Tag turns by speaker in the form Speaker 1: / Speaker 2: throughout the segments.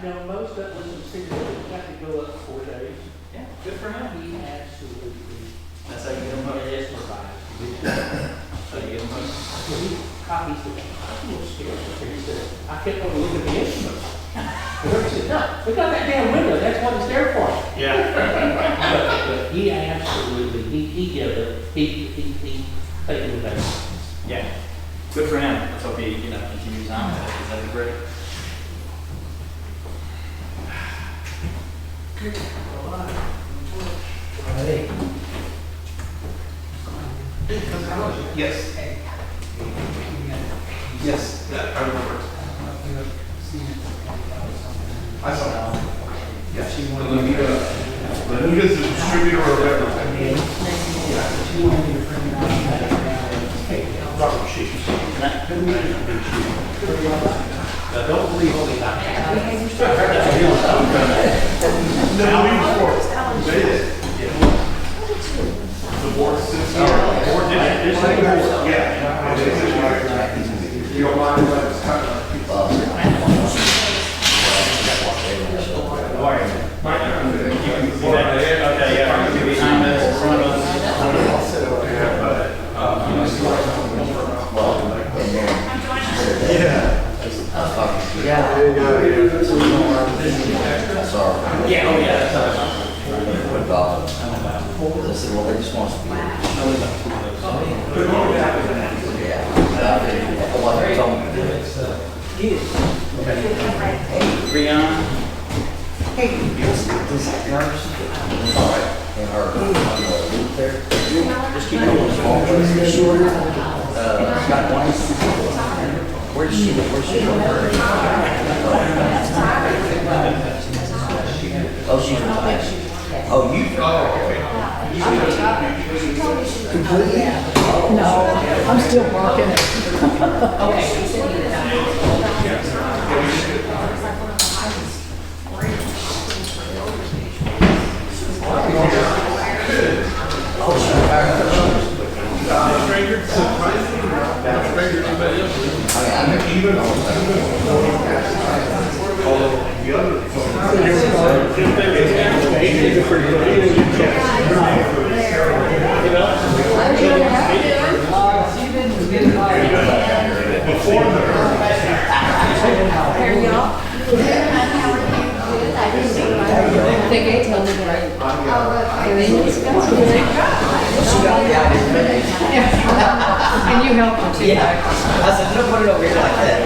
Speaker 1: Now, most of us in city got to go up 4 days.
Speaker 2: Yeah, good for him.
Speaker 1: He absolutely,
Speaker 2: That's how you get him hooked.
Speaker 1: it is provided.
Speaker 2: So you get him hooked.
Speaker 1: He copies the, I'm a little scared. He said, I kept on looking at the instruments. And he said, no, we got that damn window, that's what it's there for.
Speaker 2: Yeah.
Speaker 1: But he absolutely, he gives it, he taking the best.
Speaker 2: Yeah. Good for him. Let's hope he, continues on with it, because that'd be great.
Speaker 1: Hey.
Speaker 3: Yes. Yes, yeah, I remember. I saw that. Yeah, she wanted to be Lanita's the distributor of everything. Robert Sheep.
Speaker 1: Don't believe only that.
Speaker 3: No, we before. They did. The board sits here. The board did it. Yeah. It is. You don't mind when it's kind of.
Speaker 2: Okay, yeah, behind us, in front of us.
Speaker 4: Sorry.
Speaker 2: Yeah, oh yeah.
Speaker 4: They said, well, they just want us to be.
Speaker 2: Rion.
Speaker 4: Hey, this nurse. All right. And her, loop there. Just keep going. Small. Got one. Where's she going? Oh, she's retired. Oh, you?
Speaker 5: Completely? No, I'm still working.
Speaker 6: Can you help her too?
Speaker 4: Yeah. I said, no, put it over here like that.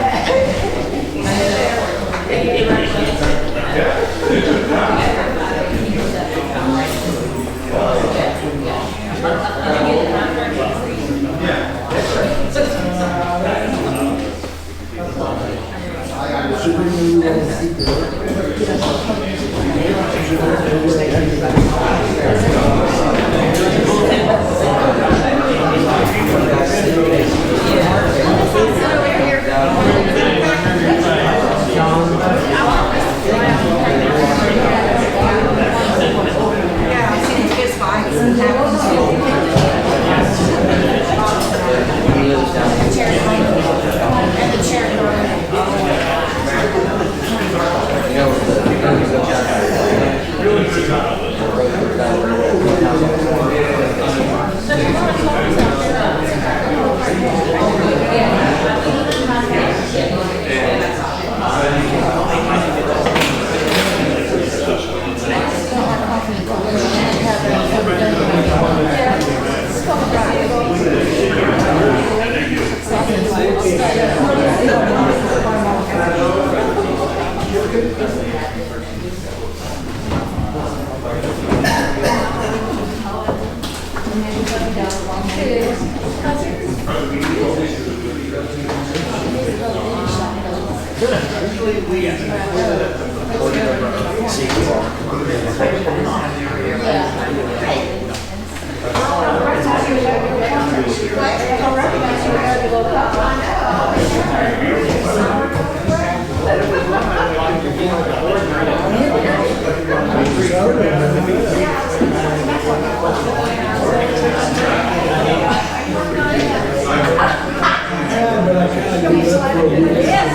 Speaker 5: Yes.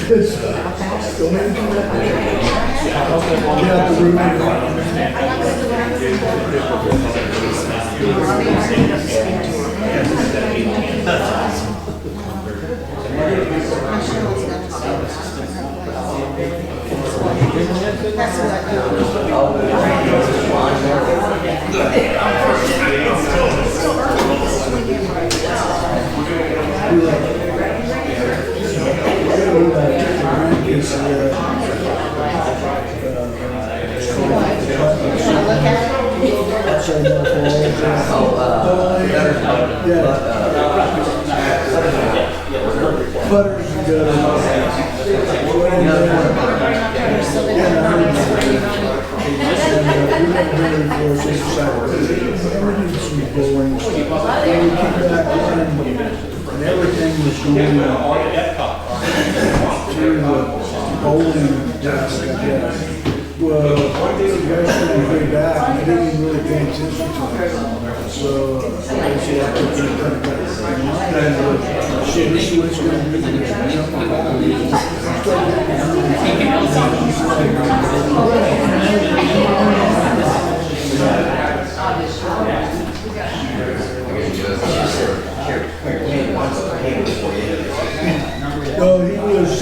Speaker 6: Butters and and everything was going through the bowling desk, I guess. Well, the guys came way back, and I didn't even really pay attention to it. So, I said, I took it kind of better. Shit, this is what's going to be. No, he was,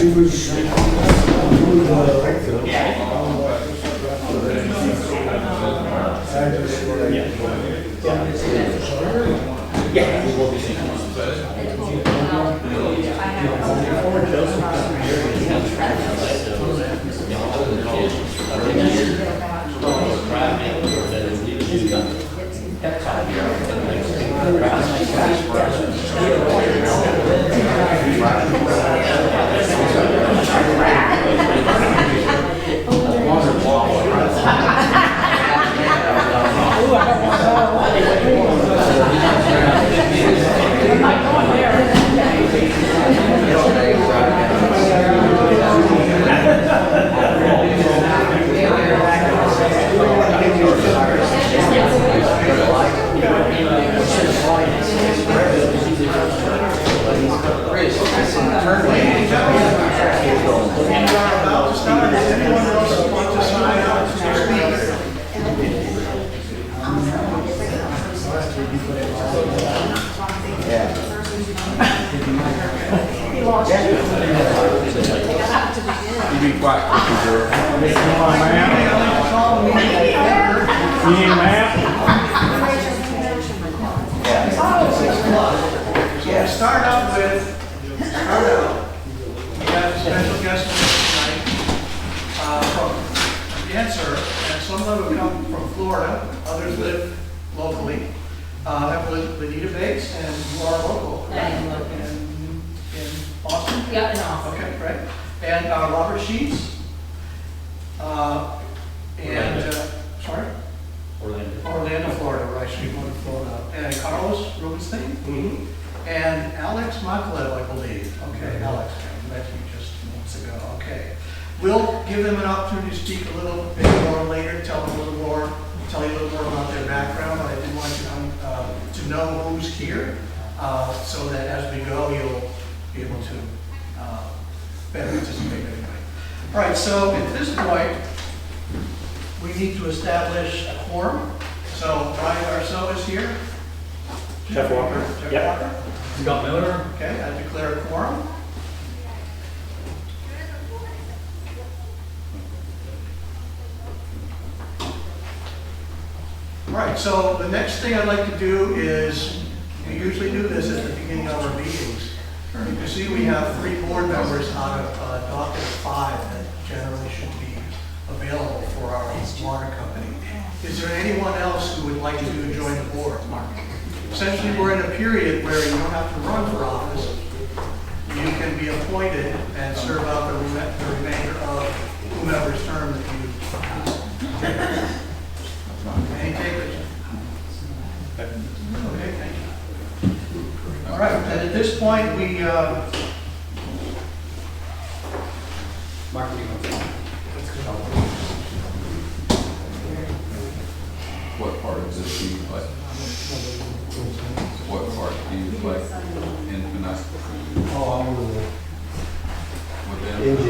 Speaker 6: So the next thing I'd like to do is, we usually do this at the beginning of our meetings. You can see we have 3 board members out of a docket of 5 that generally should be available for our water company. Is there anyone else who would like to join the board? Essentially, we're in a period where you don't have to run for office. You can be appointed and serve out the remainder of whomever's term that you. Any takers? Okay, thank you. All right, and at this point, we,
Speaker 2: Mark, what do you want to say?
Speaker 7: What part of this do you play? What part do you play in Vanessa?
Speaker 6: oh, I'm with
Speaker 7: With them?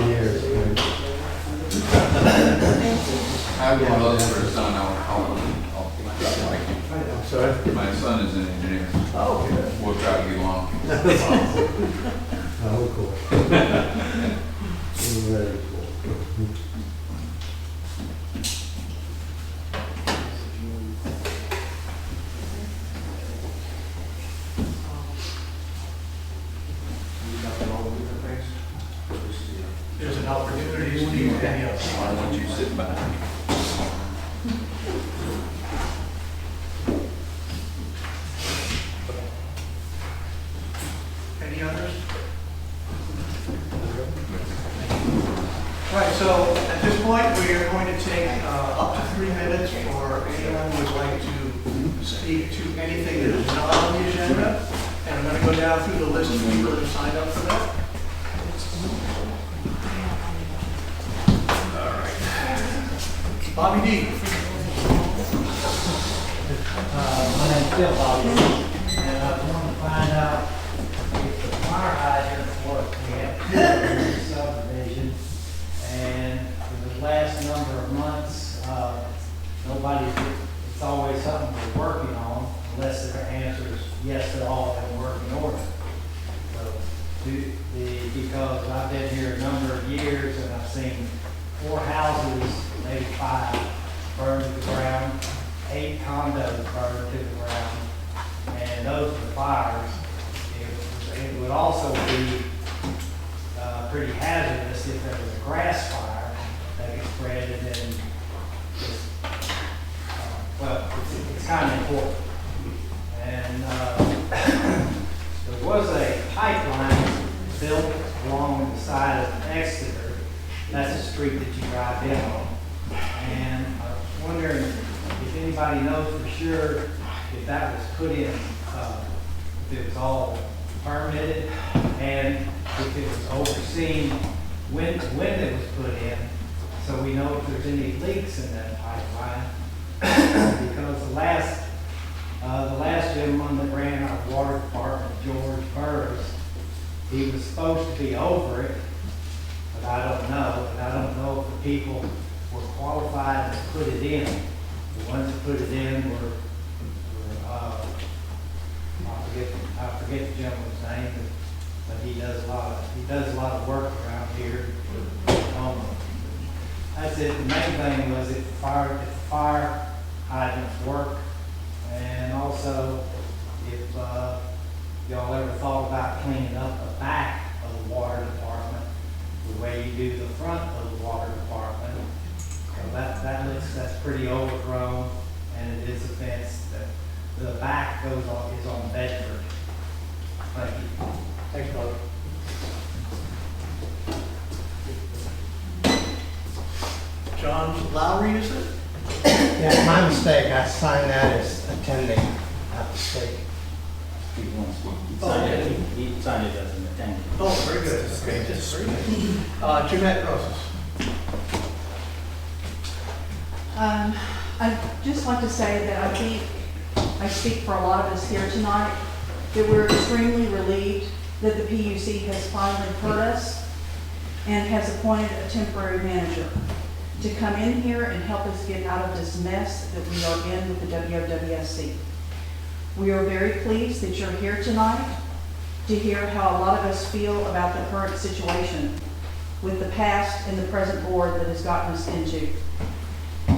Speaker 7: have one of those for a son, I'll like
Speaker 1: I'm sorry.
Speaker 7: it. My son is an engineer.
Speaker 1: Oh, good.
Speaker 7: We'll try to get along.
Speaker 1: Oh, cool. Very cool.
Speaker 6: There's an opportunity to use any of them.
Speaker 7: I want you to sit back.
Speaker 6: Any others? Right, so at this point, we are going to take up to 3 minutes for anyone who would like to speak to anything that is not on the agenda. And I'm going to go down through the list of people that have signed up for that. Bobby D.
Speaker 8: My name's Bill Bobby, and I want to find out if the fire hydrants work. We have two in this subdivision, and for the last number of months, it's always something we're working on, unless the answer is yes at all, and work in order. So, because I've been here a number of years, and I've seen 4 houses, maybe 5, burned to the ground, 8 condos burned to the ground, and those were fires. It would also be pretty hazardous if there was a grass fire that could spread and then just, it's kind of important. And there was a pipeline built along the side of Exeter. That's a street that you drive in on. And I was wondering if anybody knows for sure if that was put in, if it was all permitted, and if it was overseen when it was put in, so we know if there's any leaks in that pipeline. Because the last gentleman that ran our water department, George Burris, he was supposed to be over it, but I don't know. And I don't know if the people were qualified to put it in. The ones that put it in were I forget the gentleman's name, but he does a lot of work around here for TOMA. That's it. The main thing was if the fire hydrants work, and also if y'all ever thought about cleaning up the back of the water department the way you do the front of the water department. So that's pretty overgrown, and it is a fence that the back is on Bedford. Thank you.
Speaker 6: Thanks, Bobby. John Lowry, is it?
Speaker 9: Yeah, my mistake. I signed that as attending, not mistake.
Speaker 2: He signed it as an attendant.
Speaker 6: Oh, very good. Okay, that's very good. Jeanette Roses.
Speaker 5: I'd just like to say that I think I speak for a lot of us here tonight, that we're extremely relieved that the PUC has finally heard us and has appointed a temporary manager to come in here and help us get out of this mess that we are in with the WSC. We are very pleased that you're here tonight to hear how a lot of us feel about the current situation with the past and the present board that has gotten us into.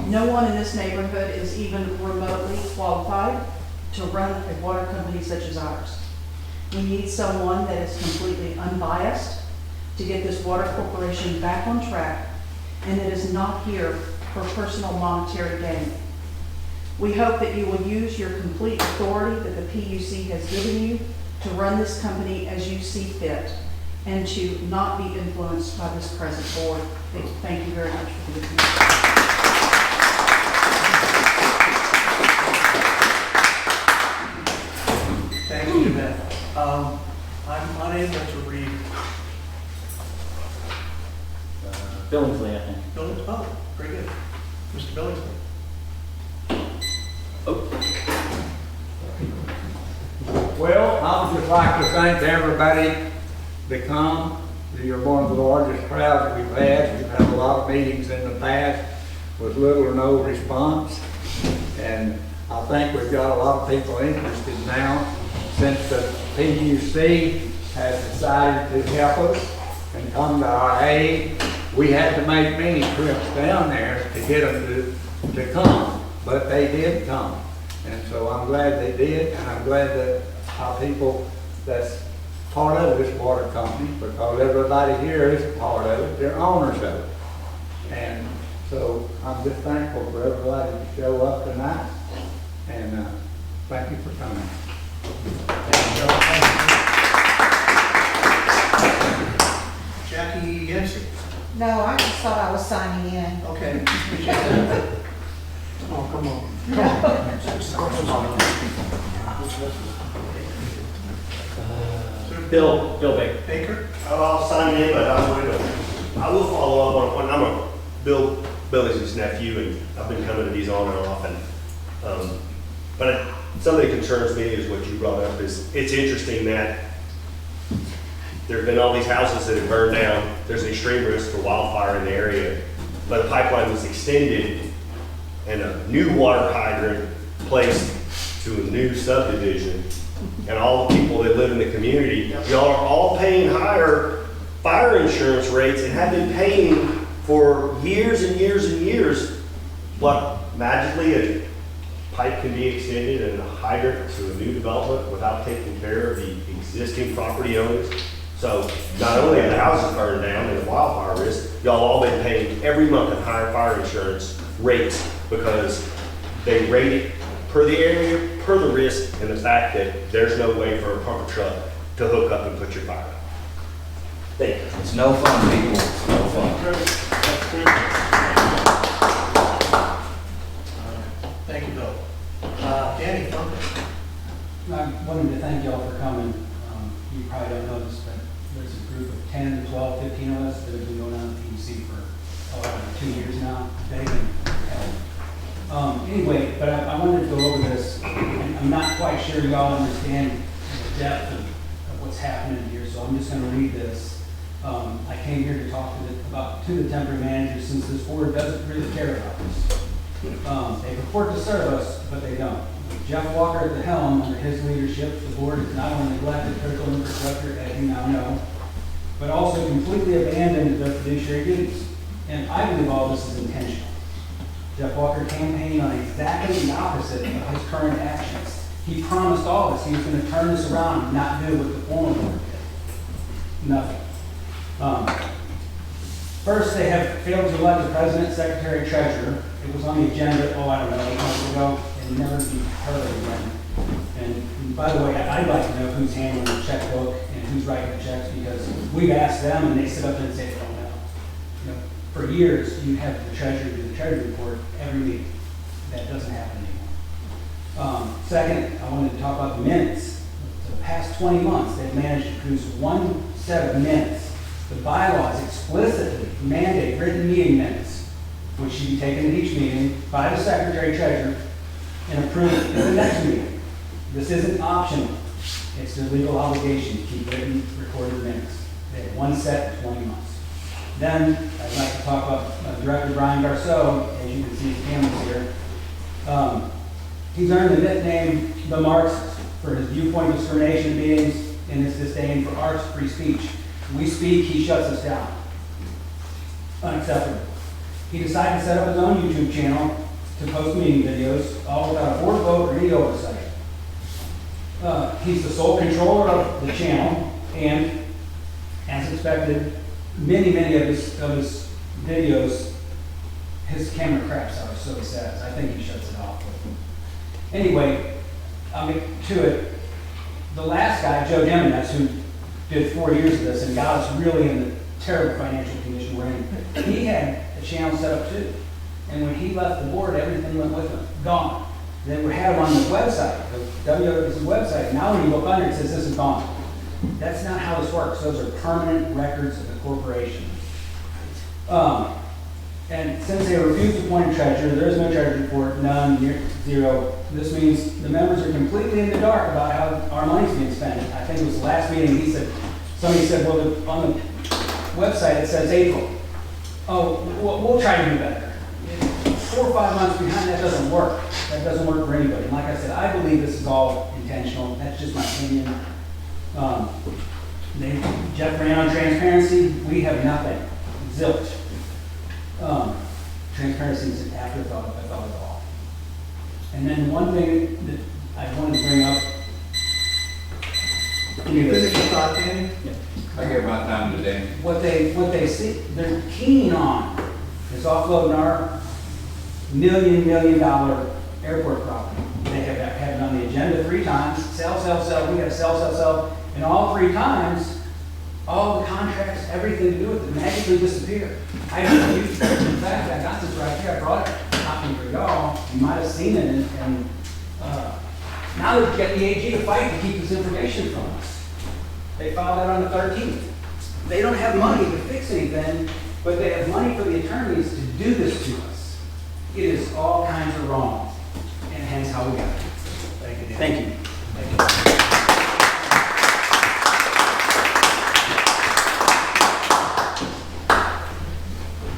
Speaker 5: No one in this neighborhood is even remotely qualified to run a water company such as ours. We need someone that is completely unbiased to get this water corporation back on track and that is not here for personal monetary gain. We hope that you will use your complete authority that the PUC has given you to run this company as you see fit and to not be influenced by this present board. Thank you very much for being here.
Speaker 6: Thank you, Jeanette. I'm unable to read.
Speaker 2: Billingsley, I think.
Speaker 6: Billings? Oh, very good. Mr. Billingsley.
Speaker 10: Well, I would just like to thank everybody that come. You're one of the largest crowds we've had. We've had a lot of meetings in the past. was little or no response. And I think we've got a lot of people interested now, since the PUC has decided to help us and come to our aid. We had to make many trips down there to get them to come, but they did come. And so I'm glad they did, and I'm glad that our people that's part of this water company, because everybody here is part of it, they're owners of it. And so I'm just thankful for everybody to show up tonight, and thank you for coming.
Speaker 6: Jackie Yancey.
Speaker 11: No, I just thought I was signing in.
Speaker 6: Okay, appreciate that.
Speaker 1: Oh, come on.
Speaker 2: Bill Baker.
Speaker 6: Baker?
Speaker 12: Oh, I'll sign in, but I will follow up on, I'm a Billy's nephew, and I've been coming to these on and off, and, but something that concerns me is what you brought up, is it's interesting that there have been all these houses that have burned down, there's an extreme risk for wildfire in the area, but the pipeline was extended and a new water hydrant placed to a new subdivision, and all the people that live in the community, y'all are all paying higher fire insurance rates and have been paying for years and years and years. What, magically a pipe can be extended and a hydrant to a new development without taking care of the existing property owners? So not only have the houses burned down and the wildfire risk, y'all all been paying every month in higher fire insurance rates because they rate it per the area, per the risk, and the fact that there's no way for a pumper truck to hook up and put your fire out. Thank you.
Speaker 4: It's no fun, people, it's no fun.
Speaker 6: Thank you, Bill. Danny Funker.
Speaker 13: I wanted to thank y'all for coming. You probably don't know this, but there's a group of 10 to 12, 15 of us that have been going on the PUC for, I don't know, 2 years now. They've been help. Anyway, but I wanted to go over this. And I'm not quite sure y'all understand the depth of what's happening here, so I'm just going to read this. I came here to talk to the temporary managers, since this board doesn't really care about this. They purport to serve us, but they don't. Jeff Walker at the helm, under his leadership, the board has not only neglected critical infrastructure, as you now know, but also completely abandoned their fiduciary duties. And I believe all this is intentional. Jeff Walker campaigned on exactly the opposite of his current actions. He promised all of us he was going to turn this around and not do what the former board did. Nothing. First, they have failed to elect a president, secretary, treasurer. It was on the agenda, I don't know, a month ago, and never be heard of again. And by the way, I'd like to know who's handling the checkbook and who's writing the checks, because we've asked them and they sit up there and say they don't know. You know, for years, you have the treasurer do the treasury report every week. That doesn't happen anymore. Second, I wanted to talk about the minutes. For the past 20 months, they've managed to produce one set of minutes. The bylaws explicitly mandate written meeting minutes, which should be taken at each meeting by the secretary treasurer and approved at the next meeting. This isn't optional. It's their legal obligation to keep written recorded minutes. They have one set of 20 months. Then, I'd like to talk about Director Brian Garceau, as you can see his cameras here. He's earned the nickname the Marxist for his viewpoint discrimination meetings and his disdain for arts, free speech. We speak, he shuts us down. Unacceptable. He decided to set up his own YouTube channel to post meeting videos, all without a board vote or any oversight. He's the sole controller of the channel, and as expected, many of his videos, his camera craps out, so he says. I think he shuts it off. Anyway, I'll get to it. The last guy, Joe Jimenez, who did 4 years of this and got us really in the terrible financial condition we're in, he had a channel set up too. And when he left the board, everything went with him, gone. Then we had him on the website, the WSC website. Now when you look under it, it says this is gone. That's not how this works. Those are permanent records of the corporation. And since they refused to appoint a treasurer, there is no treasury report, none, zero. This means the members are completely in the dark about how our money's being spent. I think it was the last meeting, somebody said, well, on the website it says April. Oh, we'll try to do better. 4 or 5 months behind, that doesn't work. That doesn't work for anybody. And like I said, I believe this is all intentional. That's just my opinion. Jeff ran on transparency. We have nothing. Zilch. Transparency is an afterthought of it all. And then one thing that I wanted to bring up.
Speaker 6: Finish your thought, Danny?
Speaker 7: I get about time today.
Speaker 13: What they see, they're keen on is offloading our $1 million airport property. They have had it on the agenda 3 times, sell, we gotta sell. And all 3 times, all the contracts, everything to do with it magically disappeared. I don't use it. In fact, I got this right here, I brought it, copy for y'all, you might have seen it, and now they're getting the AG to fight to keep this information from us. They filed that on the 13th. They don't have money to fix anything, but they have money for the attorneys to do this to us. It is all kinds of wrong, and hence how we got it.
Speaker 6: Thank you, Dan.
Speaker 13: Thank you. Thank you.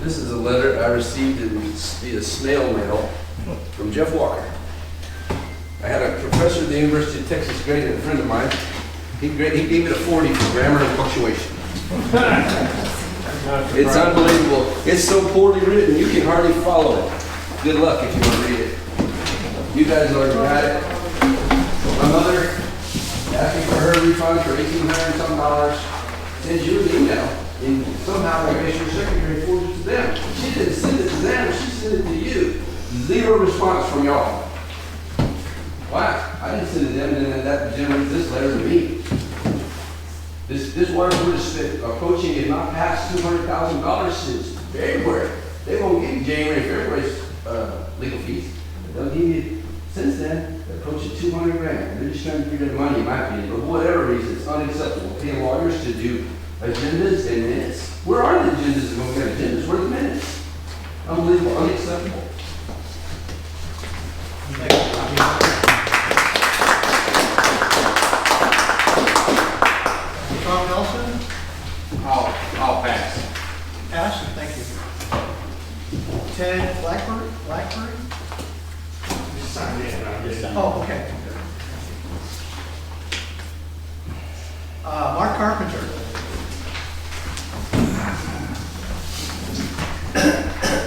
Speaker 14: This is a letter I received via snail mail from Jeff Walker. I had a professor at the University of Texas grade, a friend of mine. He gave it a 40 for grammar and punctuation. It's unbelievable. It's so poorly written, you can hardly follow it. Good luck if you want to read it. You guys already got it. My mother asking for her refund for $1,800 something, sends you an email. And somehow I guess your secretary forwarded it to them. She didn't send it to them, she sent it to you. 0 response from y'all. Wow, I didn't send it to them, and then that generates this letter to me. This water coaching is not past $200,000 since February. They won't give you January, February's legal fees. They'll give you, since then, they're approaching $200,000. They're just trying to figure out money, in my opinion. But for whatever reason, it's unacceptable. Paying lawyers to do agendas and minutes. Where are the agendas when we got agendas? Where are the minutes? Unbelievable, unacceptable.
Speaker 6: Tom Nelson?
Speaker 7: I'll pass.
Speaker 6: Pass, thank you. Ted Blackberry? Oh, okay. Mark Carpenter.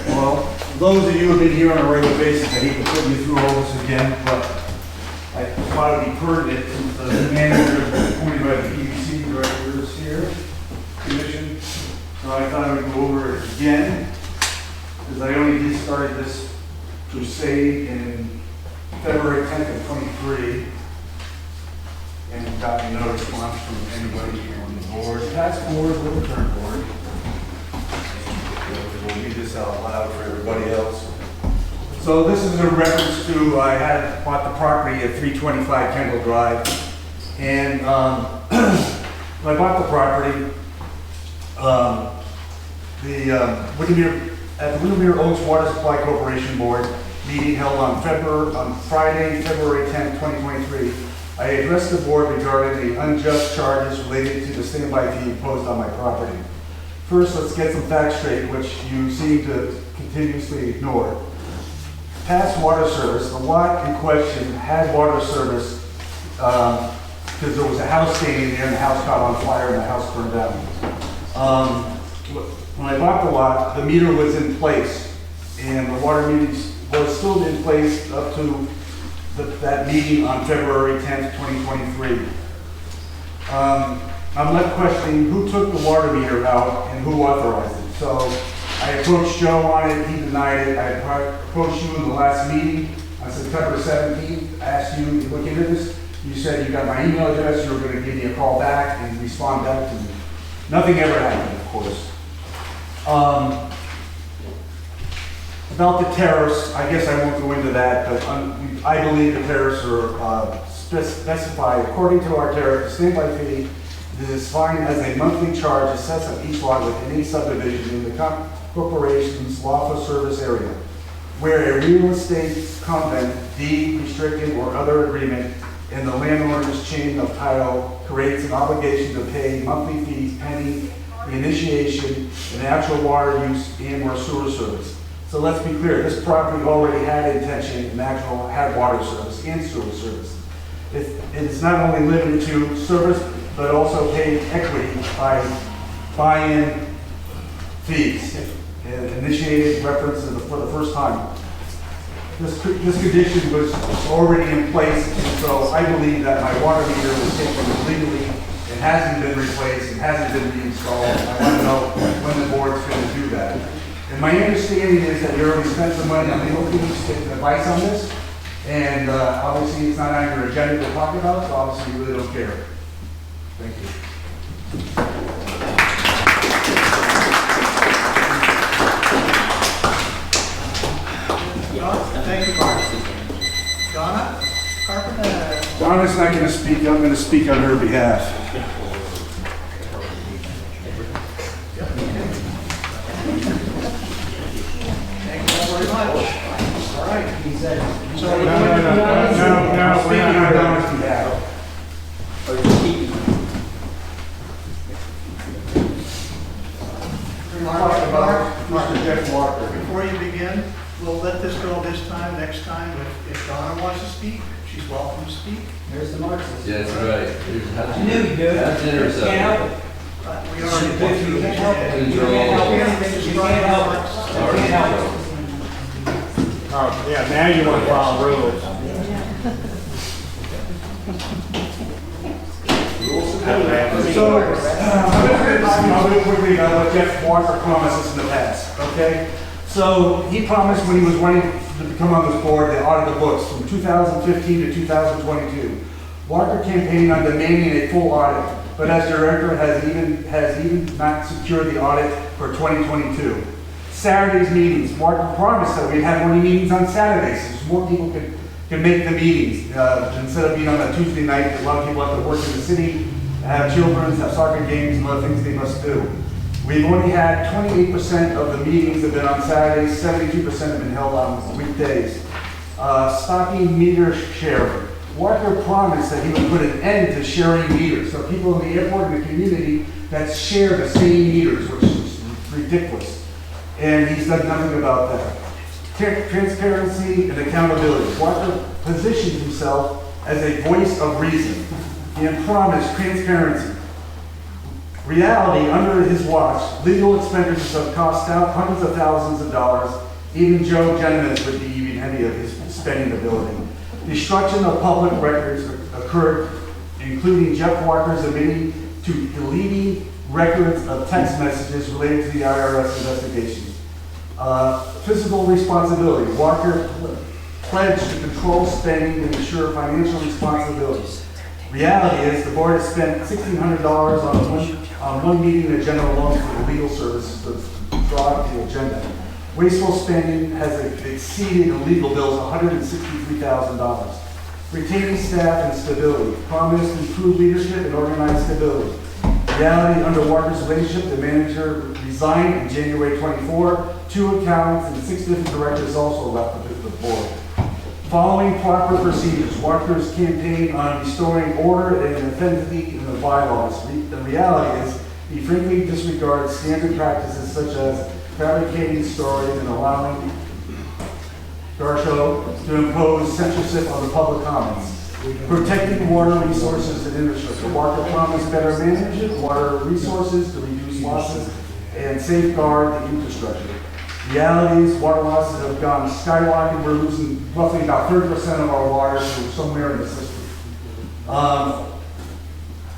Speaker 3: Well, those of you who've been here on a regular basis, I hate to put you through all this again, but I thought it'd be pertinent since the manager was appointed by the PUC directors here, commission. So I thought I would go over it again, because I only just started this crusade in February 10th of 23, and got no response from anybody on the board, past board or the current board. We'll read this out loud for everybody else. So this is a reference to, I had bought the property at 325 Kendall Drive, and when I bought the property, at the Windermere Oaks Water Supply Corporation Board meeting held on Friday, February 10, 2023, I addressed the board regarding the unjust charges related to the standby fee imposed on my property. First, let's get some facts straight, which you seem to continuously ignore. Past water service, the lot in question had water service because there was a house standing there and the house caught on fire and the house burned down. When I bought the lot, the meter was in place and the water meter was still in place up to that meeting on February 10th, 2023. I'm left questioning who took the water meter out and who authorized it. So I approached Joe on it, he denied it. I approached you in the last meeting on September 17th, asked you to look into this. You said you got my email address, you were going to give me a call back and respond back to me. Nothing ever happened, of course. About the tariffs, I guess I won't go into that, but I believe the tariffs are specified according to our tariff. The standby fee is defined as a monthly charge assessed on each lot within any subdivision in the corporation's lawful service area, where a real estate covenant, deed, restricted, or other agreement in the landowner's chain of title creates an obligation to pay monthly fees pending the initiation and actual water use and or sewer service. So let's be clear, this property already had intention and actual had water service and sewer service. It's not only limited to service, but also paid equity by buy-in fees and initiated references for the first time. This condition was already in place, and so I believe that my water meter was taken legally. It hasn't been replaced, it hasn't been reinstalled. I want to know when the board's going to do that. And my understanding is that you already spent some money on legal fees, taking advice on this, and obviously it's not on your agenda to talk about, so obviously you really don't care. Thank you.
Speaker 6: Thank you, Mark. Donna Carpenter?
Speaker 3: Donna's not going to speak, I'm going to speak on her behalf.
Speaker 6: Thank you all very much. All right.
Speaker 13: He said,
Speaker 6: So
Speaker 3: No,
Speaker 6: we're
Speaker 3: no,
Speaker 6: going to
Speaker 3: no, no, we're not on Donna's behalf. Talk about Mr. Jeff Walker.
Speaker 6: Before you begin, we'll let this go this time. Next time, if Donna wants to speak, she's welcome to speak.
Speaker 13: there's the Marxist.
Speaker 14: Yeah, that's right.
Speaker 13: I knew you'd do it.
Speaker 14: How generous of
Speaker 13: Can't help
Speaker 14: you.
Speaker 13: it.
Speaker 6: We already
Speaker 13: You can't help it. You
Speaker 14: Control.
Speaker 13: can't help it. You can't help it. You can't help it.
Speaker 10: Oh, yeah, now you want to follow rules.
Speaker 3: So, I'll do it quickly on what Jeff Walker promised us in the past, okay? So, he promised when he was running to become on this board to audit the books from 2015 to 2022. Walker campaigned on demanding a full audit, but as director has even not secured the audit for 2022. Saturday's meetings, Walker promised that we'd have more meetings on Saturdays, so more people could make the meetings. Instead of being on a Tuesday night, a lot of people have to work in the city, have children, have soccer games, and other things they must do. We've only had 28% of the meetings have been on Saturdays, 72% have been held on weekdays. Stocking meter sharing. Walker promised that he would put an end to sharing meters. So people in the airport and the community that share the same meters, which is ridiculous. And he's done nothing about that. Transparency and accountability. Walker positioned himself as a voice of reason. He had promised transparency. Reality, under his watch, legal expenditures have cost out hundreds of thousands of dollars. Even Joe Gentleman would be even heavy of his spending ability. Destruction of public records occurred, including Jeff Walker's admitting to deleting records of text messages related to the IRS investigations. Fiscal responsibility. Walker pledged to control spending and ensure financial responsibility. Reality is the board has spent $1,600 on one meeting of general loan for the legal services to draw up the agenda. Wasteful spending has exceeded the legal bills $163,000. Retaining staff and stability. Promised improved leadership and organized stability. Reality, under Walker's relationship, the manager resigned in January 24. 2 accountants and 6 different directors also left the board. Following proper procedures, Walker's campaign on restoring order and authenticity in the bylaws. The reality is he frankly disregards standard practices such as fabricating stories and allowing Garshow to impose censorship on the public comments. Protecting water resources and infrastructure. Walker promised better management of water resources to reduce losses and safeguard the infrastructure. Realities, water losses have gone skyrocketing. We're losing roughly about 30% of our water to somewhere in the system.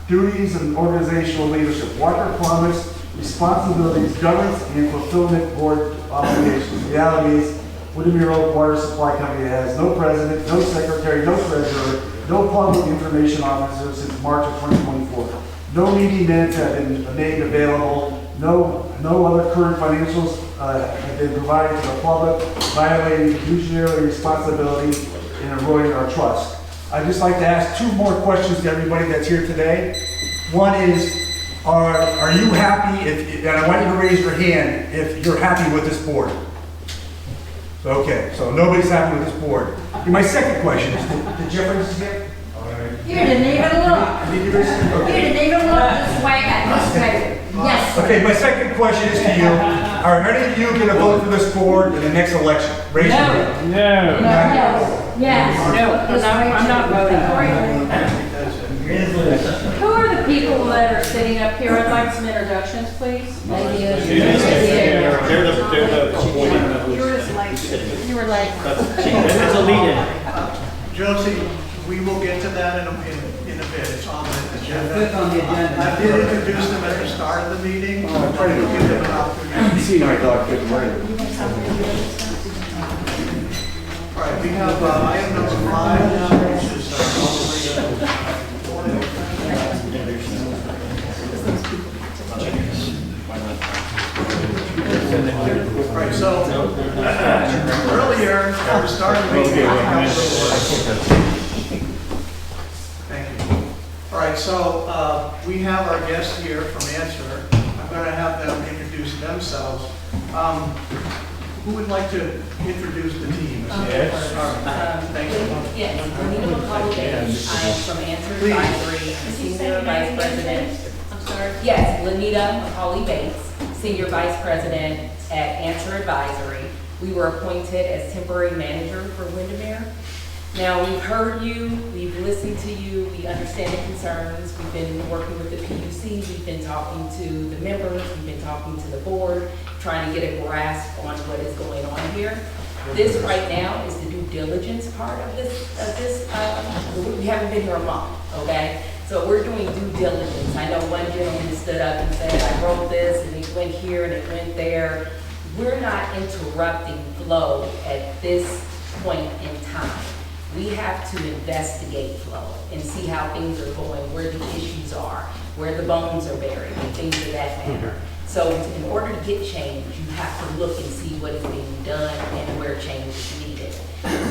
Speaker 3: Duties and organizational leadership. Walker promised responsibilities, governance, and fulfillment board obligations. Reality is, Windermere Water Supply Company has no president, no secretary, no treasurer, no public information officer since March of 2024. No meeting minutes have been made available. No other current financials have been provided to the public, violating fiduciary responsibility and eroding our trust. I'd just like to ask 2 more questions to everybody that's here today. One is, are you happy, and I want you to raise your hand if you're happy with this board. Okay, so nobody's happy with this board. And my second question is, did Jeffers get?
Speaker 11: You didn't even look. You didn't even look this way at this table. Yes.
Speaker 3: Okay, my second question is to you. Are any of you gonna vote for this board in the next election? Raise your hand.
Speaker 10: No.
Speaker 11: Yes.
Speaker 2: I'm not voting.
Speaker 11: Who are the people that are sitting up here? I'd like some introductions, please.
Speaker 12: They're the appointed.
Speaker 5: You were just like,
Speaker 11: You were like,
Speaker 2: It's a lead-in.
Speaker 6: Josie, we will get to that in a bit. It's on the agenda.
Speaker 13: Fifth on the agenda.
Speaker 6: I did introduce them at the start of the meeting. I'm trying to give them an opportunity.
Speaker 12: You see, I thought, good morning.
Speaker 6: All right, we have item number 5 now, which is all right, so earlier, at the start of the meeting, thank you. All right, so we have our guests here from Answer. I'm going to have them introduce themselves. Who would like to introduce the team?
Speaker 1: Yes.
Speaker 6: Thank you.
Speaker 15: Yes, Anita McCullough, I am from Answer Advisory, Senior Vice President. I'm sorry? Yes, Lanita McCauley Bates, Senior Vice President at Answer Advisory. We were appointed as temporary manager for Windermere. Now, we've heard you, we've listened to you, we understand the concerns, we've been working with the PUC, we've been talking to the members, we've been talking to the board, trying to get a grasp on what is going on here. This right now is the due diligence part of this, we haven't been here a month, okay? So we're doing due diligence. I know one gentleman stood up and said, I wrote this and it went here and it went there. We're not interrupting flow at this point in time. We have to investigate flow and see how things are going, where the issues are, where the bones are buried, and things of that manner. So in order to get change, you have to look and see what is being done and where change is needed.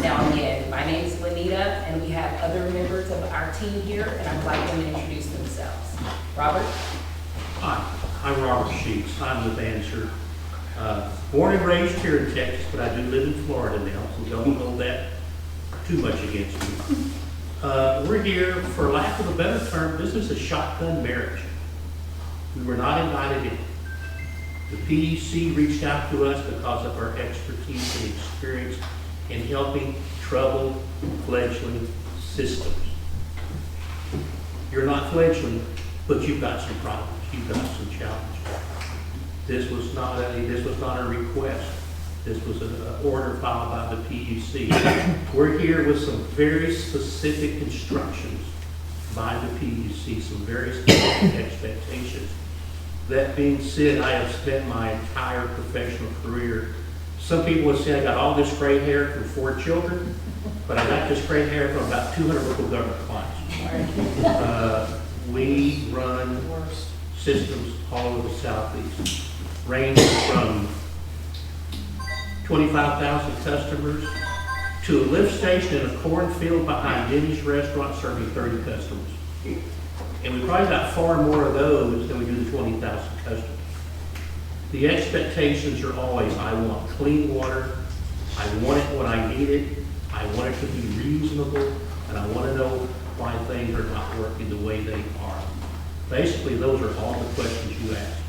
Speaker 15: Now again, my name is Lanita, and we have other members of our team here, and I'd like them to introduce themselves. Robert?
Speaker 1: Hi, I'm Robert Sheets. I'm with Answer. Born and raised here in Texas, but I do live in Florida now, so don't hold that too much against me. We're here, for lack of a better term, this is a shotgun marriage. We were not invited in. The PEC reached out to us because of our expertise and experience in helping troubled, fledgling systems. You're not fledgling, but you've got some problems. You've got some challenges. This was not a request. This was an order filed by the PUC. We're here with some very specific instructions by the PUC, some very specific expectations. That being said, I have spent my entire professional career. Some people would say I got all this gray hair from 4 children, but I got this gray hair from about 200 local government clients. We run systems all over the Southeast, ranging from 25,000 customers to a lift station in a cornfield behind Denny's restaurant serving 30 customers. And we probably got far more of those than we do the 20,000 customers. The expectations are always, I want clean water, I want it when I need it, I want it to be reasonable, and I want to know why things are not working the way they are. Basically, those are all the questions you ask.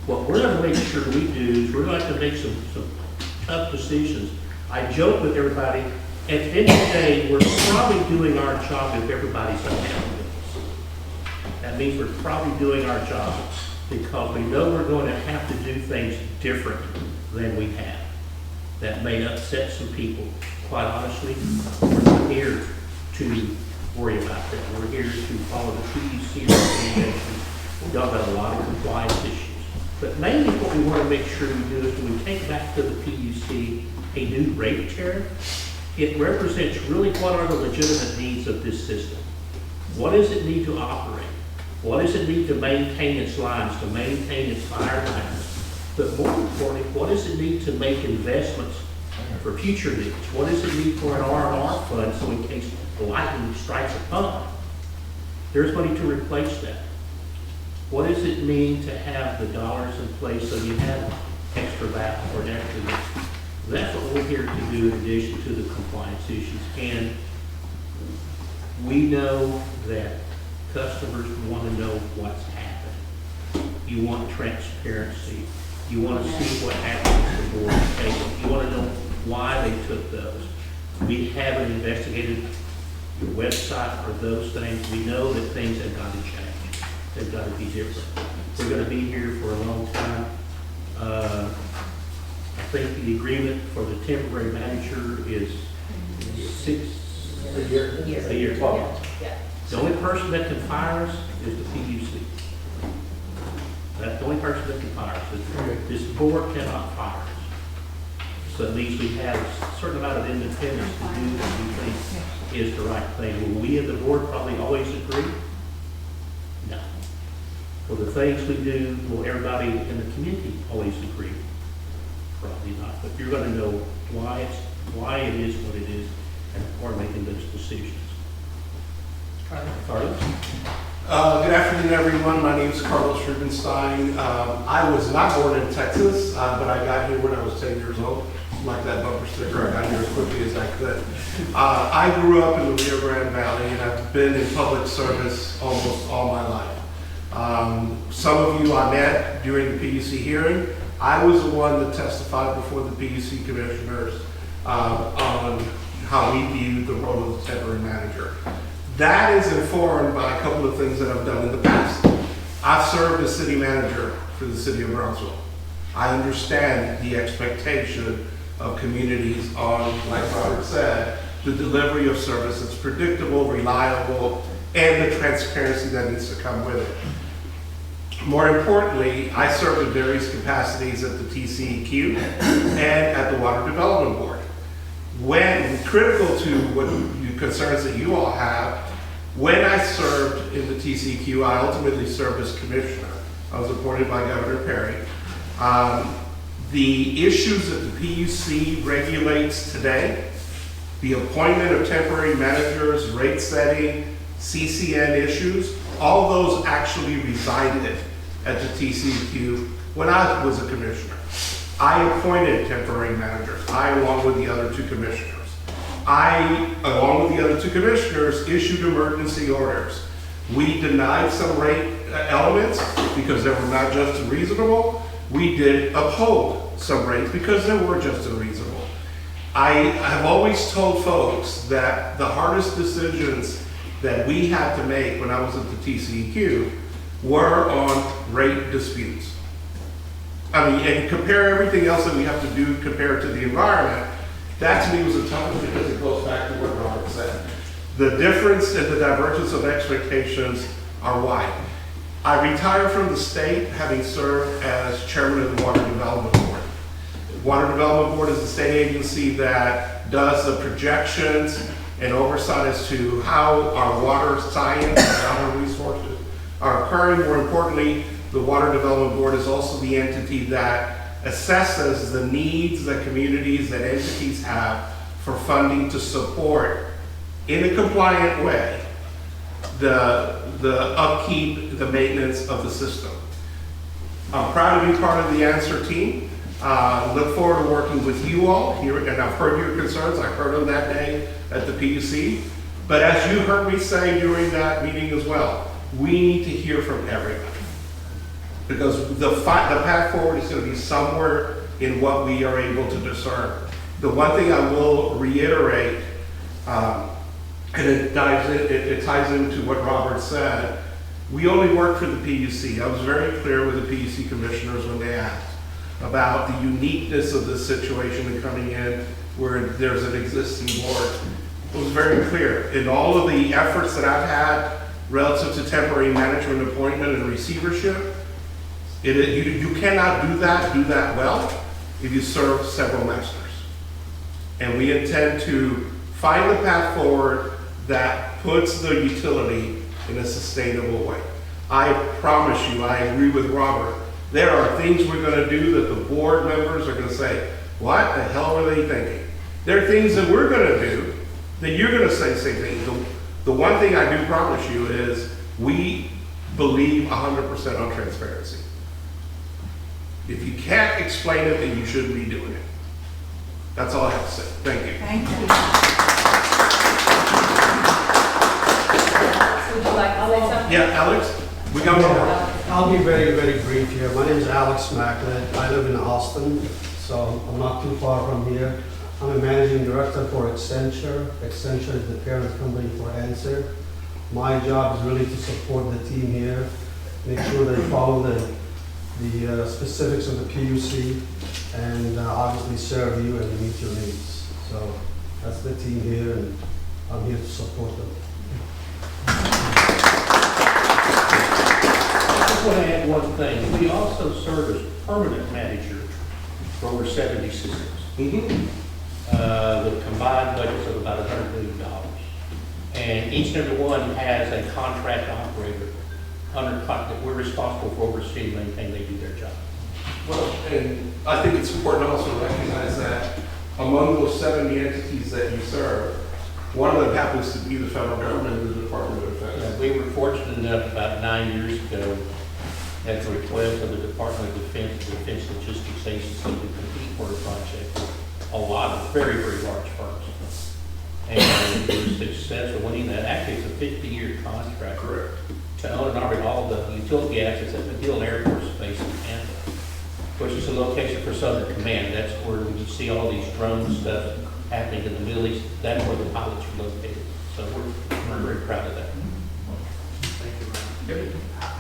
Speaker 1: What we're going to make sure we do is we're going to make some tough decisions. I joke with everybody, at the end of the day, we're probably doing our job if everybody's unhappy with us. That means we're probably doing our job because we know we're going to have to do things different than we have. That may upset some people. Quite honestly, we're not here to worry about that. We're here to follow the PUC recommendations. We've got a lot of compliance issues. But mainly what we want to make sure we do is when we take back to the PUC a new rate tariff, it represents really what are the legitimate needs of this system. What does it need to operate? What does it need to maintain its lines, to maintain its fire lines? But more importantly, what does it need to make investments for future needs? What does it need for an R&R fund so in case lightning strikes a pump, there's money to replace that? What does it mean to have the dollars in place so you have extra back or an extra this? That's what we're here to do in addition to the compliance issues. And we know that customers want to know what's happening. You want transparency. You want to see what happened with the board table. You want to know why they took those. We haven't investigated your website or those things. We know that things have got to change. They've got to be different. We're going to be here for a long time. I think the agreement for the temporary manager is a year. 12 months.
Speaker 15: Yeah.
Speaker 1: The only person that can fire us is the PUC. That's the only person that can fire us. This board cannot fire us. So it means we have a certain amount of independence to do what we think is the right thing. Will we and the board probably always agree? No. For the things we do, will everybody in the community always agree? Probably not. But you're going to know why it is what it is, and are making those decisions. Carlos?
Speaker 16: Good afternoon, everyone. My name is Carlos Rubenstein. I was not born in Texas, but I got here when I was 10 years old. Like that bumper sticker, I got here as quickly as I could. I grew up in the Rio Grande Valley, and I've been in public service almost all my life. Some of you I met during the PUC hearing. I was the one that testified before the PUC commissioners on how we viewed the role of the temporary manager. That is informed by a couple of things that I've done in the past. I've served as city manager for the city of Brownsville. I understand the expectation of communities on, like Robert said, the delivery of service that's predictable, reliable, and the transparency that needs to come with it. More importantly, I served in various capacities at the TCEQ and at the Water Development Board. When critical to what concerns that you all have, when I served in the TCEQ, I ultimately served as commissioner. I was appointed by Governor Perry. The issues that the PUC regulates today, the appointment of temporary managers, rate setting, CCN issues, all those actually resided at the TCEQ when I was a commissioner. I appointed temporary managers, I along with the other two commissioners. I, along with the other two commissioners, issued emergency orders. We denied some rate elements because they were not just and reasonable. We did uphold some rates because they were just and reasonable. I have always told folks that the hardest decisions that we had to make when I was at the TCEQ were on rate disputes. I mean, and compare everything else that we have to do compared to the environment, that to me was a tough one because it goes back to what Robert said. The difference and the divergence of expectations are wide. I retired from the state having served as chairman of the Water Development Board. The Water Development Board is a state agency that does the projections and oversight as to how our water science and water resources are occurring. More importantly, the Water Development Board is also the entity that assesses the needs that communities and entities have for funding to support, in a compliant way, the upkeep, the maintenance of the system. I'm proud to be part of the Answer team. Look forward to working with you all here, and I've heard your concerns. I heard them that day at the PUC. But as you heard me say during that meeting as well, we need to hear from everybody. Because the path forward is going to be somewhere in what we are able to discern. The one thing I will reiterate, and it ties into what Robert said, we only work for the PUC. I was very clear with the PUC commissioners when they asked about the uniqueness of this situation and coming in where there's an existing board. It was very clear. In all of the efforts that I've had relative to temporary management appointment and receivership, you cannot do that well if you serve several masters. And we intend to find the path forward that puts the utility in a sustainable way. I promise you, I agree with Robert, there are things we're going to do that the board members are going to say, what the hell are they thinking? There are things that we're going to do that you're going to say the same thing. The one thing I do promise you is we believe 100% on transparency. If you can't explain it, then you shouldn't be doing it. That's all I have to say. Thank you.
Speaker 5: Thank you.
Speaker 15: Would you like to say something?
Speaker 16: Yeah, Alex, we got more.
Speaker 17: I'll be very, very brief here. My name is Alex Macklin. I live in Austin, so I'm not too far from here. I'm a managing director for Accenture. Accenture is the parent company for Answer. My job is really to support the team here, make sure they follow the specifics of the PUC, and obviously serve you and meet your needs. So that's the team here, and I'm here to support them.
Speaker 1: I just want to add one thing. We also serve as permanent manager for over 70 systems. With combined budgets of about $100 million. And each and every one has a contract operator under contract that we're responsible for overseeing and maintaining they do their job.
Speaker 16: Well, and I think it's important to also recognize that among those 70 entities that you serve, one of them happens to be the federal government and the Department of Defense.
Speaker 1: Yeah, we were fortunate enough about 9 years ago at the request of the Department of Defense, the Defense Logistics Agency, to compete for a project with a lot of very, very large firms. And we were successful winning that. Actually, it's a 50-year contract.
Speaker 16: Correct.
Speaker 1: To own and operate all the utility assets at McGill Air Force Base in Tampa, which is a location for Southern Command. That's where you see all these drone stuff happening in the Middle East. That's where the pilots are located. So we're very proud of that.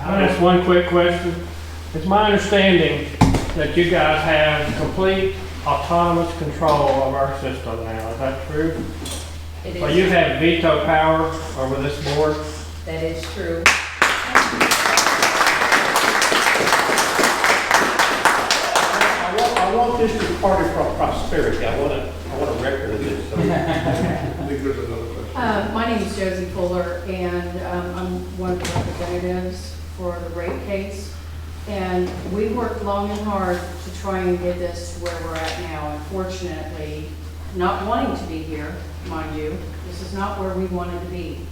Speaker 18: I'll ask one quick question. It's my understanding that you guys have complete autonomous control of our system now. Is that true?
Speaker 15: It is.
Speaker 18: Or you have veto power over this board?
Speaker 15: That is true.
Speaker 1: I want this to be part of prosperity. I want a record of this. So.
Speaker 16: I think there's another question.
Speaker 11: My name is Josie Fuller, and I'm one of the representatives for the rate case. And we worked long and hard to try and get this to where we're at now. Unfortunately, not wanting to be here, mind you, this is not where we wanted to be.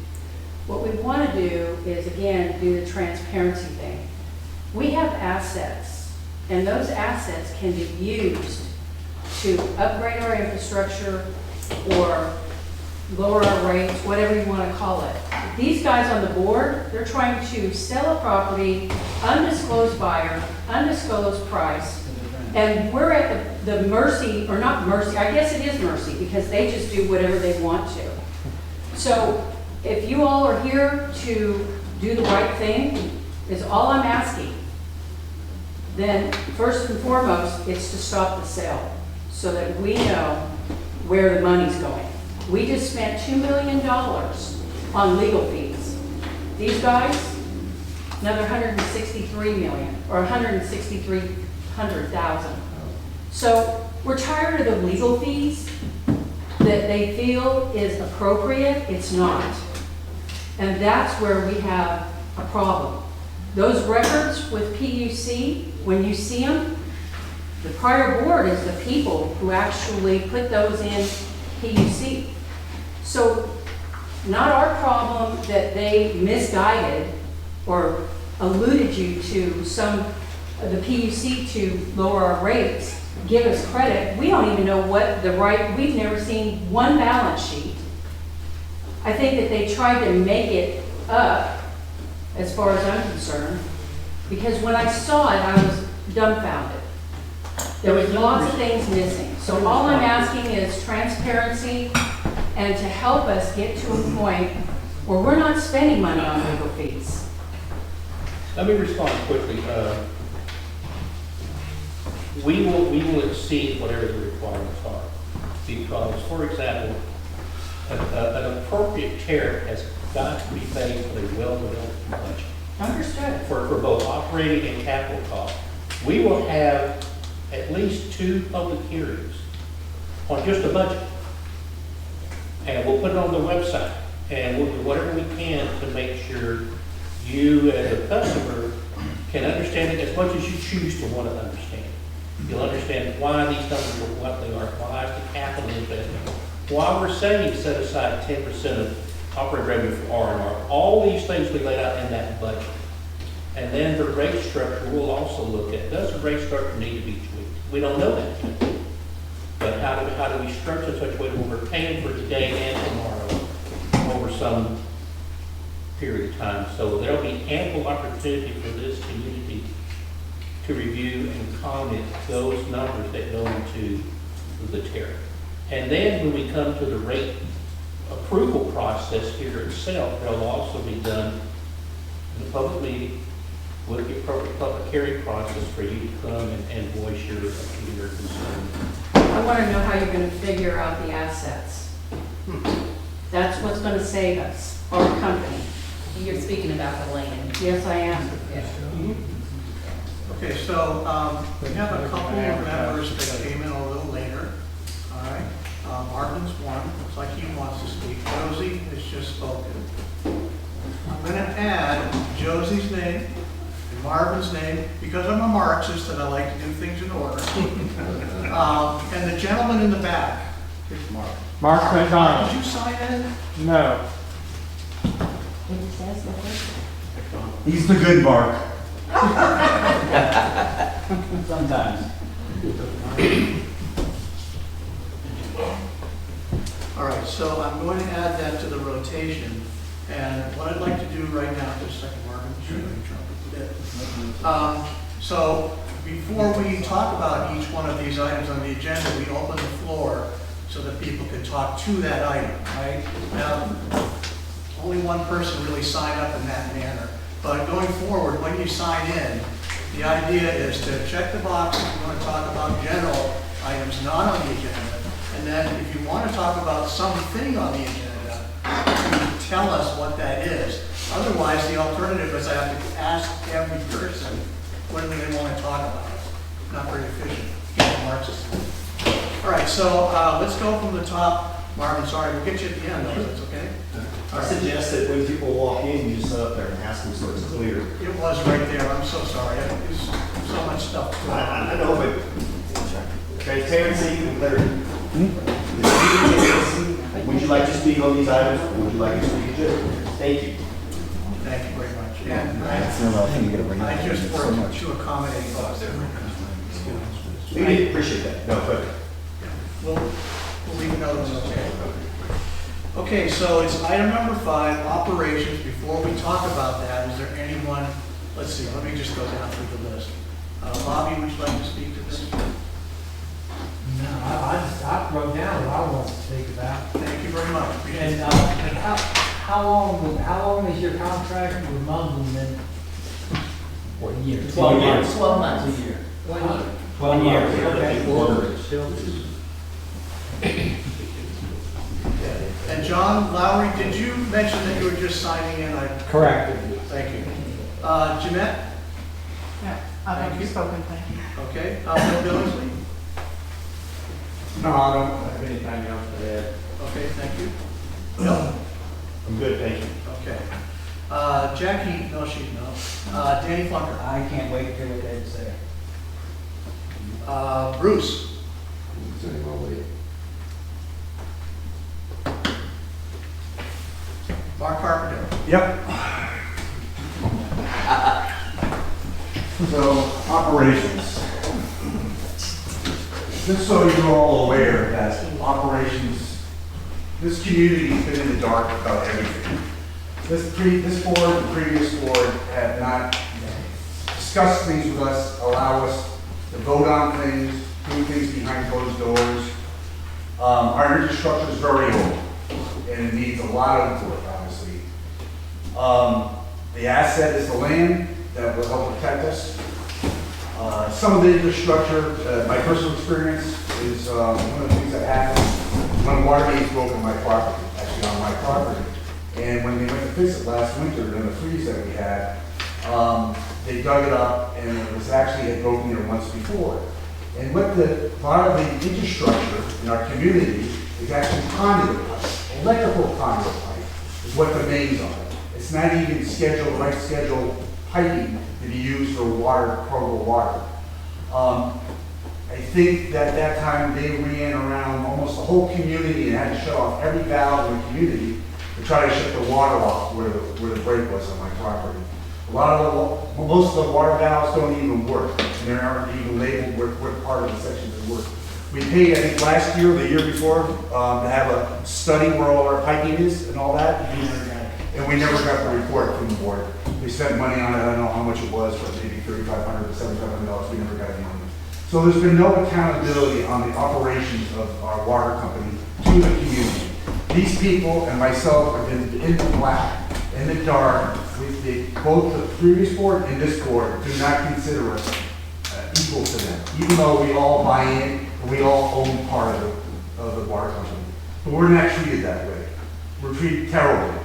Speaker 11: What we want to do is, again, do the transparency thing. We have assets, and those assets can be used to upgrade our infrastructure or lower our rates, whatever you want to call it. These guys on the board, they're trying to sell a property, undisclosed buyer, undisclosed price, and we're at the mercy, or not mercy, I guess it is mercy, because they just do whatever they want to. So if you all are here to do the right thing, is all I'm asking, then first and foremost, it's to stop the sale so that we know where the money's going. We just spent $2 million on legal fees. These guys, another $163 million, or $163,000. So we're tired of the legal fees that they feel is appropriate. It's not. And that's where we have a problem. Those records with PUC, when you see them, the prior board is the people who actually put those in PUC. So not our problem that they misguided or alluded you to some of the PUC to lower our rates, give us credit. We don't even know what the right, we've never seen one balance sheet. I think that they tried to make it up as far as I'm concerned, because when I saw it, I was dumbfounded. There was lots of things missing. So all I'm asking is transparency and to help us get to a point where we're not spending money on legal fees.
Speaker 1: Let me respond quickly. We will exceed whatever the requirements are. Because, for example, an appropriate tariff has got to be paid for a well-developed budget.
Speaker 11: Understood.
Speaker 1: For both operating and capital costs. We will have at least 2 public hearings on just a budget. And we'll put it on the website. And we'll do whatever we can to make sure you as a customer can understand it as much as you choose to want to understand. You'll understand why these numbers are what they are, why it's the capital investment, why we're saying set aside 10% of operating revenue for R&R. All these things we laid out in that budget. And then the rate structure we'll also look at. Does the rate structure need to be tweaked? We don't know that yet. But how do we structure such a way that we're paying for today and tomorrow over some period of time. So there'll be ample opportunity for this community to review and comment those numbers that go into the tariff. And then when we come to the rate approval process here itself, it'll also be done in a public meeting with the appropriate public hearing process for you to come and voice your opinion or concern.
Speaker 11: I want to know how you're going to figure out the assets. That's what's going to save us, our company.
Speaker 15: You're speaking about the land.
Speaker 11: Yes, I am.
Speaker 6: Okay, so we have a couple of members that came in a little later. All right. Marvin's one. Looks like he wants to speak. Josie has just spoken. I'm going to add Josie's name and Marvin's name because I'm a Marxist and I like to do things in order. And the gentleman in the back. Here's Mark.
Speaker 18: Mark McDonald.
Speaker 6: Did you sign in?
Speaker 18: No.
Speaker 3: He's the good Mark.
Speaker 8: Sometimes.
Speaker 6: All right, so I'm going to add that to the rotation. And what I'd like to do right now, just a second, Mark, I'm sure you trumpet a bit. So before we talk about each one of these items on the agenda, we open the floor so that people can talk to that item, right? Now, only one person really signed up in that manner. But going forward, when you sign in, the idea is to check the box if you want to talk about general items not on the agenda. And then if you want to talk about something on the agenda, you tell us what that is. Otherwise, the alternative is I have to ask every person what do they want to talk about. Not very efficient. Marxist. All right, so let's go from the top. Marvin, sorry, we'll get you at the end, though, that's okay?
Speaker 12: I suggest that when people walk in, you just sit up there and ask them so it's clear.
Speaker 6: It was right there, I'm so sorry. There's so much stuff to
Speaker 12: I know, but transparency and clarity. Would you like to speak on these items, or would you like to speak generally? Thank you.
Speaker 6: Thank you very much. And I just worked to accommodate folks.
Speaker 12: We appreciate that. No, but
Speaker 6: We'll leave another one, okay? Okay, so it's item number 5, operations. Before we talk about that, is there anyone, let's see, let me just go down through the list. Bobby, would you like to speak to this?
Speaker 8: No, I wrote down what I wanted to speak about.
Speaker 6: Thank you very much. Appreciate
Speaker 8: And how long is your contract with Mumbling then? What, a year?
Speaker 15: 12 months. 12 months.
Speaker 8: A year.
Speaker 15: 1 year.
Speaker 8: 12 years, okay.
Speaker 6: And John Lowry, did you mention that you were just signing in?
Speaker 8: Correct.
Speaker 6: Thank you. Jeanette?
Speaker 5: Yeah, I've already spoken, thank you.
Speaker 6: Okay. Bill Billingsley?
Speaker 10: No, I don't have anything else to add.
Speaker 6: Okay, thank you. Bill?
Speaker 12: I'm good, thank you.
Speaker 6: Okay. Jackie, no, she's no. Danny Flunker?
Speaker 8: I can't wait to hear what they have to say.
Speaker 6: Bruce? Mark Carpenter?
Speaker 3: Yep. So, operations. Just so you're all aware that operations, this community's been in the dark about everything. This board and previous board have not discussed things with us, allow us to vote on things, do things behind closed doors. Our infrastructure is very old, and it needs a lot of work, obviously. The asset is the land that will help protect us. Some of the infrastructure, my personal experience, is one of the things that happened when water mains broke on my property, actually on my property. And when they went to fix it last winter, in the freeze that we had, they dug it up and it was actually had broken there once before. And what a lot of the infrastructure in our community is actually conduit pipe, electrical conduit pipe is what the mains are. It's not even right scheduled piping to be used for water, potable water. I think that that time they ran around almost the whole community and had to shut off every valve in the community to try to shut the water off where the break was on my property. Most of the water valves don't even work, and they aren't even labeled what part of the sections they work. We paid, I think last year or the year before, to have a study where all our piping is and all that. and we never got the report from the board. We spent money on it, I don't know how much it was, but maybe $3,500 to $7,500, we never got any money. So there's been no accountability on the operations of our water company to the community. These people and myself have been in the black, in the dark. Both the previous board and this board do not consider us equal to them, even though we all buy in and we all own part of the water company. But we're not treated that way. We're treated terribly.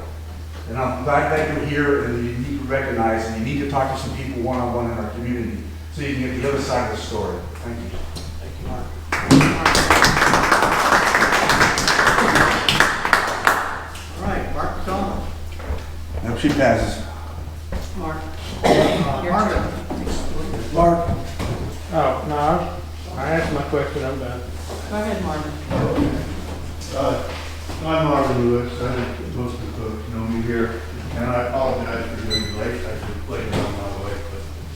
Speaker 3: And I'm glad that you're here and you need to recognize and you need to talk to some people one-on-one in our community so you can get the other side of the story. Thank you.
Speaker 1: Thank you, Mark.
Speaker 6: All right, Mark Toma.
Speaker 3: Now she passes.
Speaker 11: Mark.
Speaker 6: Marvin.
Speaker 3: Mark.
Speaker 18: Oh, no, I asked my question, I'm done.
Speaker 11: Go ahead, Marvin.
Speaker 19: I'm Marvin Lewis. I think most of the folks know me here, and I apologize for being late. I just played on my way,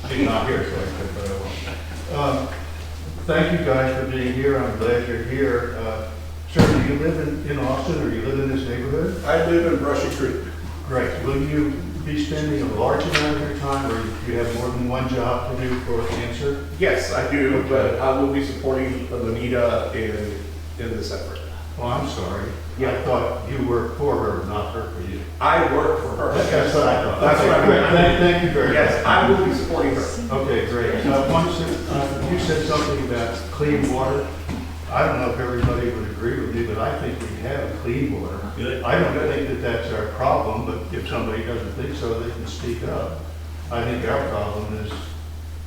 Speaker 19: but she's not here, so I couldn't put it on. Thank you guys for being here. I'm glad you're here. Sir, do you live in Austin, or you live in this neighborhood?
Speaker 16: I live in Brushy Creek.
Speaker 19: Great. Will you be spending a large amount of your time, or do you have more than one job to do for answer?
Speaker 16: Yes, I do, but I will be supporting Lenita in this effort.
Speaker 19: Oh, I'm sorry. Yeah, I thought you worked for her, not her for you.
Speaker 16: I work for her.
Speaker 19: That's what I thought.
Speaker 16: That's what I meant.
Speaker 19: Thank you very much.
Speaker 16: Yes, I will be supporting her.
Speaker 19: Okay, great. Once you said something about clean water. I don't know if everybody would agree with me, but I think we have clean water.
Speaker 1: Good.
Speaker 19: I don't think that that's our problem, but if somebody doesn't think so, they can speak up. I think our problem is,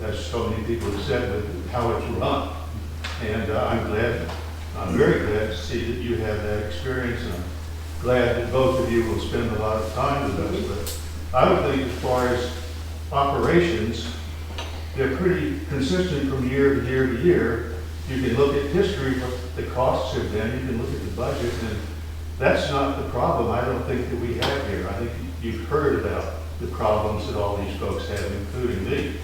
Speaker 19: as so many people have said, with how it's run. And I'm very glad to see that you have that experience, and I'm glad that both of you will spend a lot of time with us. But I would think as far as operations, they're pretty consistent from year to year to year. You can look at history, what the costs have been, you can look at the budget, and that's not the problem I don't think that we have here. I think you've heard about the problems that all these folks have, including me.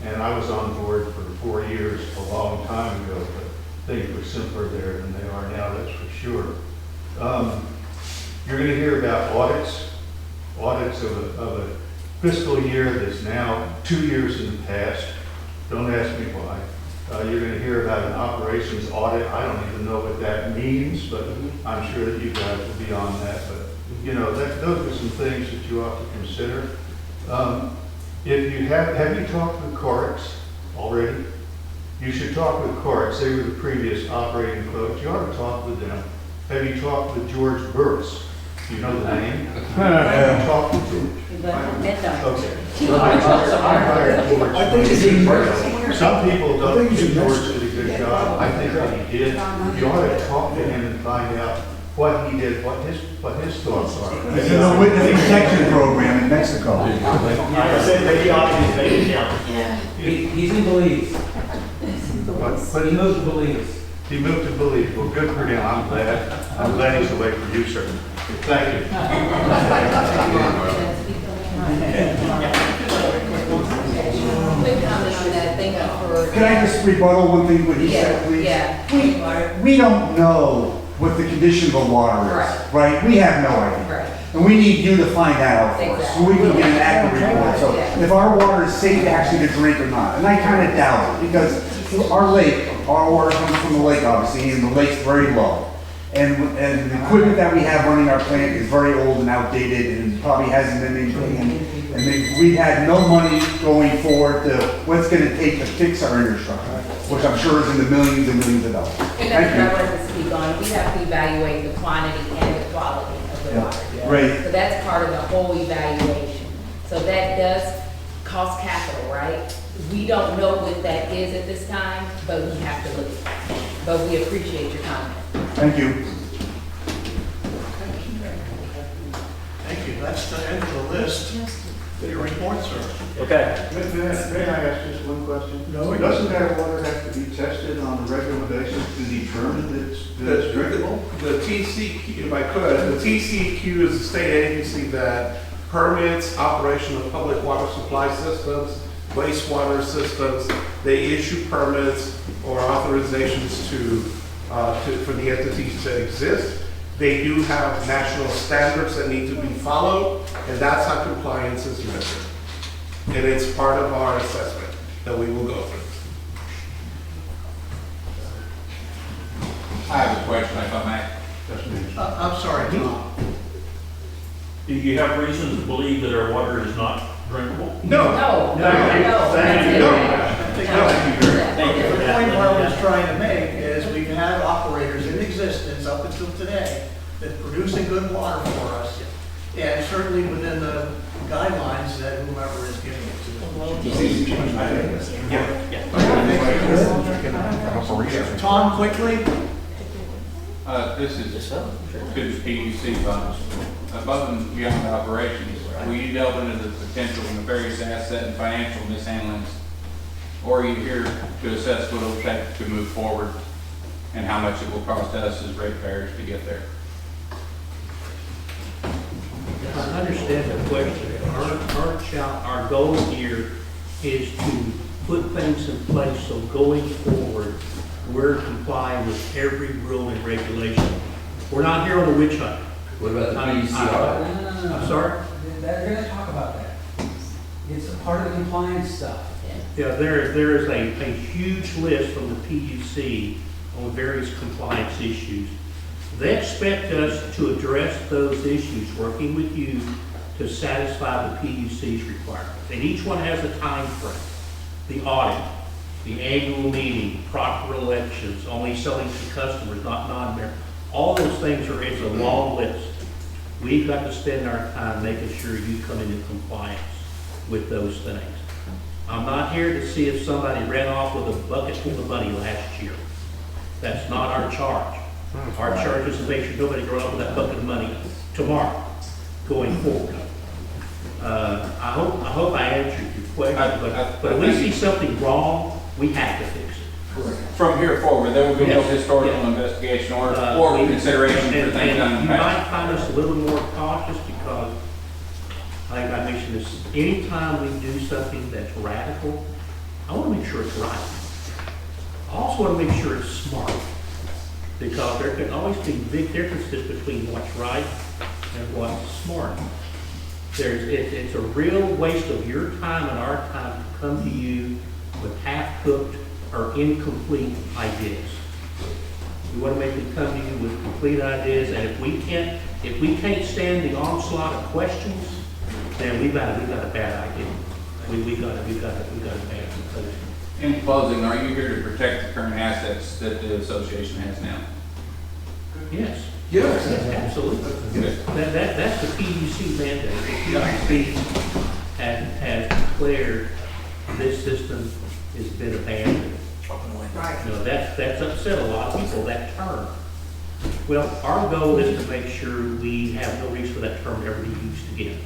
Speaker 19: And I was on board for 4 years, a long time ago, but things were simpler there than they are now, that's for sure. You're going to hear about audits of a fiscal year that's now 2 years in the past. Don't ask me why. You're going to hear about an operations audit. I don't even know what that means, but I'm sure that you guys will be on that. But, you know, those are some things that you ought to consider. If you have you talked with Corex already? You should talk with Corex. They were the previous operating folks. You ought to talk with them. Have you talked with George Burris? Do you know the name? Have you talked with George? Okay. I hired George.
Speaker 3: I think he's in Burris.
Speaker 19: Some people don't think George did a good job. I think that he did. You ought to talk to him and find out what he did, what his thoughts are.
Speaker 3: He's in the Windermere Section program in Mexico.
Speaker 1: I said maybe obvious, maybe yeah.
Speaker 13: He's in Belize.
Speaker 19: But
Speaker 13: He moved to Belize.
Speaker 19: he moved to Belize. Well, good for him. I'm glad he's away from you, sir. Thank you.
Speaker 15: Quick comment on that, thank you for.
Speaker 3: Can I just rebuttal one thing what he said, please?
Speaker 15: Yeah.
Speaker 3: We don't know what the condition of the water is, right? We have no idea.
Speaker 15: Right.
Speaker 3: And we need you to find that out for us, so we can get an accurate report. So if our water is safe actually to drink or not, and I kind of doubt it, because our lake, our water comes from the lake, obviously, and the lake's very low. And the equipment that we have running our plant is very old and outdated and probably hasn't been maintained. And we had no money going forward to what's going to take to fix our infrastructure, which I'm sure is in the millions and millions of dollars.
Speaker 15: And that's what I wanted to speak on. We have to evaluate the quantity and the quality of the water.
Speaker 3: Right.
Speaker 15: So that's part of the whole evaluation. So that does cost capital, right? We don't know what that is at this time, but we have to look at that. But we appreciate your comment.
Speaker 3: Thank you.
Speaker 6: Thank you. That's the end of the list. Your report, sir.
Speaker 2: Okay.
Speaker 19: May I ask just one question?
Speaker 6: No.
Speaker 19: Doesn't that water have to be tested on a regular basis to determine that it's drinkable?
Speaker 16: The TCQ, if I could, the TCQ is a state agency that permits operation of public water supply systems, wastewater systems. They issue permits or authorizations for the entities that exist. They do have national standards that need to be followed, and that's how compliance is measured. And it's part of our assessment that we will go through.
Speaker 7: I have a question, if I may.
Speaker 6: I'm sorry, Tom.
Speaker 20: Do you have reason to believe that our water is not drinkable?
Speaker 16: No.
Speaker 15: No.
Speaker 16: Thank you.
Speaker 15: No.
Speaker 16: Thank you.
Speaker 6: Thank you. The point Marvin's trying to make is we've had operators in existence up until today that producing good water for us, and certainly within the guidelines that whomever is giving it to us. Tom, quickly.
Speaker 7: This is to the PUC funds. Above and beyond operations, will you delve into the potential nefarious asset and financial mishandlings? Or are you here to assess what it'll take to move forward and how much it will cost us as ratepayers to get there?
Speaker 1: I understand the question. Our goal here is to put things in place so going forward, we're complying with every rule and regulation. We're not here on a witch hunt.
Speaker 4: What about the PUC?
Speaker 13: No.
Speaker 1: I'm sorry?
Speaker 13: They're gonna talk about that. It's a part of the compliance stuff.
Speaker 1: Yeah, there is a huge list from the PUC on various compliance issues. They expect us to address those issues, working with you to satisfy the PUC's requirements. And each one has a time frame. The audit, the annual meeting, proper elections, only selling to customers, not non-members. All those things it's a long list. We've got to spend our time making sure you come into compliance with those things. I'm not here to see if somebody ran off with a bucket full of money last year. That's not our charge. Our charge is to make sure nobody runs off with that bucket of money tomorrow, going forward. I hope I answered your question, but if we see something wrong, we have to fix it.
Speaker 7: From here forward, there will be no historical investigation or consideration for things done in the
Speaker 1: You might
Speaker 7: past.
Speaker 1: find us a little more cautious because, like I mentioned this, anytime we do something that's radical, I want to make sure it's right. I also want to make sure it's smart, because there can always be big differences between what's right and what's smart. It's a real waste of your time and our time to come to you with half-cooked or incomplete ideas. We want to make them come to you with complete ideas, and if we can't stand the onslaught of questions, then we've got a bad idea. We've got a bad conclusion.
Speaker 7: In closing, are you here to protect the current assets that the association has now?
Speaker 1: Yes.
Speaker 7: Yes.
Speaker 1: Absolutely.
Speaker 7: Good.
Speaker 1: That's the PUC mandate. The PUC has declared this system has been abandoned.
Speaker 15: Right.
Speaker 1: You know, that's upset a lot of people, that term. Well, our goal is to make sure we have no reason for that term ever to be used again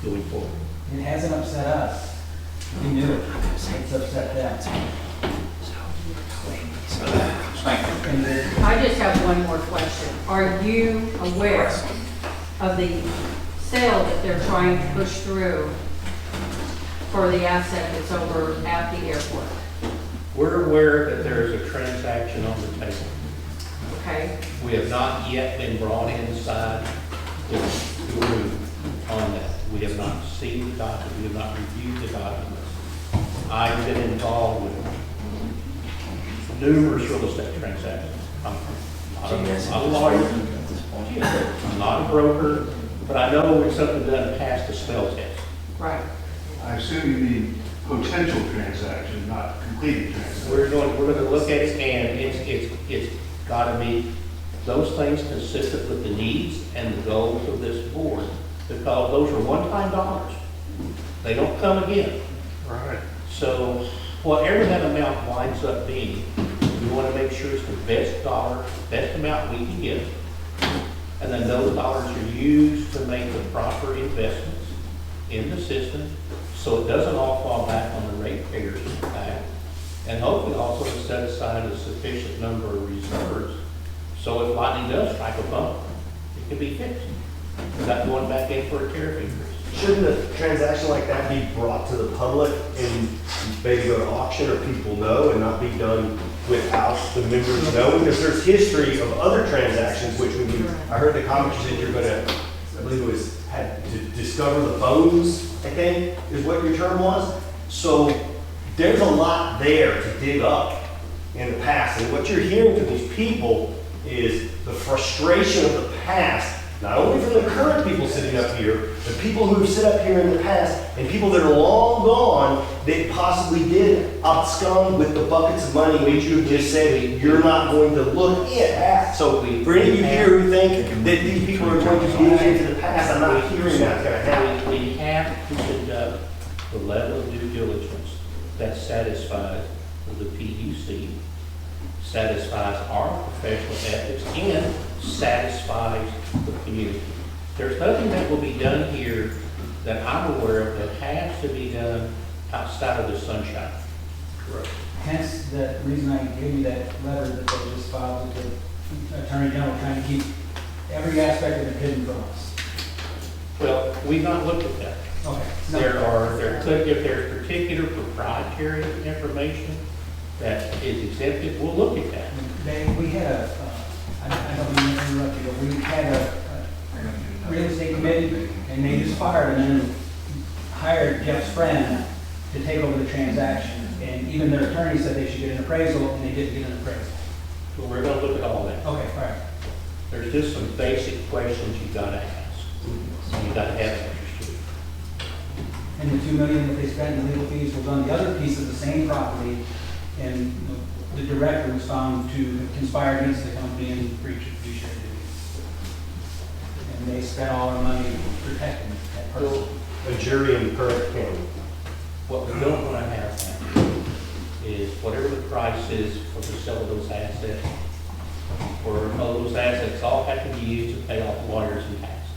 Speaker 1: going forward.
Speaker 13: It hasn't upset us. We knew it. It's upset them.
Speaker 11: I just have one more question. Are you aware of the sale that they're trying to push through for the asset that's over at the airport?
Speaker 1: We're aware that there is a transaction on the table.
Speaker 11: Okay?
Speaker 1: We have not yet been brought inside the room on that. We have not seen the document, we have not reviewed the documents. I've been involved with numerous real estate transactions. I'm not a lawyer, I'm not a broker, but I know when something doesn't pass the smell test.
Speaker 11: Right.
Speaker 19: I assume you mean potential transaction, not completed transaction.
Speaker 1: We're going to look at it, and it's got to be those things consistent with the needs and the goals of this board, because those are one-time dollars. They don't come again.
Speaker 16: Right.
Speaker 1: So whatever that amount winds up being, we want to make sure it's the best dollar, best amount we can get. And then those dollars are used to make the proper investments in the system, so it doesn't all fall back on the ratepayers' back. And hopefully also to set aside a sufficient number of reserves, so if lightning does strike a bump, it can be fixed without going back in for a tariff increase.
Speaker 12: Shouldn't a transaction like that be brought to the public and maybe go to auction or people know and not be done without the members knowing, because there's history of other transactions, which when you, I heard the comment you said you're gonna, I believe it was, had to discover the bones, I think, is what your term was. So there's a lot there to dig up in the past, and what you're hearing from these people is the frustration of the past, not only from the current people sitting up here, but people who have sit up here in the past, and people that are long gone that possibly did abscond with the buckets of money which you just said you're not going to look at. So for any of you here who think that these people are going to dig into the past, I'm not hearing that's going to happen.
Speaker 1: We have to conduct the level of due diligence that satisfies the PUC, satisfies our professional ethics, and satisfies the community. There's nothing that will be done here that I'm aware of that has to be done outside of the sunshine.
Speaker 13: Correct. Hence, the reason I gave you that letter that they just filed with the Attorney General, trying to keep every aspect of it hidden from us.
Speaker 1: Well, we've not looked at that.
Speaker 13: Okay.
Speaker 1: There could, if there's particular proprietary information that is exempted, we'll look at that.
Speaker 13: We had I don't mean to interrupt you, but we had a real estate committee, and they just fired and then hired Jeff's friend to take over the transaction. And even their attorney said they should get an appraisal, and they didn't get an appraisal.
Speaker 1: So we're gonna look at all that.
Speaker 13: Okay, all right.
Speaker 1: There's just some basic questions you gotta ask. You gotta have answers to.
Speaker 13: And the $2 million that they spent in legal fees was on the other piece of the same property, and the director was found to have conspired against the company and breach of fiduciary duties. And they spent all our money protecting that person.
Speaker 12: A jury in Perth County.
Speaker 1: What we don't wanna have now is whatever the price is for the sale of those assets, or all those assets all have to be used to pay off lawyers and taxes.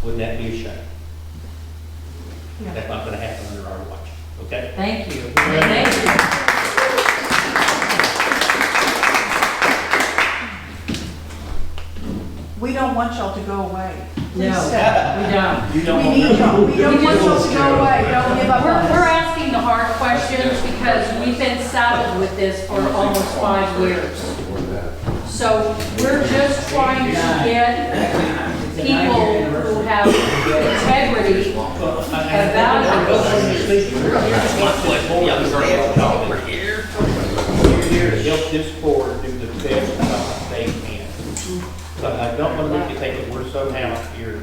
Speaker 1: Wouldn't that be a shame?
Speaker 5: Yeah.
Speaker 1: That's not gonna happen under our watch, okay?
Speaker 15: Thank you. Thank you.
Speaker 5: We don't want y'all to go away. Please
Speaker 15: No,
Speaker 5: stay.
Speaker 15: we don't.
Speaker 5: We need y'all. We don't want y'all to go away. Don't give up
Speaker 15: We're
Speaker 5: on us.
Speaker 15: asking the hard questions because we've been saddled with this for almost 5 years. So we're just trying to get people who have integrity and
Speaker 1: We're here to help this board do the best job they can. But I don't want to make you think that we're somehow here,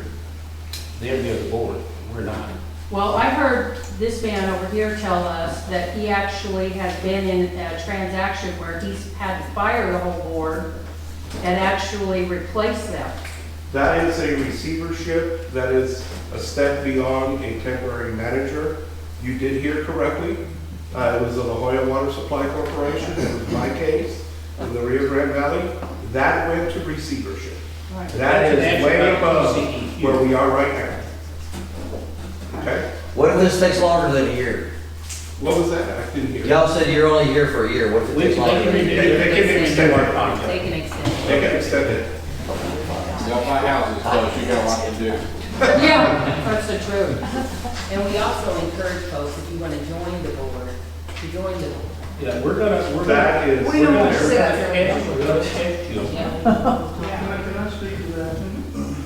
Speaker 1: the enemy of the board. We're not.
Speaker 15: Well, I heard this man over here tell us that he actually has been in a transaction where he's had to fire the whole board and actually replace them.
Speaker 16: That is a receivership. That is a step beyond a temporary manager. You did hear correctly. It was the La Jolla Water Supply Corporation. It was my case in the Rio Grande Valley. That went to receivership.
Speaker 15: Right.
Speaker 16: That is way above where we are right now. Okay?
Speaker 4: What if this takes longer than a year?
Speaker 16: What was that? I didn't hear.
Speaker 4: Y'all said you're only here for a year. What if it takes longer than a year?
Speaker 16: They can extend our contract.
Speaker 15: They can extend it.
Speaker 16: They can extend it.
Speaker 7: Y'all buy houses, so you got a lot to do.
Speaker 15: Yeah, that's the truth. And we also encourage folks, if you want to join the board, to join the board.
Speaker 1: Yeah, we're gonna
Speaker 16: That is-
Speaker 5: We don't want to sit up there.
Speaker 1: We're gonna test you.
Speaker 6: Can I speak to that?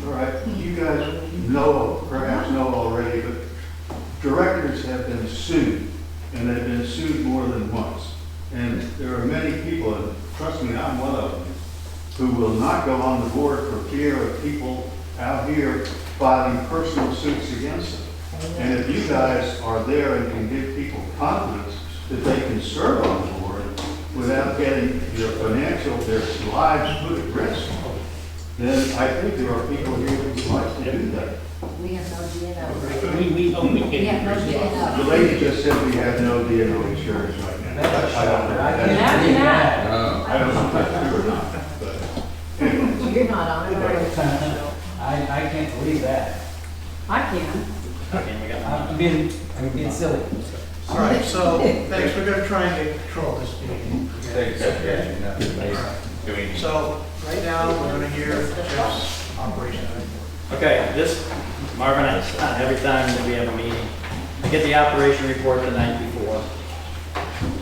Speaker 19: All right, you guys know, perhaps know already, but directors have been sued, and they've been sued more than once. And there are many people, and trust me, I'm one of them, who will not go on the board for fear of people out here filing personal suits against them. And if you guys are there and can give people confidence that they can serve on the board without getting their lives put at risk, then I think there are people here who would like to do that.
Speaker 15: We have no DNO.
Speaker 1: We hope we
Speaker 15: We have no
Speaker 1: can.
Speaker 19: The
Speaker 15: DNO.
Speaker 19: lady just said we have no D&O insurance right now. I don't know.
Speaker 15: Imagine that.
Speaker 19: I don't know if that's true or not, but.
Speaker 15: You're not on it.
Speaker 13: I can't believe that.
Speaker 15: I can.
Speaker 13: I'm being silly.
Speaker 6: All right, so, thanks, we're gonna try and get control of this meeting. So, right now, we're gonna hear Jeff's operation report.
Speaker 2: Okay, this, Marvin, every time that we have a meeting, I get the operation report the night before.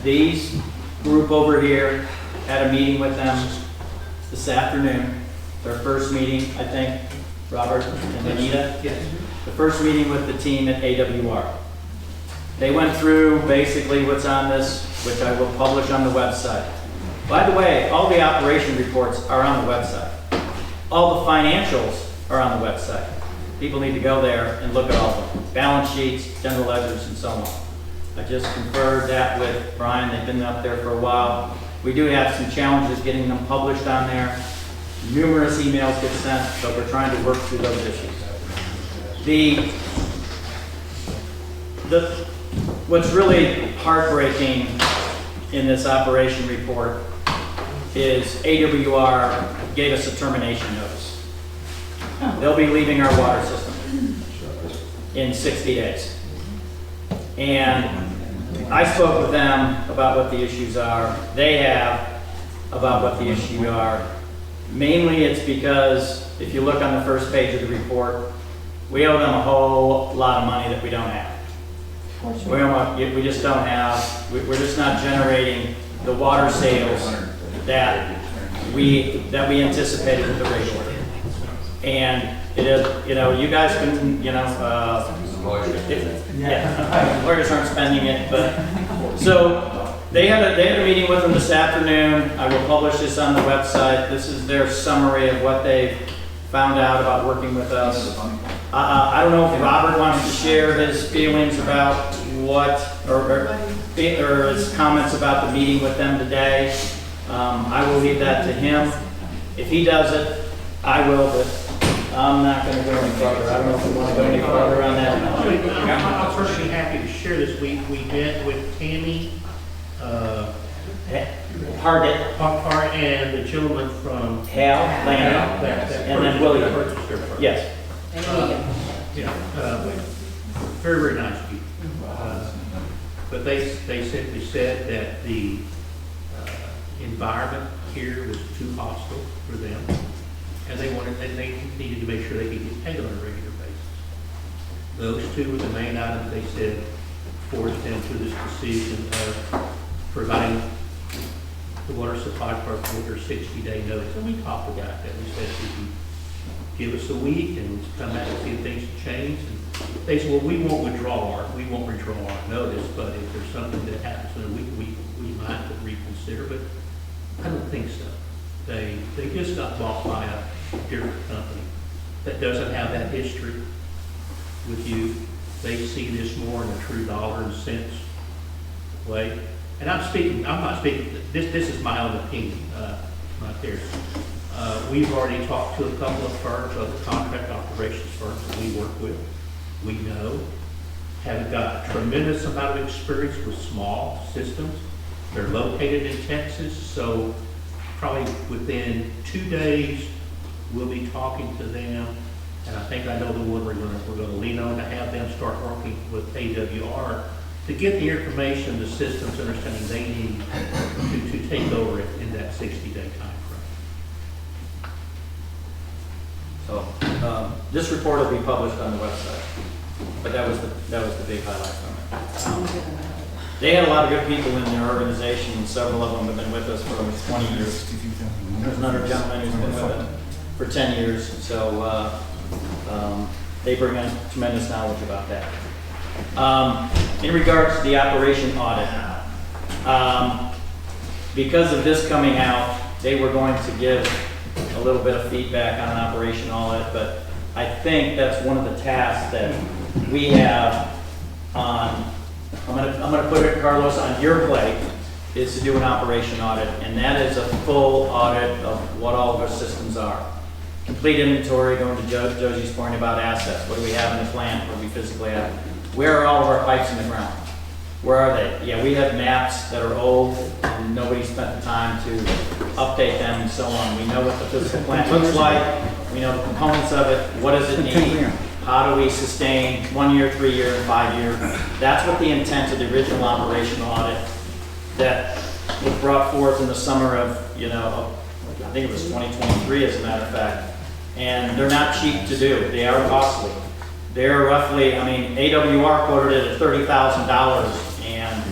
Speaker 2: These group over here had a meeting with them this afternoon. Their first meeting, I think, Robert and Anita?
Speaker 1: Yes.
Speaker 2: The first meeting with the team at AWR. They went through basically what's on this, which I will publish on the website. By the way, all the operation reports are on the website. All the financials are on the website. People need to go there and look at all of them. Balance sheets, general ledgers, and so on. I just conferred that with Brian. They've been up there for a while. We do have some challenges getting them published on there. Numerous emails get sent, but we're trying to work through those issues. What's really heartbreaking in this operation report is AWR gave us a termination notice. They'll be leaving our water system in 60 days. And I spoke with them about what the issues are. They have about what the issues are. Mainly it's because if you look on the first page of the report, we owe them a whole lot of money that we don't have. We just don't have, we're just not generating the water sales that we anticipated with the rate order. And it is, you guys can, lawyers aren't spending it, but, so they had a meeting with them this afternoon. I will publish this on the website. This is their summary of what they found out about working with us. I don't know if Robert wants to share his feelings about or his comments about the meeting with them today. I will leave that to him. If he does it, I will, but I'm not going to go any further. I don't know if we want to go any further on that.
Speaker 1: I'm personally happy to share this. We met with Tammy
Speaker 2: Target
Speaker 1: and the gentleman from
Speaker 2: Hal Landon, and then William. Yes.
Speaker 1: Very, very nice people. But they simply said that the environment here was too hostile for them, and they needed to make sure they could get paid on a regular basis. Those two were the main items they said forced them to this decision of providing the water supply department with their 60-day notice. And we talked about that. We said, if you give us a week and come back and see if things have changed. And they said, well, we won't withdraw our notice, but if there's something that happens in a week, we might reconsider. But I don't think so. They just got bought by a different company that doesn't have that history with you. They see this more in a true dollar and cents way. And I'm not speaking, this is my own opinion, right there. We've already talked to a couple of firms, other contract operations firms that we work with. We know, have got a tremendous amount of experience with small systems. They're located in Texas, so probably within 2 days, we'll be talking to them. And I think I know the one we're going to lean on to have them start working with AWR to get the information, the systems, understanding they need to take over it in that 60-day time frame.
Speaker 2: So this report will be published on the website, but that was the big highlight from it. They had a lot of good people in their organization, and several of them have been with us for almost 20 years. There's another gentleman who's been with it for 10 years, so they bring in tremendous knowledge about that. In regards to the operation audit, because of this coming out, they were going to give a little bit of feedback on an operation audit, but I think that's one of the tasks that we have on, I'm gonna put it, Carlos, on your plate, is to do an operation audit, and that is a full audit of what all of our systems are. Complete inventory, going to Josie's point about assets. What do we have in the plant? What do we physically have? Where are all of our pipes in the ground? Where are they? Yeah, we have maps that are old and nobody spent the time to update them and so on. We know what the physical plant looks like. We know the components of it. What does it need? How do we sustain 1 year, 3 year, and 5 year? That's what the intent of the original operational audit that was brought forth in the summer of, I think it was 2023 as a matter of fact. And they're not cheap to do. They are costly. They're roughly, AWR quoted it at $30,000, and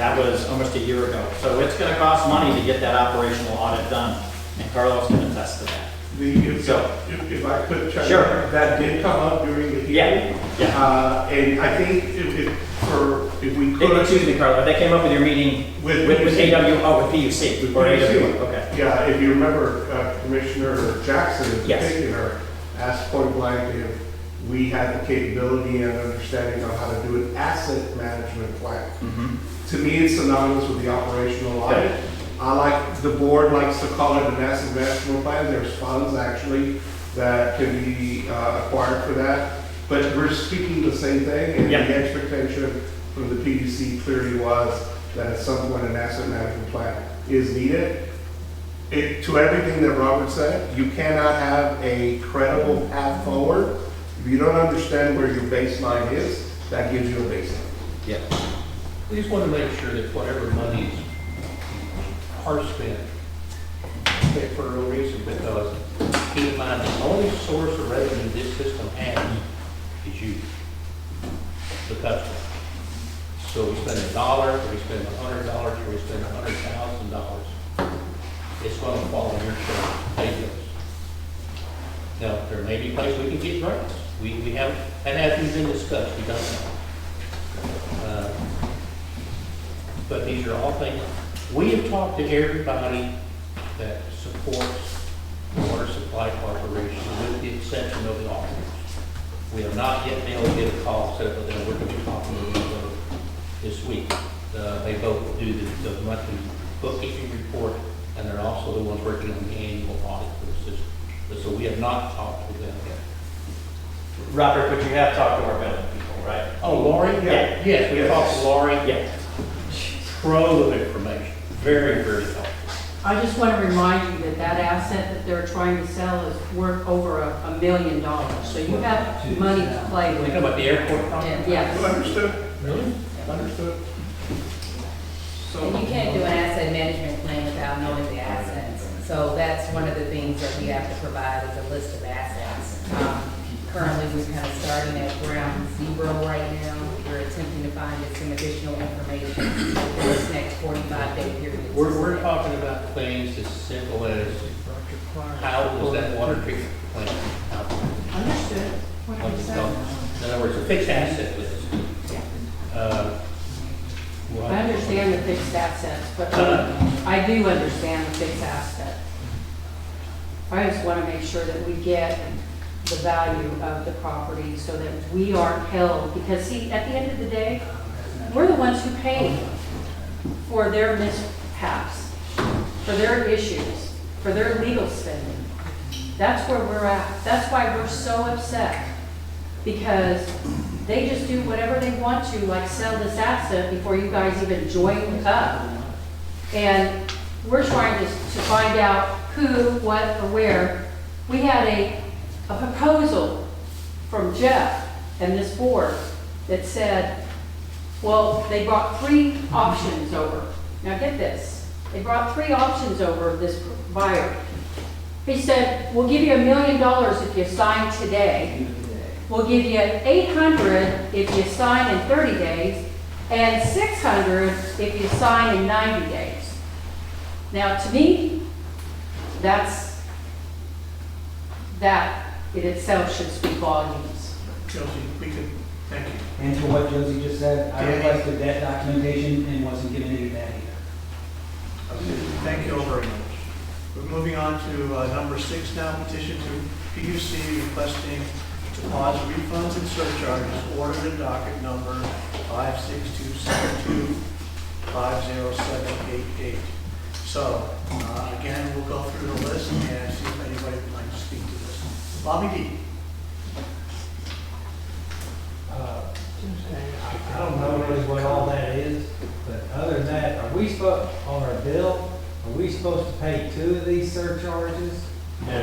Speaker 2: That was almost a year ago. So it's gonna cost money to get that operational audit done, and Carlos can attest to that.
Speaker 16: If I could check,
Speaker 2: Sure.
Speaker 16: that did come up during the hearing.
Speaker 2: Yeah.
Speaker 16: And I think if we could.
Speaker 2: Excuse me, Carlos, they came up with your meeting with AW, oh, with PUC, or AW, okay.
Speaker 16: Yeah, if you remember, Commissioner Jackson in
Speaker 2: Yes.
Speaker 16: particular asked point blank if we had the capability and understanding of how to do an asset management plan. To me, it's synonymous with the operational audit. I like, the board likes to call it an asset management plan. There's funds actually that can be acquired for that. But we're speaking the same thing, and the expectation from the PUC clearly was that at some point an asset management plan is needed. To everything that Robert said, you cannot have a credible path forward if you don't understand where your baseline is. That gives you a baseline.
Speaker 2: Yeah.
Speaker 1: We just want to make sure that whatever monies are spent for a reason, because keep in mind, the only source of revenue this system has is you, the customer. So we spend $1, or we spend $100, or we spend $100,000, it's going to fall on your share, pay bills. Now, there may be places we can get grants. We haven't, that hasn't been discussed, we don't know. But these are all things, we have talked to everybody that supports the Water Supply Corporation, with the exception of the auditors. We have not yet been able to get a call set up with them. We're going to be talking to them this week. They both do the monthly bookkeeping report, and they're also the ones working on the annual audit for the system. So we have not talked with them yet.
Speaker 2: Robert, but you have talked to our billing people, right?
Speaker 1: Oh, Lori?
Speaker 2: Yeah.
Speaker 1: Yes, we talked to Lori.
Speaker 2: Yeah.
Speaker 1: Trove of information. Very, very helpful.
Speaker 11: I just want to remind you that that asset that they're trying to sell is worth over $1 million. So you have money to play
Speaker 1: You
Speaker 11: with.
Speaker 1: talking about the airport property?
Speaker 11: Yes.
Speaker 16: Understood.
Speaker 1: Really? Understood.
Speaker 15: And you can't do an asset management plan without knowing the assets. So that's one of the things that we have to provide is a list of assets. Currently, we're kind of starting at ground zero right now. We're attempting to find some additional information in this next 45-day period.
Speaker 1: We're talking about things as simple as how was that water treatment plant out?
Speaker 5: Understood. What you said.
Speaker 1: In other words, a fixed asset list.
Speaker 11: I understand the fixed assets, but I do understand the fixed asset. I just want to make sure that we get the value of the property so that we aren't held, because see, at the end of the day, we're the ones who pay for their mishaps, for their issues, for their legal spending. That's where we're at. That's why we're so upset, because they just do whatever they want to, like sell this asset before you guys even join up. And we're trying to find out who, what, or where. We had a proposal from Jeff and this board that said, well, they brought 3 options over. Now get this, they brought 3 options over this buyer. He said, we'll give you $1 million if you sign today. We'll give you $800 if you sign in 30 days, and $600 if you sign in 90 days. Now, to me, that in itself should speak volumes.
Speaker 6: Josie, we could, thank you.
Speaker 13: And to what Josie just said, I requested that documentation and wasn't given any of that either.
Speaker 6: Okay, thank you all very much. We're moving on to number 6 now, petition to PUC requesting to pause refunds and surcharges ordered in docket number 56272 50788. So, again, we'll go through the list and see if anybody would like to speak to this. Bobby D.
Speaker 13: I don't know really what all that is, but other than that, are we supposed, on our bill, are we supposed to pay 2 of these surcharges?
Speaker 5: No.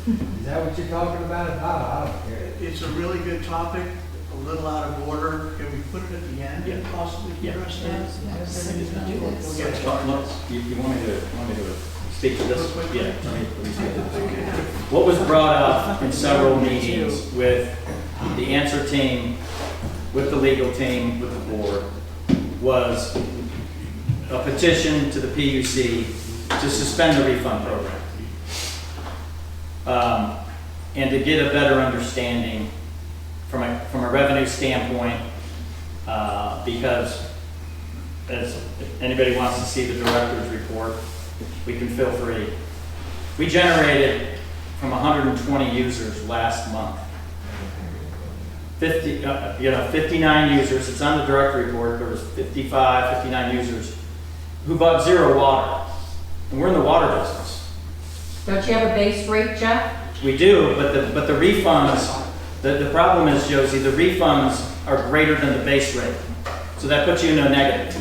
Speaker 13: Is that what you're talking about? I don't care.
Speaker 6: It's a really good topic, a little out of order. Can we put it at the end and possibly address that? We'll get it.
Speaker 2: You want me to speak to this? Yeah. Let me speak to this. What was brought up in several meetings with the answer team with the legal team, with the board, was a petition to the PUC to suspend the refund program. And to get a better understanding from a revenue standpoint, because if anybody wants to see the director's report, we can feel free. We generated from 120 users last month. 59 users, it's on the director report, there was 59 users who bought zero water. And we're in the water business.
Speaker 11: Don't you have a base rate, Jeff?
Speaker 2: We do, but the refunds, the problem is, Josie, the refunds are greater than the base rate. So that puts you in a negative.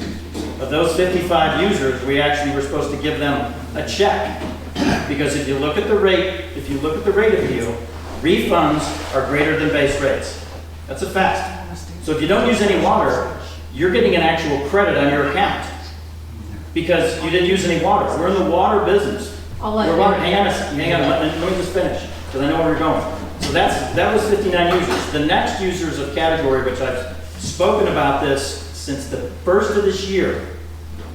Speaker 2: Of those 55 users, we actually were supposed to give them a check. Because if you look at the rate, of view, refunds are greater than base rates. That's a fact. So if you don't use any water, you're getting an actual credit on your account. Because you didn't use any water. We're in the water business. Hang on, let me just finish, because I know where you're going. So that was 59 users. The next users of category, which I've spoken about this since the first of this year,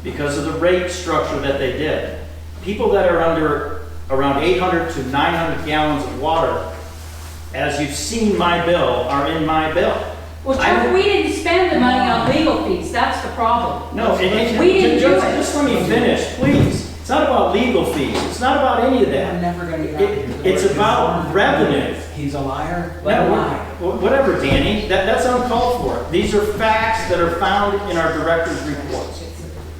Speaker 2: because of the rate structure that they did. People that are under around 800 to 900 gallons of water, as you've seen my bill, are in my bill.
Speaker 11: Well, Jeff, we didn't spend the money on legal fees, that's the problem.
Speaker 2: No,
Speaker 11: we didn't do it.
Speaker 2: Just let me finish, please. It's not about legal fees. It's not about any of that.
Speaker 13: I'm never gonna get out of here.
Speaker 2: It's about revenue.
Speaker 13: He's a liar, let him lie.
Speaker 2: Whatever, Danny. That's uncalled for. These are facts that are found in our director's reports.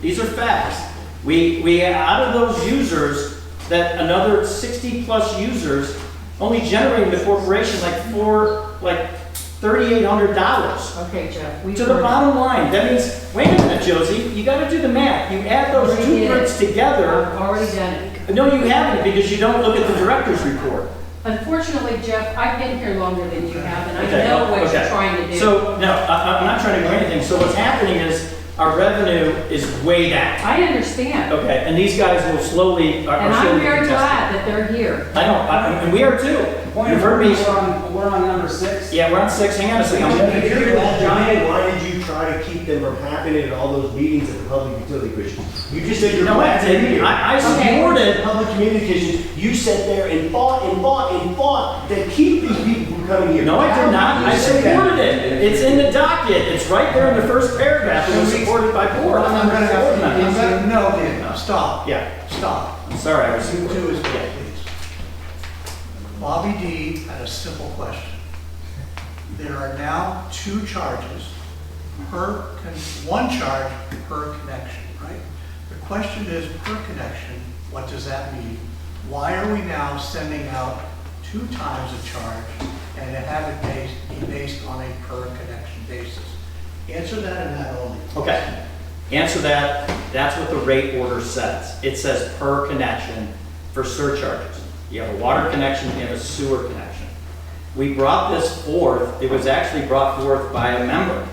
Speaker 2: These are facts. We out of those users, that another 60 plus users only generating the corporation like $3,800.
Speaker 11: Okay, Jeff.
Speaker 2: To the bottom line, that means, wait a minute, Josie, you gotta do the math. You add those two groups together.
Speaker 11: I've already done it.
Speaker 2: No, you haven't, because you don't look at the director's report.
Speaker 11: Unfortunately, Jeff, I've been here longer than you have, and I know what you're trying to do.
Speaker 2: So, no, I'm not trying to do anything. So what's happening is our revenue is way down.
Speaker 11: I understand.
Speaker 2: Okay, and these guys will slowly.
Speaker 11: And I'm very glad that they're here.
Speaker 2: I know, and we are too. You've heard me.
Speaker 13: We're on number 6.
Speaker 2: Yeah, we're on 6. Hang on a second.
Speaker 12: If you're that giant, why did you try to keep them from happening at all those meetings at the Public Utility Commission? You just said you're
Speaker 2: glad to hear. I supported
Speaker 12: Public Communications. You sat there and fought to keep these people from coming here.
Speaker 2: No, I did not. I supported it. It's in the docket. It's right there in the first paragraph. It was supported by board.
Speaker 6: I'm gonna, no, Dan, stop.
Speaker 2: Yeah.
Speaker 6: Stop.
Speaker 2: I'm sorry, I was.
Speaker 6: You two is please. Bobby D had a simple question. There are now 2 charges one charge per connection, right? The question is, per connection, what does that mean? Why are we now sending out 2 times a charge and have it be based on a per connection basis? Answer that and that only.
Speaker 2: Okay. Answer that. That's what the rate order says. It says per connection for surcharges. You have a water connection and a sewer connection. We brought this forth. It was actually brought forth by a member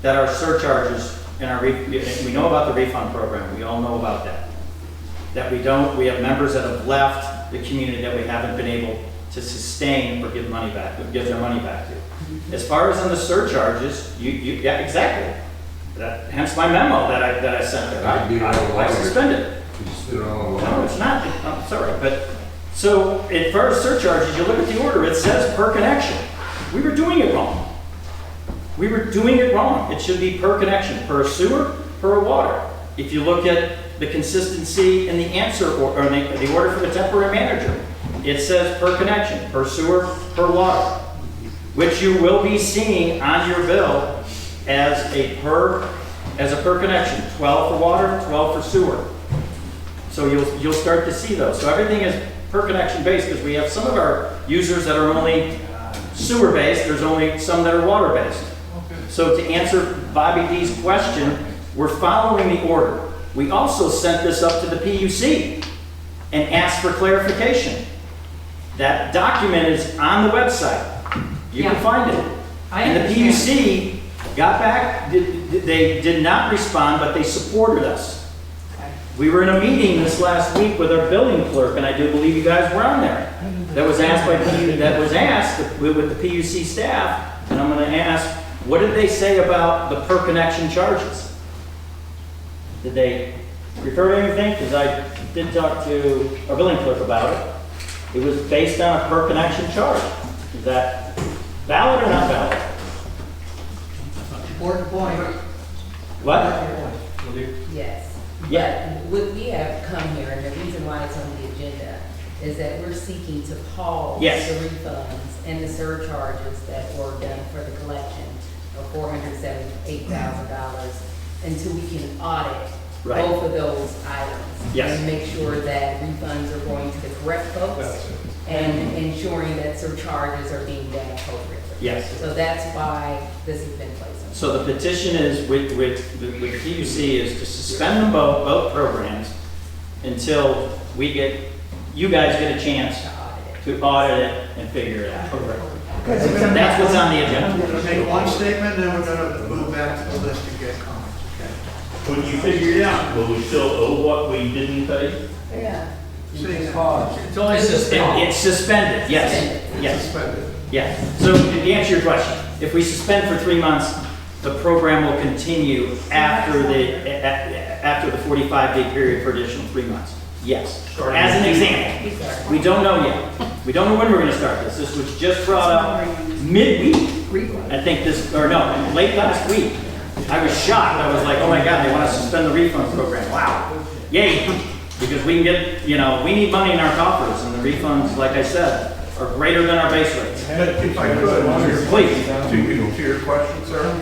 Speaker 2: that our surcharges and we know about the refund program. We all know about that. That we have members that have left the community that we haven't been able to sustain or give their money back to. As far as on the surcharges, yeah, exactly. Hence my memo that I sent there. I suspended. No, it's not. I'm sorry, but so as far as surcharges, you look at the order. It says per connection. We were doing it wrong. It should be per connection, per sewer, per water. If you look at the consistency in the answer or the order for the temporary manager, it says per connection, per sewer, per water, which you will be seeing on your bill as a per connection, 12 for water, 12 for sewer. So you'll start to see those. So everything is per connection based, because we have some of our users that are only sewer based. There's only some that are water based. So to answer Bobby D's question, we're following the order. We also sent this up to the PUC and asked for clarification. That document is on the website. You can find it. And the PUC got back. They did not respond, but they supported us. We were in a meeting this last week with our billing clerk, and I do believe you guys were on there. That was asked with the PUC staff, and I'm going to ask What did they say about the per connection charges? Did they refer to anything? Because I did talk to our billing clerk about it. It was based on a per connection charge. Is that valid or not valid?
Speaker 6: Important point.
Speaker 2: What?
Speaker 15: Yes.
Speaker 2: Yeah.
Speaker 15: But what we have come here, and the reason why it's on the agenda, is that we're seeking to pause
Speaker 2: Yes.
Speaker 15: the refunds and the surcharges that were done for the collection of $478,000 until we can audit
Speaker 2: Right.
Speaker 15: both of those items.
Speaker 2: Yes.
Speaker 15: And make sure that refunds are going to the correct folks and ensuring that surcharges are being done appropriately.
Speaker 2: Yes.
Speaker 15: So that's why this has been placed on.
Speaker 2: So the petition is with the PUC is to suspend them both programs until you guys get a chance to audit it and figure it out. That's what's on the agenda.
Speaker 6: We're gonna make one statement, then we're gonna move back to the list and get comments, okay?
Speaker 20: When you figure it out, will we still owe what we didn't pay?
Speaker 15: Yeah.
Speaker 6: See,
Speaker 8: It's paused.
Speaker 2: It's only suspended. It's suspended, yes. Yes.
Speaker 16: Suspended.
Speaker 2: Yeah. So to answer your question, if we suspend for 3 months, the program will continue after the 45-day period for additional 3 months. Yes. As an example, we don't know yet. We don't know when we're going to start this. This was just brought up midweek. I think late last week. I was shocked. I was like, oh my God, they want to suspend the refund program. Wow. Yay. Because we can get, we need money in our coffers, and the refunds, like I said, are greater than our base rates.
Speaker 16: If I could,
Speaker 2: Please.
Speaker 16: to your question, sir,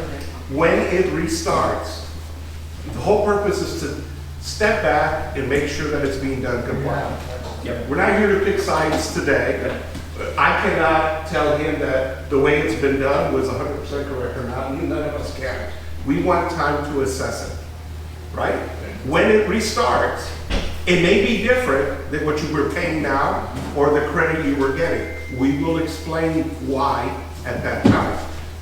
Speaker 16: when it restarts, the whole purpose is to step back and make sure that it's being done compliant.
Speaker 2: Yep.
Speaker 16: We're not here to pick sides today. I cannot tell him that the way it's been done was 100% correct or not. None of us can. We want time to assess it, right? When it restarts, it may be different than what you were paying now or the credit you were getting. We will explain why at that time.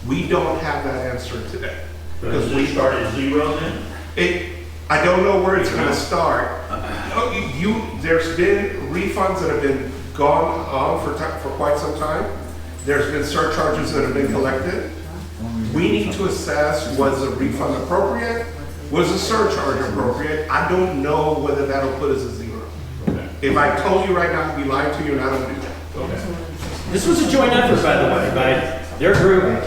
Speaker 16: We don't have that answer today.
Speaker 20: Because we started at zero then?
Speaker 16: I don't know where it's gonna start. There's been refunds that have been gone on for quite some time. There's been surcharges that have been collected. We need to assess, was a refund appropriate? Was a surcharge appropriate? I don't know whether that'll put us at zero.
Speaker 20: Okay.
Speaker 16: If I told you right now, I'd be lying to you, and I don't do that.
Speaker 20: Okay.
Speaker 2: This was a joint effort, by the way, by their group and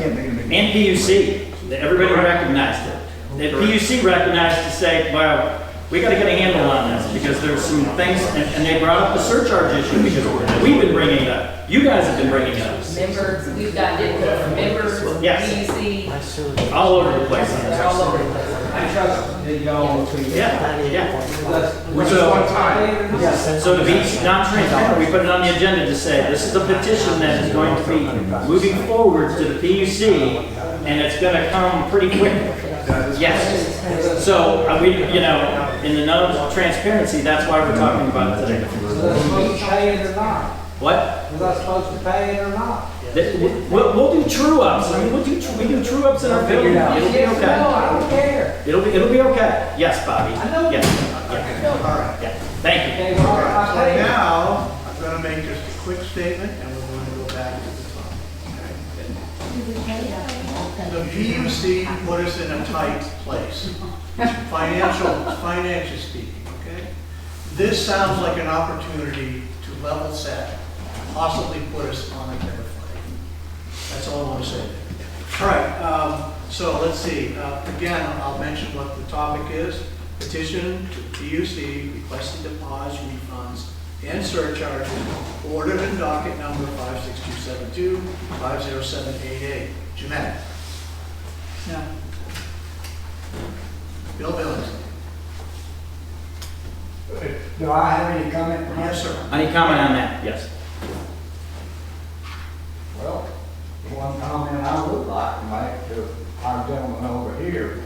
Speaker 2: PUC. Everybody recognized it. The PUC recognized to say, well, we got to get a handle on this because there's some things, and they brought up the surcharge issue because we've been bringing it up. You guys have been bringing it up.
Speaker 15: Members, we've got input from members,
Speaker 2: Yes.
Speaker 15: PUC,
Speaker 2: All over the place.
Speaker 15: they're all over the place.
Speaker 8: I trust that y'all will treat it.
Speaker 2: Yeah.
Speaker 16: Which is one time.
Speaker 2: So to be non-transparent, we put it on the agenda to say, this is a petition that is going to be moving forward to the PUC, and it's going to come pretty quickly. Yes. So, in the none of transparency, that's why we're talking about it today.
Speaker 10: Was I supposed to pay it or not?
Speaker 2: What?
Speaker 10: Was I supposed to pay it or not?
Speaker 2: We'll do true ups. I mean, we do true ups in our billing. It'll be
Speaker 10: Yes, no, I
Speaker 2: okay.
Speaker 10: don't care.
Speaker 2: It'll be okay. Yes, Bobby.
Speaker 10: I know.
Speaker 2: Yes.
Speaker 6: All right.
Speaker 2: Yeah. Thank you.
Speaker 10: Okay, well, I
Speaker 6: So
Speaker 10: pay it.
Speaker 6: now, I'm gonna make just a quick statement, and we're going to go back to the top. The PUC put us in a tight place, financially speaking, okay? This sounds like an opportunity to level set, possibly put us on a better footing. That's all I want to say. All right, so let's see. Again, I'll mention what the topic is. Petition to PUC requesting to pause refunds and surcharges ordered in docket number 56272, 50788. Jeanette?
Speaker 5: No.
Speaker 6: Bill Billings?
Speaker 10: Do I have any comment?
Speaker 6: Yes, sir.
Speaker 2: Any comment on that? Yes.
Speaker 10: Well, one comment I would like to make to our gentleman over here.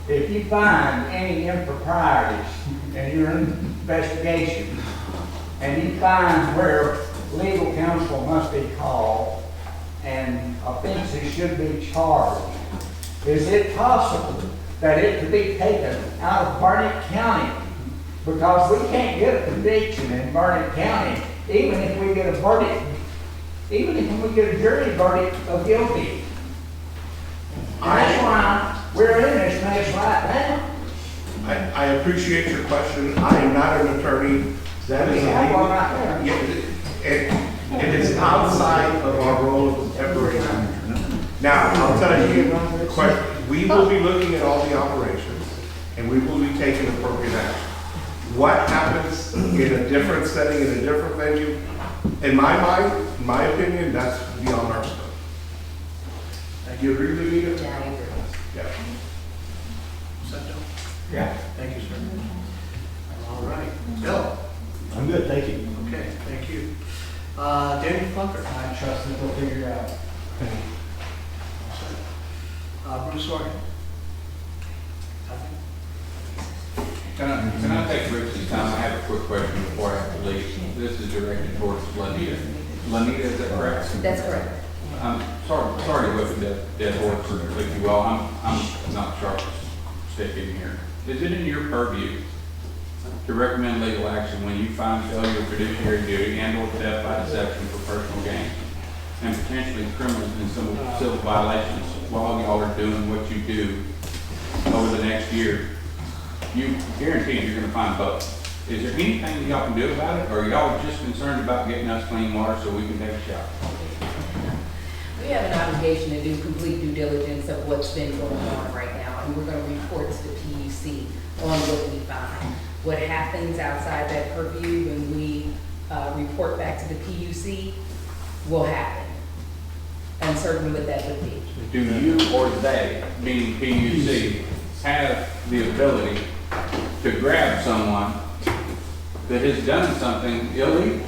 Speaker 10: If you find any improprieties in your investigation, and you find where legal counsel must be called, and offenses should be charged, is it possible that it could be taken out of Barnett County? Because we can't get a conviction in Barnett County, even if we get a verdict, even if we get a jury verdict of guilty. that's why we're in this mess right now.
Speaker 16: I appreciate your question. I am not an attorney. That is
Speaker 10: We have
Speaker 16: a
Speaker 10: one right there.
Speaker 16: it is outside of our role as a temporary manager. Now, I'll tell you, we will be looking at all the operations, and we will be taking appropriate action. What happens in a different setting, in a different venue, in my mind, in my opinion, that's beyond our scope. Do you agree with me?
Speaker 15: Yeah, I agree.
Speaker 16: Yeah.
Speaker 6: Sento?
Speaker 10: Yeah.
Speaker 6: Thank you, sir. All right. Bill?
Speaker 12: I'm good, thank you.
Speaker 6: Okay, thank you. Daniel Funker?
Speaker 13: I trust that they'll figure it out.
Speaker 6: Bruce Organ?
Speaker 7: Can I take Rich's time? I have a quick question before I have to leave. This is directed towards Lanita. Lanita, is that correct?
Speaker 15: That's correct.
Speaker 7: I'm sorry to whip a dead horse with you all. I'm not sharp stick in here. Is it in your purview to recommend legal action when you find failure of fiduciary duty and or theft by deception for personal gain and potentially criminal and civil violations while y'all are doing what you do over the next year? You guaranteed you're gonna find both. Is there anything that y'all can do about it, or are y'all just concerned about getting us clean water so we can take a shower?
Speaker 15: We have an obligation to do complete due diligence of what's been going on right now, and we're gonna report to the PUC on what we find. What happens outside that purview when we report back to the PUC will happen. Uncertain what that would be.
Speaker 7: Do you or they, meaning PUC, have the ability to grab someone that has done something illegal,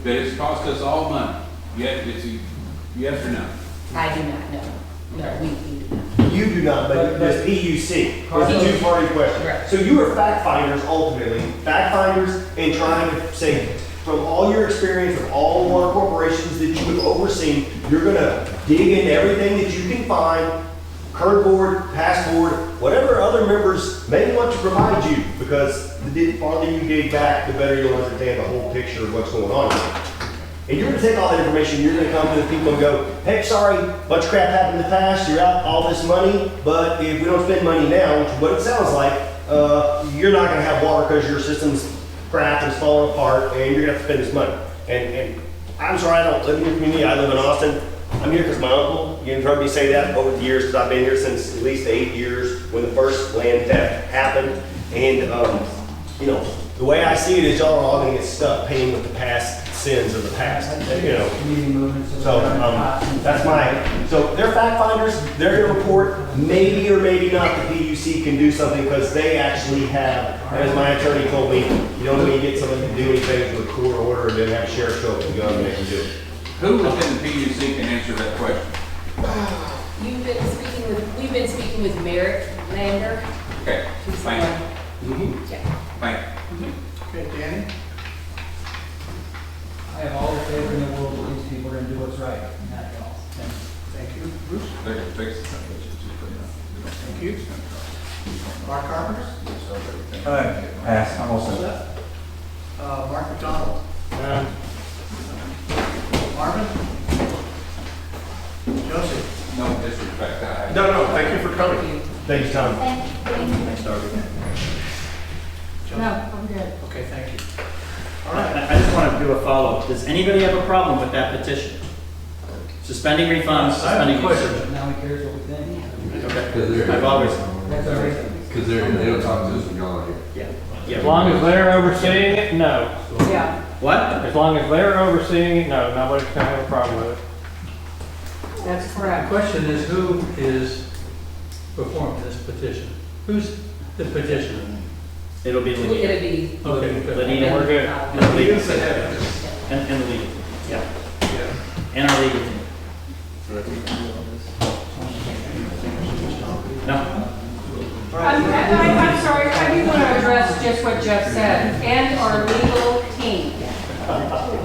Speaker 7: that has cost us all money? Yet it's a yes or no?
Speaker 15: I do not know. No, we do not.
Speaker 12: You do not, but this PUC, it's a two-party question.
Speaker 15: Correct.
Speaker 12: So you are fact finders ultimately, fact finders and trying to say, from all your experience with all water corporations that you have overseen, you're gonna dig into everything that you can find, current board, past board, whatever other members may want to provide you, because the farther you dig back, the better you'll understand the whole picture of what's going on here. And you're gonna take all that information, you're gonna come to the people and go, hey, sorry, bunch of crap happened in the past, you're out all this money, but if we don't spend money now, which is what it sounds like, you're not gonna have water because your system's crap and it's falling apart, and you're gonna have to spend this money. And I'm sorry, I don't live in your community, I live in Austin. I'm here because my uncle, you've heard me say that over the years, because I've been here since at least 8 years when the first land theft happened. And, you know, the way I see it is y'all are all gonna get stuck paying with the past sins of the past, you know. So, that's so they're fact finders, they're gonna report, maybe or maybe not the PUC can do something, because they actually have, as my attorney told me, you don't when you get someone to do anything with a court order, and then have a sheriff show up and gun and they can do it.
Speaker 7: Who within the PUC can answer that question?
Speaker 15: We've been speaking with Merrick Lander.
Speaker 7: Okay, thank you.
Speaker 15: Yeah.
Speaker 7: Thank you.
Speaker 6: Okay, Danny?
Speaker 13: I have all the faith in the world that these people are gonna do what's right, and that's all.
Speaker 6: Thank you. Bruce?
Speaker 7: They're gonna fix it.
Speaker 6: Thank you. Mark Carpenter?
Speaker 3: Pass, I'm all set.
Speaker 6: Mark McDonald? Marvin? Joseph?
Speaker 7: No disrespect.
Speaker 16: No, thank you for coming.
Speaker 12: Thank you, Tom.
Speaker 11: No, I'm good.
Speaker 6: Okay, thank you. All
Speaker 2: I
Speaker 6: right.
Speaker 2: just want to do a follow-up. Does anybody have a problem with that petition? Suspending refunds, suspending usury.
Speaker 13: Now he cares what we think.
Speaker 2: Okay. I've always.
Speaker 13: That's our reason.
Speaker 14: Because they don't talk to us when y'all are here.
Speaker 2: Yeah.
Speaker 18: As long as they're overseeing it, no.
Speaker 11: Yeah.
Speaker 2: What?
Speaker 18: As long as they're overseeing it, no, nobody's gonna have a problem with it.
Speaker 11: That's
Speaker 21: The
Speaker 11: correct.
Speaker 21: question is, who is performing this petition? Who's the petitioner?
Speaker 2: It'll be
Speaker 15: It'll
Speaker 2: legal.
Speaker 15: be.
Speaker 21: Okay, good.
Speaker 2: Lenita,
Speaker 18: We're good.
Speaker 2: And the legal.
Speaker 16: Yes, I have.
Speaker 2: And the legal. Yeah.
Speaker 16: Yeah.
Speaker 2: And our legal team. No.
Speaker 11: I'm sorry, I do want to address just what Jeff said, and our legal team.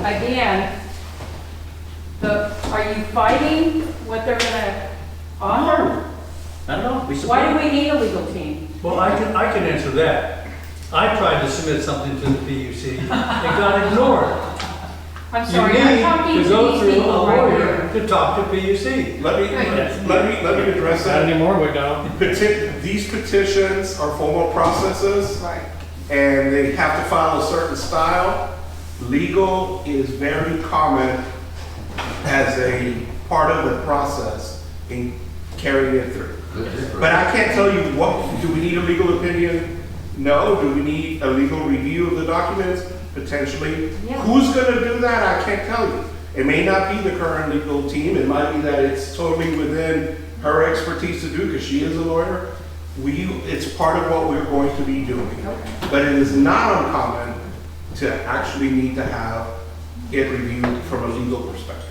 Speaker 11: Again, are you fighting what they're gonna offer?
Speaker 2: I don't know. We
Speaker 11: Why do
Speaker 2: support.
Speaker 11: we need a legal team?
Speaker 21: Well, I can answer that. I tried to submit something to the PUC, it got ignored.
Speaker 11: I'm sorry,
Speaker 21: You
Speaker 11: I'm
Speaker 21: need
Speaker 11: talking
Speaker 21: to
Speaker 11: to
Speaker 21: go
Speaker 11: these
Speaker 21: through
Speaker 11: people
Speaker 21: a
Speaker 11: right
Speaker 21: lawyer
Speaker 11: here.
Speaker 21: to talk to PUC.
Speaker 16: Let me address
Speaker 18: Not
Speaker 16: that.
Speaker 18: anymore, we don't.
Speaker 16: These petitions are formal processes.
Speaker 11: Right.
Speaker 16: And they have to follow a certain style. Legal is very common as a part of the process in carrying it through. But I can't tell you do we need a legal opinion? No. Do we need a legal review of the documents? Potentially.
Speaker 11: Yeah.
Speaker 16: Who's gonna do that? I can't tell you. It may not be the current legal team. It might be that it's totally within her expertise to do because she is a lawyer. It's part of what we're going to be doing. But it is not uncommon to actually need to have it reviewed from a legal perspective.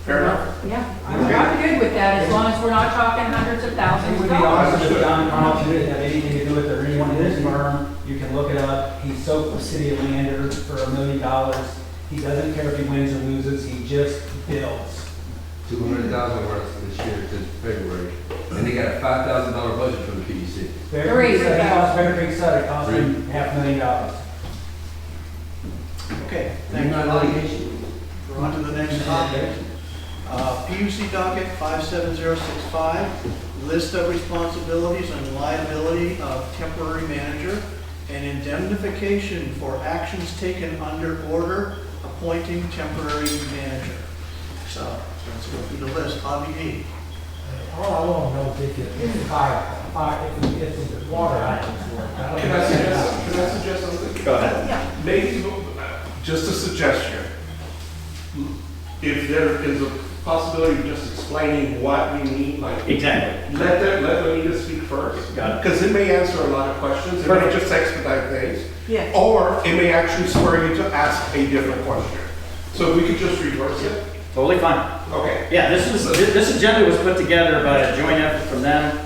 Speaker 16: Fair enough?
Speaker 11: Yeah, I'm good with that, as long as we're not talking hundreds of
Speaker 13: It
Speaker 11: thousands
Speaker 13: would
Speaker 11: of
Speaker 13: be
Speaker 11: dollars.
Speaker 13: awesome if John Connell didn't have anything to do with it, or anyone in this firm. You can look it up. He soaked the city of Lander for $1 million. He doesn't care if he wins or loses, he just builds.
Speaker 14: $200,000 worth this year since February, and they got a $5,000 budget from the PUC.
Speaker 13: Bear Creek said, he cost Bear Creek said it cost him $500,000.
Speaker 6: Okay,
Speaker 14: You're
Speaker 6: thank
Speaker 14: not
Speaker 6: you.
Speaker 14: litigation.
Speaker 6: We're on to the next topic. PUC docket 57065, list of responsibilities and liability of temporary manager and indemnification for actions taken under order appointing temporary manager. So, let's go through the list. Bobby D.
Speaker 10: All I want to know is if it's fire, if the water items work.
Speaker 16: Can I suggest something?
Speaker 2: Go ahead.
Speaker 16: Maybe, just a suggestion. If there is a possibility of just explaining what we need, like.
Speaker 2: Exactly.
Speaker 16: Let Lenita speak first.
Speaker 2: Got it.
Speaker 16: Because it may answer a lot of questions. It may
Speaker 2: Perfect.
Speaker 16: just expedite things.
Speaker 5: Yes.
Speaker 16: Or it may actually spur you to ask a different question. So if we could just reverse it.
Speaker 2: Totally fine.
Speaker 16: Okay.
Speaker 2: Yeah, this agenda was put together by a joint effort from them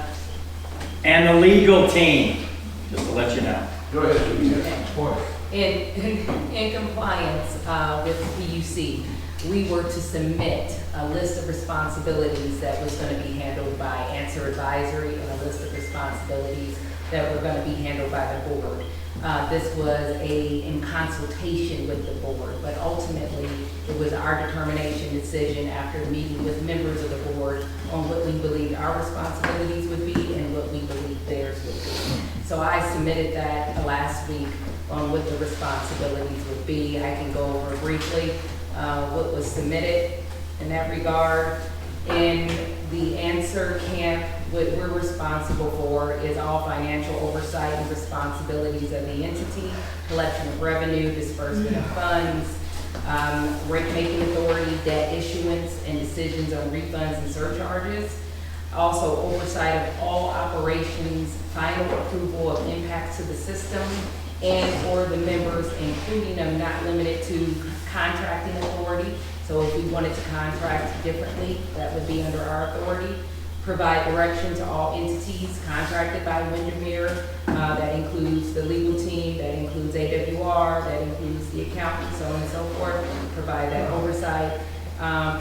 Speaker 2: and the legal team, just to let you know.
Speaker 16: Go ahead.
Speaker 15: In compliance with the PUC, we were to submit a list of responsibilities that was going to be handled by Answer Advisory and a list of responsibilities that were going to be handled by the board. This was in consultation with the board, but ultimately it was our determination decision after meeting with members of the board on what we believed our responsibilities would be and what we believed theirs would be. So I submitted that last week on what the responsibilities would be. I can go over briefly what was submitted in that regard. In the Answer camp, what we're responsible for is all financial oversight and responsibilities of the entity, collection of revenue, disbursement of funds, rate-making authority, debt issuance, and decisions on refunds and surcharges. Also oversight of all operations, final approval of impacts to the system, and for the members, including them not limited to contracting authority. So if we wanted to contract differently, that would be under our authority. Provide direction to all entities contracted by Windermere. That includes the legal team, that includes AWR, that includes the accountant, so on and so forth. Provide that oversight.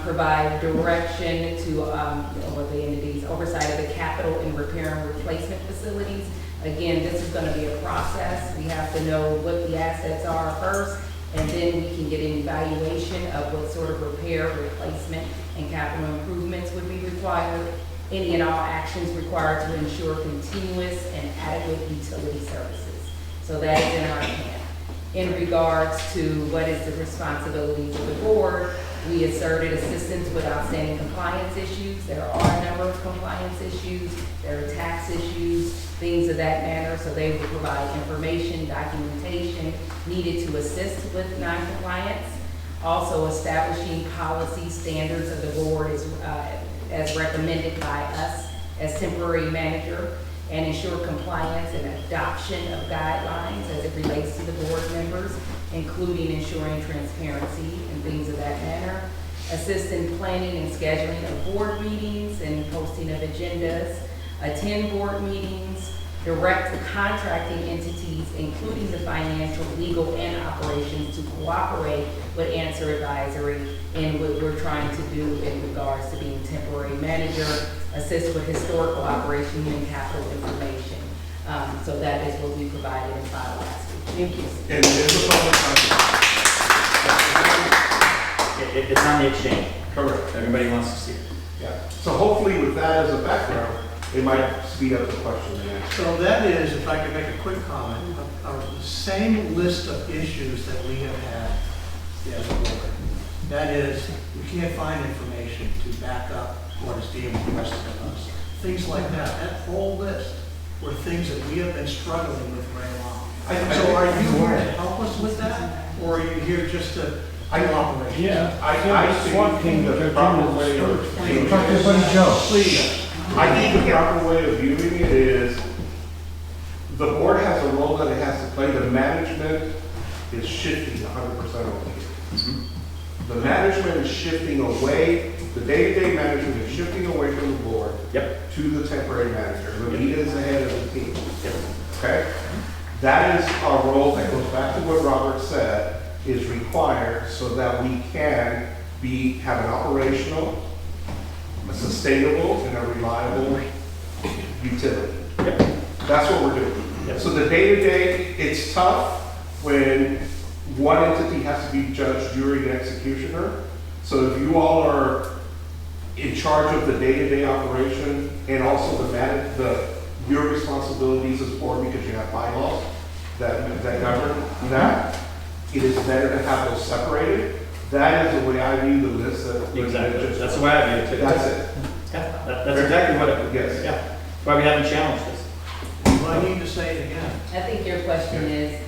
Speaker 15: Provide direction to what the entities, oversight of the capital and repair and replacement facilities. Again, this is going to be a process. We have to know what the assets are first, and then we can get an evaluation of what sort of repair, replacement, and capital improvements would be required. Any and all actions required to ensure continuous and adequate utility services. So that is in our hand. In regards to what is the responsibilities of the board, we asserted assistance with outstanding compliance issues. There are a number of compliance issues. There are tax issues, things of that manner. So they will provide information, documentation needed to assist with non-compliance. Also establishing policy standards of the board as recommended by us as temporary manager, and ensure compliance and adoption of guidelines as it relates to the board members, including ensuring transparency and things of that manner. Assist in planning and scheduling of board meetings and posting of agendas. Attend board meetings. Direct the contracting entities, including the financial, legal, and operations, to cooperate with Answer Advisory in what we're trying to do in regards to being temporary manager. Assist with historical operations and capital information. So that is what we provided in file last week. Thank you.
Speaker 16: And there's a public comment.
Speaker 2: It's on the exchange.
Speaker 16: Correct.
Speaker 2: Everybody wants to see it.
Speaker 16: Yeah. So hopefully with that as a background, it might speed up the question and answer.
Speaker 6: So that is, if I could make a quick comment, the same list of issues that we have had as a board. That is, we can't find information to back up what is being requested of us. Things like that. That whole list were things that we have been struggling with right along. So are you here to help us with that? Or are you here just to do operations?
Speaker 18: Yeah.
Speaker 16: I think the proper way of
Speaker 6: Please.
Speaker 16: Please. I think the proper way of viewing it is the board has a role that it has to play. The management is shifting 100% over here. The management is shifting away, the day-to-day management is shifting away from the board to the temporary manager. Lenita is the head of the team. Okay? That is our role that goes back to what Robert said is required so that we can have an operational, a sustainable, and a reliable utility. That's what we're doing. So the day-to-day, it's tough when one entity has to be judged, jury, and executioner. So if you all are in charge of the day-to-day operation and also your responsibilities as board because you have bylaws that govern that, it is better to have those separated. That is the way I view the list.
Speaker 2: Exactly. That's the way I view it too.
Speaker 16: That's it.
Speaker 2: Yeah, that's exactly what it
Speaker 16: Yes.
Speaker 2: Yeah. That's why we haven't challenged this.
Speaker 6: Do I need to say it again?
Speaker 15: I think your question is,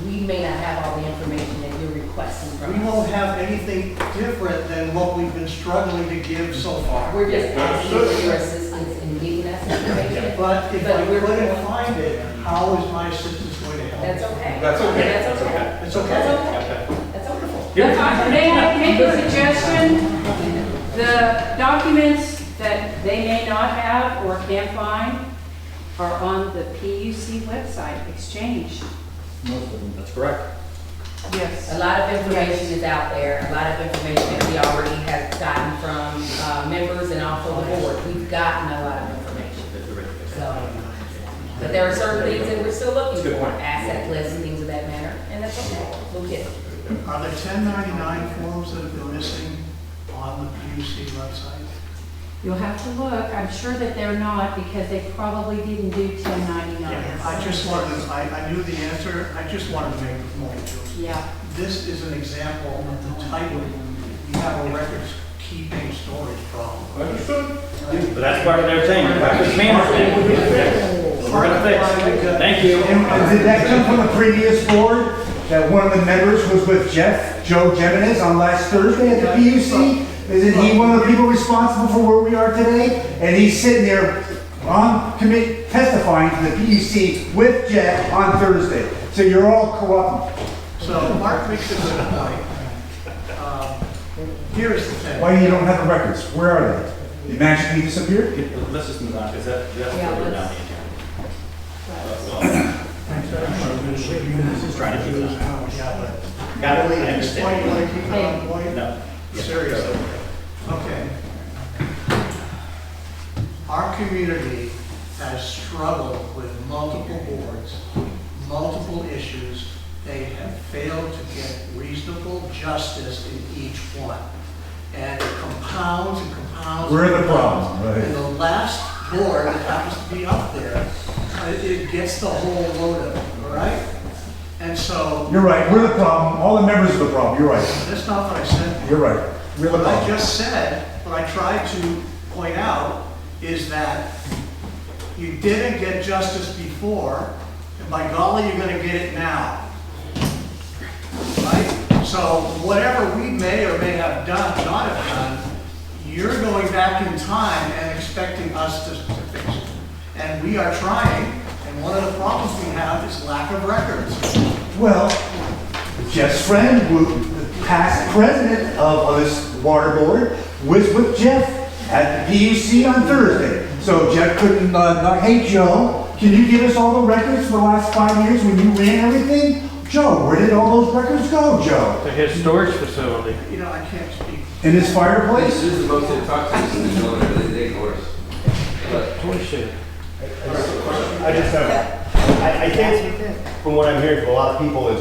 Speaker 15: we may not have all the information that you're requesting from us.
Speaker 6: We won't have anything different than what we've been struggling to give so far.
Speaker 15: We're just asking for your assistance in getting us information.
Speaker 6: But if I couldn't find it, how is my assistance going to help?
Speaker 15: That's okay.
Speaker 16: That's okay.
Speaker 15: That's okay.
Speaker 6: It's okay.
Speaker 15: That's okay. That's wonderful.
Speaker 11: May I make a suggestion? The documents that they may not have or can't find are on the PUC website, Exchange.
Speaker 2: Most of them, that's correct.
Speaker 11: Yes.
Speaker 15: A lot of information is out there, a lot of information that we already have gotten from members and also the board. We've gotten a lot of information. So, but there are certain things that we're still looking
Speaker 2: That's a good
Speaker 15: for,
Speaker 2: point.
Speaker 15: asset lists and things of that manner, and that's okay. We'll get it.
Speaker 6: Are there 1099 forms that have been missing on the PUC website?
Speaker 11: You'll have to look. I'm sure that they're not because they probably didn't do 1099s.
Speaker 6: I just wanted to, I knew the answer, I just wanted to make the point.
Speaker 11: Yeah.
Speaker 6: This is an example of the type of, we have a records keeping storage problem.
Speaker 16: Understood?
Speaker 2: But that's part of their thing. Practice management. We're gonna fix. Thank you.
Speaker 3: And did that come from the previous board? That one of the members was with Joe Geminis on last Thursday at the PUC? Isn't he one of the people responsible for where we are today? And he's sitting there on commit testifying to the PUC with Jeff on Thursday. So you're all corrupt.
Speaker 6: So Mark makes a good point. Here's the thing.
Speaker 3: Why you don't have the records? Where are they? They magically disappeared?
Speaker 2: Let's just move on, because that's
Speaker 15: Yeah,
Speaker 2: further down the agenda. Just trying to keep it on. Got it, I understand.
Speaker 6: Point, you want to keep it on point?
Speaker 2: No.
Speaker 6: Seriously. Okay. Our community has struggled with multiple boards, multiple issues. They have failed to get reasonable justice in each one. And it compounds and compounds.
Speaker 3: We're
Speaker 6: and
Speaker 3: the
Speaker 6: compounds.
Speaker 3: problem, right?
Speaker 6: And the last board that happens to be up there, it gets the whole load of it, all right? And so.
Speaker 3: You're right, we're the problem. All the members are the problem. You're right.
Speaker 6: That's not what I said.
Speaker 3: You're right. We're the
Speaker 6: What I
Speaker 3: problem.
Speaker 6: just said, what I tried to point out is that you didn't get justice before, and by golly, you're gonna get it now. Right? So whatever we may or may have done, not have done, you're going back in time and expecting us to fix it. And we are trying, and one of the problems we have is lack of records.
Speaker 3: Well, Jeff's friend, the past president of this water board, was with Jeff at the PUC on Thursday. So Jeff couldn't, hey Joe, can you give us all the records for the last 5 years when you ran everything? Joe, where did all those records go, Joe?
Speaker 18: To his storage facility.
Speaker 6: You know, I can't speak.
Speaker 3: In his fireplace?
Speaker 14: This is the most they talk to us in the building, they ignore us. But
Speaker 18: Bullshit.
Speaker 12: I just have, I think from what I'm hearing from a lot of people is,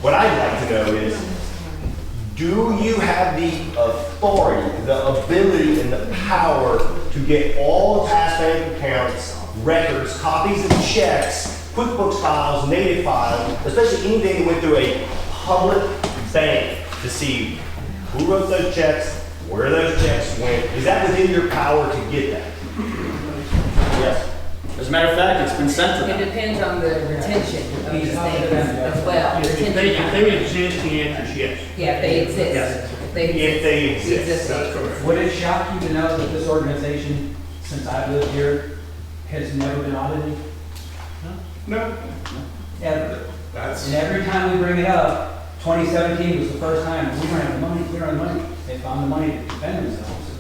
Speaker 12: what I'd like to know is, Do you have the authority, the ability, and the power to get all the past bank accounts, records, copies of checks, QuickBooks files, native files, especially anything that went through a public bank to see who wrote those checks, where those checks went? Is that within your power to get that?
Speaker 2: Yes. As a matter of fact, it's been sent to
Speaker 15: It
Speaker 2: them.
Speaker 15: depends on the retention of these things as well.
Speaker 1: If they exist, the answer is yes.
Speaker 15: Yeah, if they exist.
Speaker 1: Yes.
Speaker 15: If they
Speaker 12: If they exist.
Speaker 15: Exist.
Speaker 1: correct.
Speaker 13: Would it shock you to know that this organization, since I've lived here, has never been audited?
Speaker 16: No,
Speaker 13: Ever.
Speaker 16: that's,
Speaker 13: And every time we bring it up, 2017 was the first time, we don't have the money, we don't have the money. They found the money to defend themselves.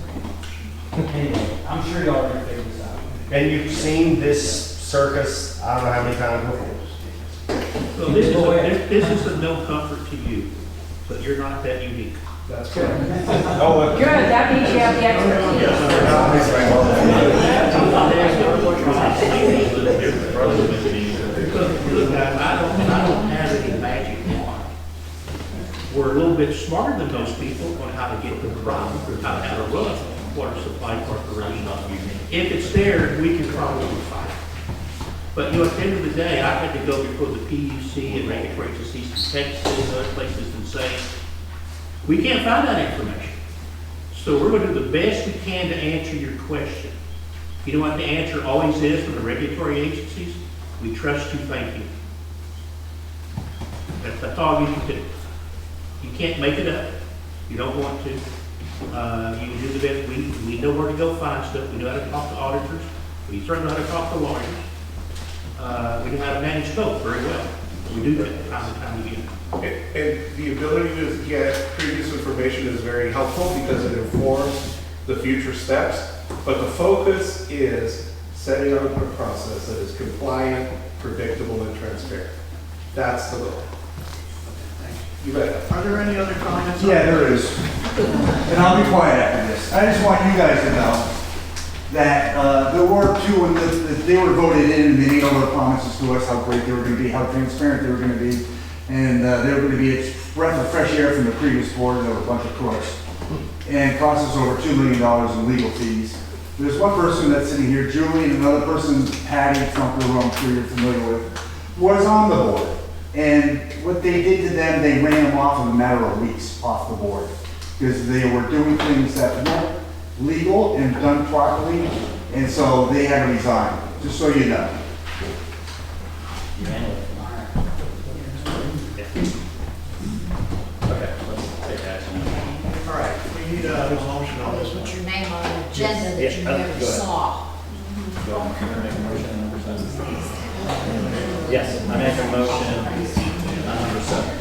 Speaker 13: Anyway, I'm sure y'all are gonna figure this out.
Speaker 12: And you've seen this circus, I don't know how many times before.
Speaker 1: Well, this is a no comfort to you, but you're not that unique.
Speaker 16: that's correct.
Speaker 12: Oh,
Speaker 15: Good, that means you have the expertise.
Speaker 1: Look, I don't have any magic wand. We're a little bit smarter than most people on how to get the problem, how to run a water supply corporation. If it's there, we can probably fight it. But, you know, at the end of the day, I had to go before the PUC and regulatory agencies in Texas and other places and say, we can't find that information. So we're going to do the best we can to answer your question. You know what the answer always is from the regulatory agencies? We trust you, thank you. That's all you can do. You can't make it up. You don't want to. You can do the best. We know where to go find stuff. We know how to talk to auditors. We certainly know how to talk to lawyers. We know how to manage both very well. We do that time and time again.
Speaker 16: And the ability to get previous information is very helpful because it informs the future steps. But the focus is setting up a process that is compliant, predictable, and transparent. That's the goal. You bet.
Speaker 6: Are there any other comments?
Speaker 3: Yeah, there is. And I'll be quiet after this. I just want you guys to know that there were two, and they were voted in, and they made all their promises to us, how great they were going to be, how transparent they were going to be, and they were going to be a breath of fresh air from the previous board. There were a bunch of crooks, and it cost us over $2 million in legal fees. There's one person that's sitting here, Julie, and another person, Patty, from who I'm sure you're familiar with, was on the board. And what they did to them, they ran them off in a matter of weeks off the board because they were doing things that weren't legal and done properly, and so they had to resign, just so you know.
Speaker 2: Okay, let's take action.
Speaker 6: All right, we need a motion on this one.
Speaker 9: Put your name on an agenda that you
Speaker 2: Yeah,
Speaker 9: never
Speaker 2: go ahead.
Speaker 9: saw.
Speaker 2: Go on, can I make a motion on number 7? Yes, I make a motion on number 7.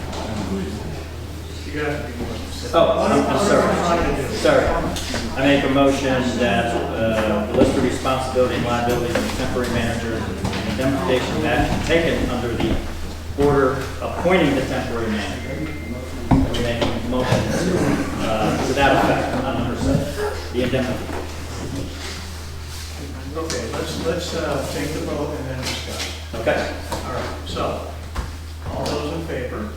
Speaker 6: You gotta be more specific.
Speaker 2: Oh,
Speaker 6: What are
Speaker 2: I'm
Speaker 6: we trying to do?
Speaker 2: sorry. I make a motion that the list of responsibility and liabilities of the temporary manager and indemnification action taken under the order appointing the temporary manager. We make a motion to that effect on number 7, the indemnification.
Speaker 6: Okay, let's take the vote and then discuss.
Speaker 2: Okay.
Speaker 6: All right, so, all those in favor?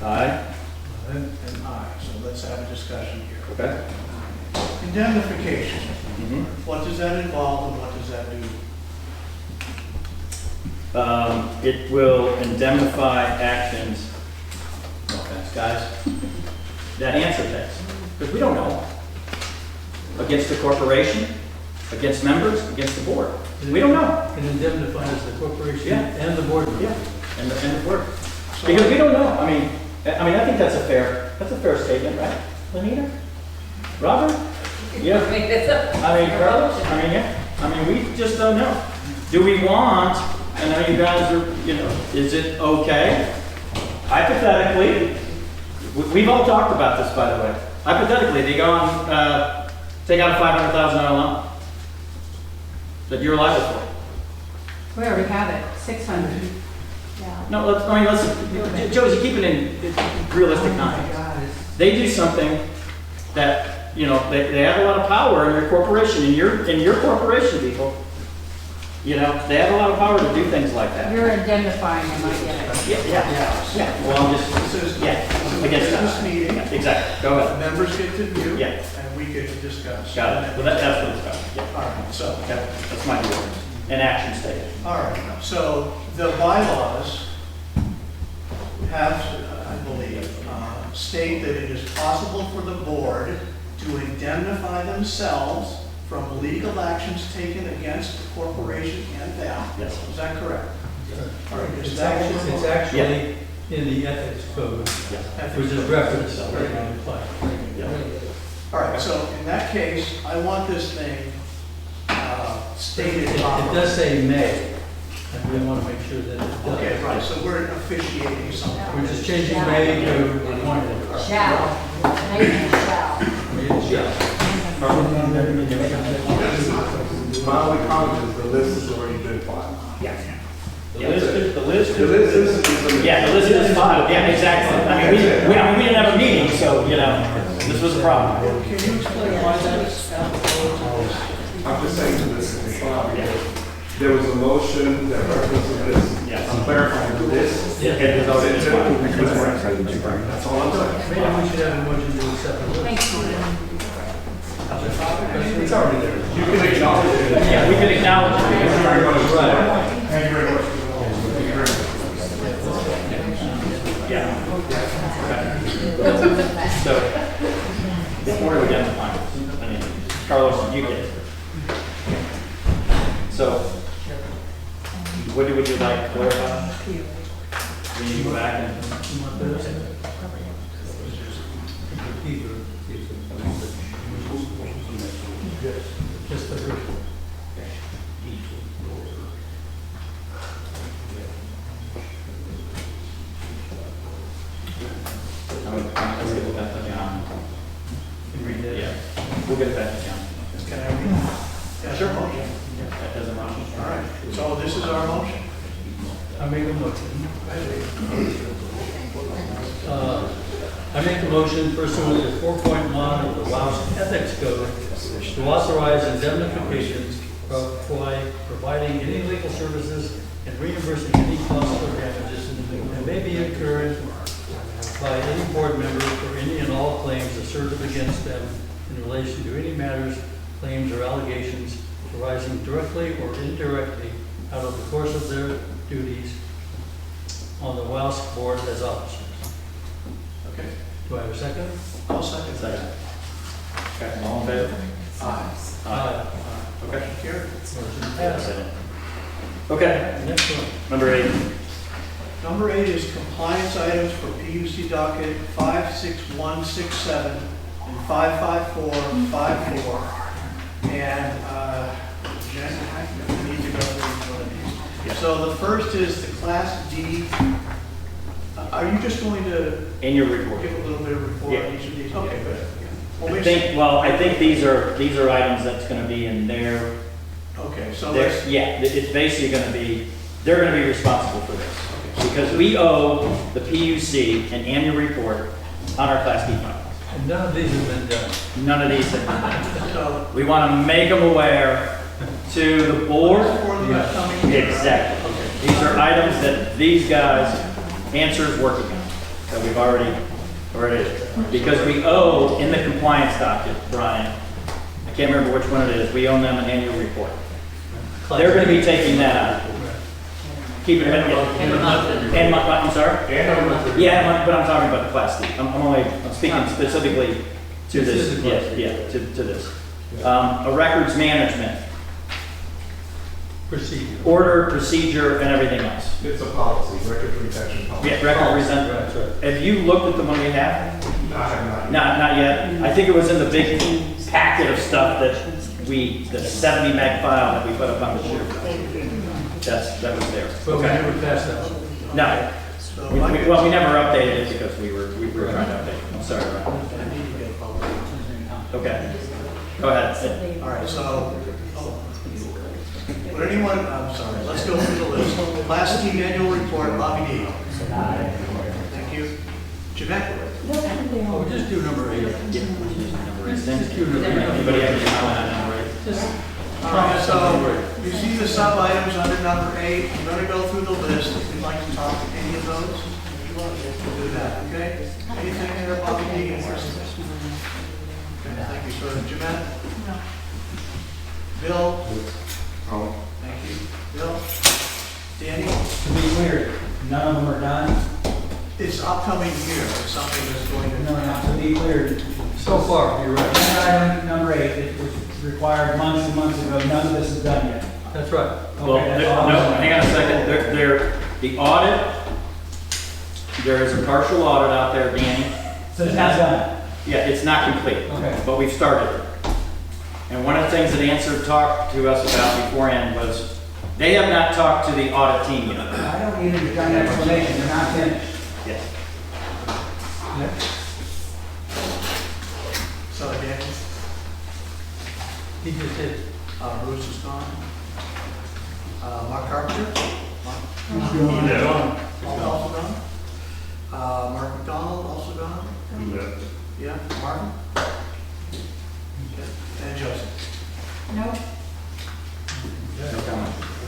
Speaker 2: Aye.
Speaker 6: And aye, so let's have a discussion here.
Speaker 2: Okay.
Speaker 6: Indemnification,
Speaker 2: Mhm.
Speaker 6: what does that involve and what does that do?
Speaker 2: It will indemnify actions, no offense, guys, that answer takes, because we don't know. Against the corporation, against members, against the board. We don't know.
Speaker 21: It indemnifies the corporation
Speaker 2: Yeah.
Speaker 21: and the board.
Speaker 2: Yeah, and the board. Because we don't know. I mean, I think that's a fair statement, right, Lenita? Robert? Yeah. Carlos? Yeah. We just don't know. Do we want, I know you guys are, is it okay? Hypothetically, we've all talked about this, by the way. Hypothetically, they go on, take out a $500,000 loan that you're liable for.
Speaker 11: We already have it, 600.
Speaker 2: No, let's, Josie, keep it in realistic context. They do something that, they have a lot of power in your corporation, in your corporation, people. They have a lot of power to do things like that.
Speaker 11: You're indemnifying them, I get it.
Speaker 2: Yeah. Well, I'm just, against that.
Speaker 6: This meeting,
Speaker 2: exactly, go ahead.
Speaker 6: Members get to view.
Speaker 2: Yeah.
Speaker 6: And we get to discuss.
Speaker 2: Got it. Well, that's what it's about. Yeah.
Speaker 6: All right, so.
Speaker 2: Okay, that's my view. An action statement.
Speaker 6: All right, so the bylaws have, I believe, state that it is possible for the board to indemnify themselves from legal actions taken against the corporation and them.
Speaker 2: Yes.
Speaker 6: Is that correct? All right, is
Speaker 21: It's
Speaker 6: that what
Speaker 21: actually,
Speaker 6: we're-
Speaker 21: it's actually in the ethics code, which is referenced in the plan.
Speaker 6: All right, so in that case, I want this thing stated
Speaker 21: It
Speaker 6: properly.
Speaker 21: does say may, and we want to make sure that it does.
Speaker 6: Okay, right, so we're officiating something.
Speaker 21: We're just changing may to appointed.
Speaker 9: Shall, maybe shall.
Speaker 16: My only comment is the list has already been filed.
Speaker 2: Yeah.
Speaker 16: The list is.
Speaker 2: Yeah, the list is filed, yeah, exactly. I mean, we didn't have a meeting, so, you know, this was a problem.
Speaker 6: Can you explain why that is?
Speaker 16: I'm just saying the list is filed because there was a motion that references this.
Speaker 2: Yes.
Speaker 16: I'm clarifying this.
Speaker 2: Yeah, it was already filed.
Speaker 16: That's all I'm saying.
Speaker 21: Maybe we should have a motion to accept the list.
Speaker 9: Thanks, Stephen.
Speaker 21: It's already there.
Speaker 16: You can acknowledge it.
Speaker 2: Yeah, we can acknowledge it.
Speaker 16: Thank you very much.
Speaker 21: Right.
Speaker 16: Thank you very much.
Speaker 2: Yeah. So, before we get to finals, I mean, Carlos, you get it. So, what would you like to clarify? When you go back and,
Speaker 21: Just the first one.
Speaker 2: let's get it back to John. Yeah, we'll get it back to John.
Speaker 6: Can I read? That's your motion.
Speaker 2: That doesn't run.
Speaker 6: All right, so this is our motion.
Speaker 21: I make a motion. I make a motion pursuant to 4.1 of the WSC Ethics Code to authorize indemnifications by providing any legal services and reimbursing any costs or damages that may be incurred by any board member for any and all claims asserted against them in relation to any matters, claims, or allegations arising directly or indirectly out of the course of their duties on the WSC board as officers.
Speaker 6: Okay,
Speaker 21: Do I have a second?
Speaker 6: I'll second that.
Speaker 2: Second. Okay, all in favor?
Speaker 6: Aye.
Speaker 21: Aye.
Speaker 2: Okay.
Speaker 6: Thank you.
Speaker 21: Motion passed.
Speaker 2: Okay,
Speaker 21: Next one.
Speaker 2: number 8.
Speaker 6: Number 8 is compliance items for PUC docket 56167 and 55454. And, Jen, I need to go through each one of these. So the first is the Class D. Are you just going to
Speaker 2: In your report.
Speaker 6: give a little bit of report
Speaker 2: Yeah.
Speaker 6: on each of these? Okay, good.
Speaker 2: I think these are items that's gonna be in their,
Speaker 6: Okay, so let's,
Speaker 2: yeah, it's basically gonna be, they're gonna be responsible for this. Because we owe the PUC an annual report on our Class D file.
Speaker 21: And none of these have been done.
Speaker 2: None of these have been done.
Speaker 6: so
Speaker 2: We wanna make them aware to the board.
Speaker 6: for the upcoming year.
Speaker 2: Exactly. These are items that these guys, Answer's working on, that we've already, because we owe, in the compliance docket, Brian, I can't remember which one it is, we owe them an annual report. They're gonna be taking that out. Keep it, I'm sorry? Yeah, but I'm talking about the Class D. I'm speaking specifically to this, to this. A records management,
Speaker 21: Procedure.
Speaker 2: order, procedure, and everything else.
Speaker 16: It's a policy, record protection policy.
Speaker 2: Yeah, record present. Have you looked at the one we have?
Speaker 16: No, I have not.
Speaker 2: Not yet. I think it was in the big packet of stuff that the 70 meg file that we put up on the share. That was there.
Speaker 21: But we never passed that.
Speaker 2: No.
Speaker 6: So
Speaker 2: We
Speaker 6: I
Speaker 2: well, we never updated it because we were trying to update it. I'm sorry, Ryan.
Speaker 6: I need to get a vote.
Speaker 2: Okay. Go ahead.
Speaker 6: All right, so, would anyone, I'm sorry, let's go through the list. Class D annual report, Bobby D. Thank you. Jeanette?
Speaker 21: Oh, we'll just do number 8.
Speaker 2: Just do number 8. Anybody have any comment on number 8?
Speaker 6: All right, so you see the sub items under number 8. I'm going to go through the list. If you'd like to talk to any of those, we'll do that, okay? Anything there, Bobby? Any questions? Okay, thank you, sir. Jeanette?
Speaker 5: No.
Speaker 6: Bill?
Speaker 16: Oh.
Speaker 6: Thank you. Bill? Danny?
Speaker 13: To be clear, none of them are done.
Speaker 6: It's upcoming year, it's something that's going to.
Speaker 13: No, to be clear,
Speaker 21: So far, you're right.
Speaker 13: item number 8, it was required months and months ago, none of this is done yet.
Speaker 21: That's right.
Speaker 2: Well,
Speaker 13: Okay, that's
Speaker 2: no,
Speaker 13: all I'm saying.
Speaker 2: hang on a second, the audit, there is a partial audit out there, Danny.
Speaker 13: So it's not done?
Speaker 2: Yeah, it's not complete.
Speaker 13: Okay.
Speaker 2: But we've started. And one of the things that Answer talked to us about beforehand was, they have not talked to the audit team yet.
Speaker 13: I don't need a done explanation, they're not finished.
Speaker 2: Yes.
Speaker 6: So, Danny?
Speaker 21: He just did.
Speaker 6: Bruce is gone. Mark Carpenter? Mark? Also gone? Mark McDonald, also gone? Yeah, Martin? Okay. And Joseph?
Speaker 5: No.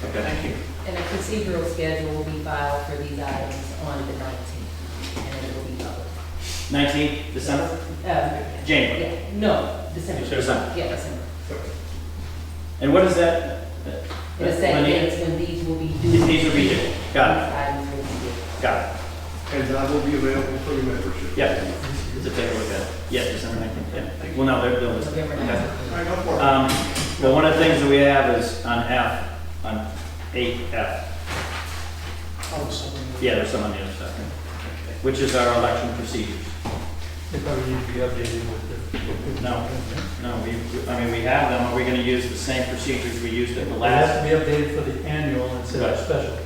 Speaker 2: Okay.
Speaker 6: Thank you.
Speaker 15: And a procedural schedule will be filed for these items on the 19th, and it will be public.
Speaker 2: 19th December? January.
Speaker 15: Yeah, no, December.
Speaker 2: December.
Speaker 15: Yeah, December.
Speaker 2: And what is that?
Speaker 15: It'll say
Speaker 2: Lenita?
Speaker 15: dates when these will be due.
Speaker 2: These will be due. Got
Speaker 15: These items will be due.
Speaker 2: it. Got it.
Speaker 16: And that will be available for your membership.
Speaker 2: Yeah. To take a look at it. Yes, December 19th, yeah. Well, no, they're listed.
Speaker 15: November
Speaker 2: Okay.
Speaker 15: 19th.
Speaker 6: All right, go for it.
Speaker 2: Well, one of the things that we have is on 8F.
Speaker 6: Oh, something.
Speaker 2: Yeah, there's some on the other side, which is our election procedures.
Speaker 21: They probably need to be updated with the.
Speaker 2: No, we have them. Are we going to use the same procedures we used at the
Speaker 21: It has
Speaker 2: last?
Speaker 21: to be updated for the annual instead of special.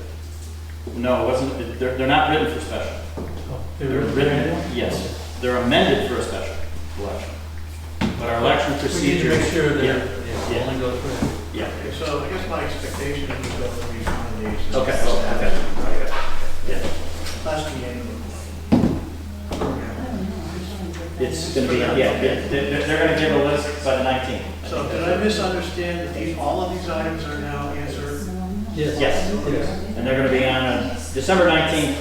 Speaker 2: No, it wasn't, they're not written for special.
Speaker 21: They were written.
Speaker 2: Yes, they're amended for a special election. But our election
Speaker 21: We need to
Speaker 2: procedures.
Speaker 21: make sure that
Speaker 2: Yeah.
Speaker 21: it only goes through.
Speaker 2: Yeah.
Speaker 6: Okay, so I guess my expectation is we go through each one of these.
Speaker 2: Okay, okay. Yeah.
Speaker 6: That's the end of the program.
Speaker 2: It's going to be, they're going to give a list by the 19th.
Speaker 6: So did I misunderstand that all of these items are now answered?
Speaker 21: Yes.
Speaker 2: Yes. And they're going to be on December 19th.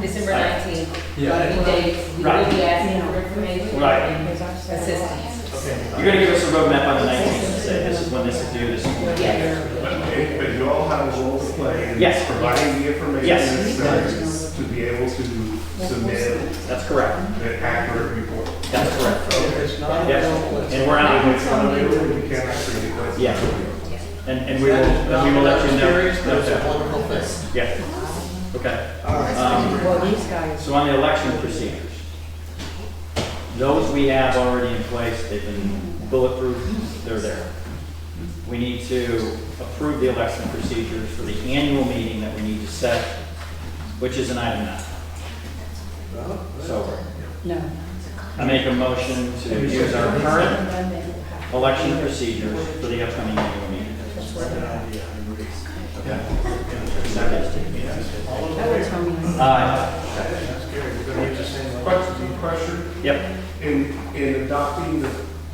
Speaker 15: December 19th.
Speaker 21: Yeah.
Speaker 15: Any dates, we will be asking for information.
Speaker 2: Right.
Speaker 15: And assistance.
Speaker 6: Okay.
Speaker 2: You're going to give us a roadmap on the 19th and say, this is when this is due, this is when.
Speaker 15: Yes.
Speaker 16: But you all have a role to play in
Speaker 2: Yes.
Speaker 16: providing the information
Speaker 2: Yes.
Speaker 16: necessary to be able to submit
Speaker 2: That's correct.
Speaker 16: an accurate report.
Speaker 2: That's correct.
Speaker 6: If it's not
Speaker 2: Yes.
Speaker 6: available, it's.
Speaker 2: And we're not.
Speaker 16: If it's unavailable, we can't actually do it.
Speaker 2: Yeah. And we will let you know.
Speaker 6: Curious, that's a wonderful thing.
Speaker 2: Yeah. Okay.
Speaker 6: All right.
Speaker 11: Well, these guys.
Speaker 2: So on the election procedures, those we have already in place, they've been bulletproof, they're there. We need to approve the election procedures for the annual meeting that we need to set, which is an item 9. So
Speaker 11: No.
Speaker 2: I make a motion to use our current election procedures for the upcoming annual meeting.
Speaker 11: That was from me.
Speaker 2: Aye.
Speaker 6: That's good. We're gonna use the same.
Speaker 16: Question?
Speaker 2: Yep.
Speaker 16: In adopting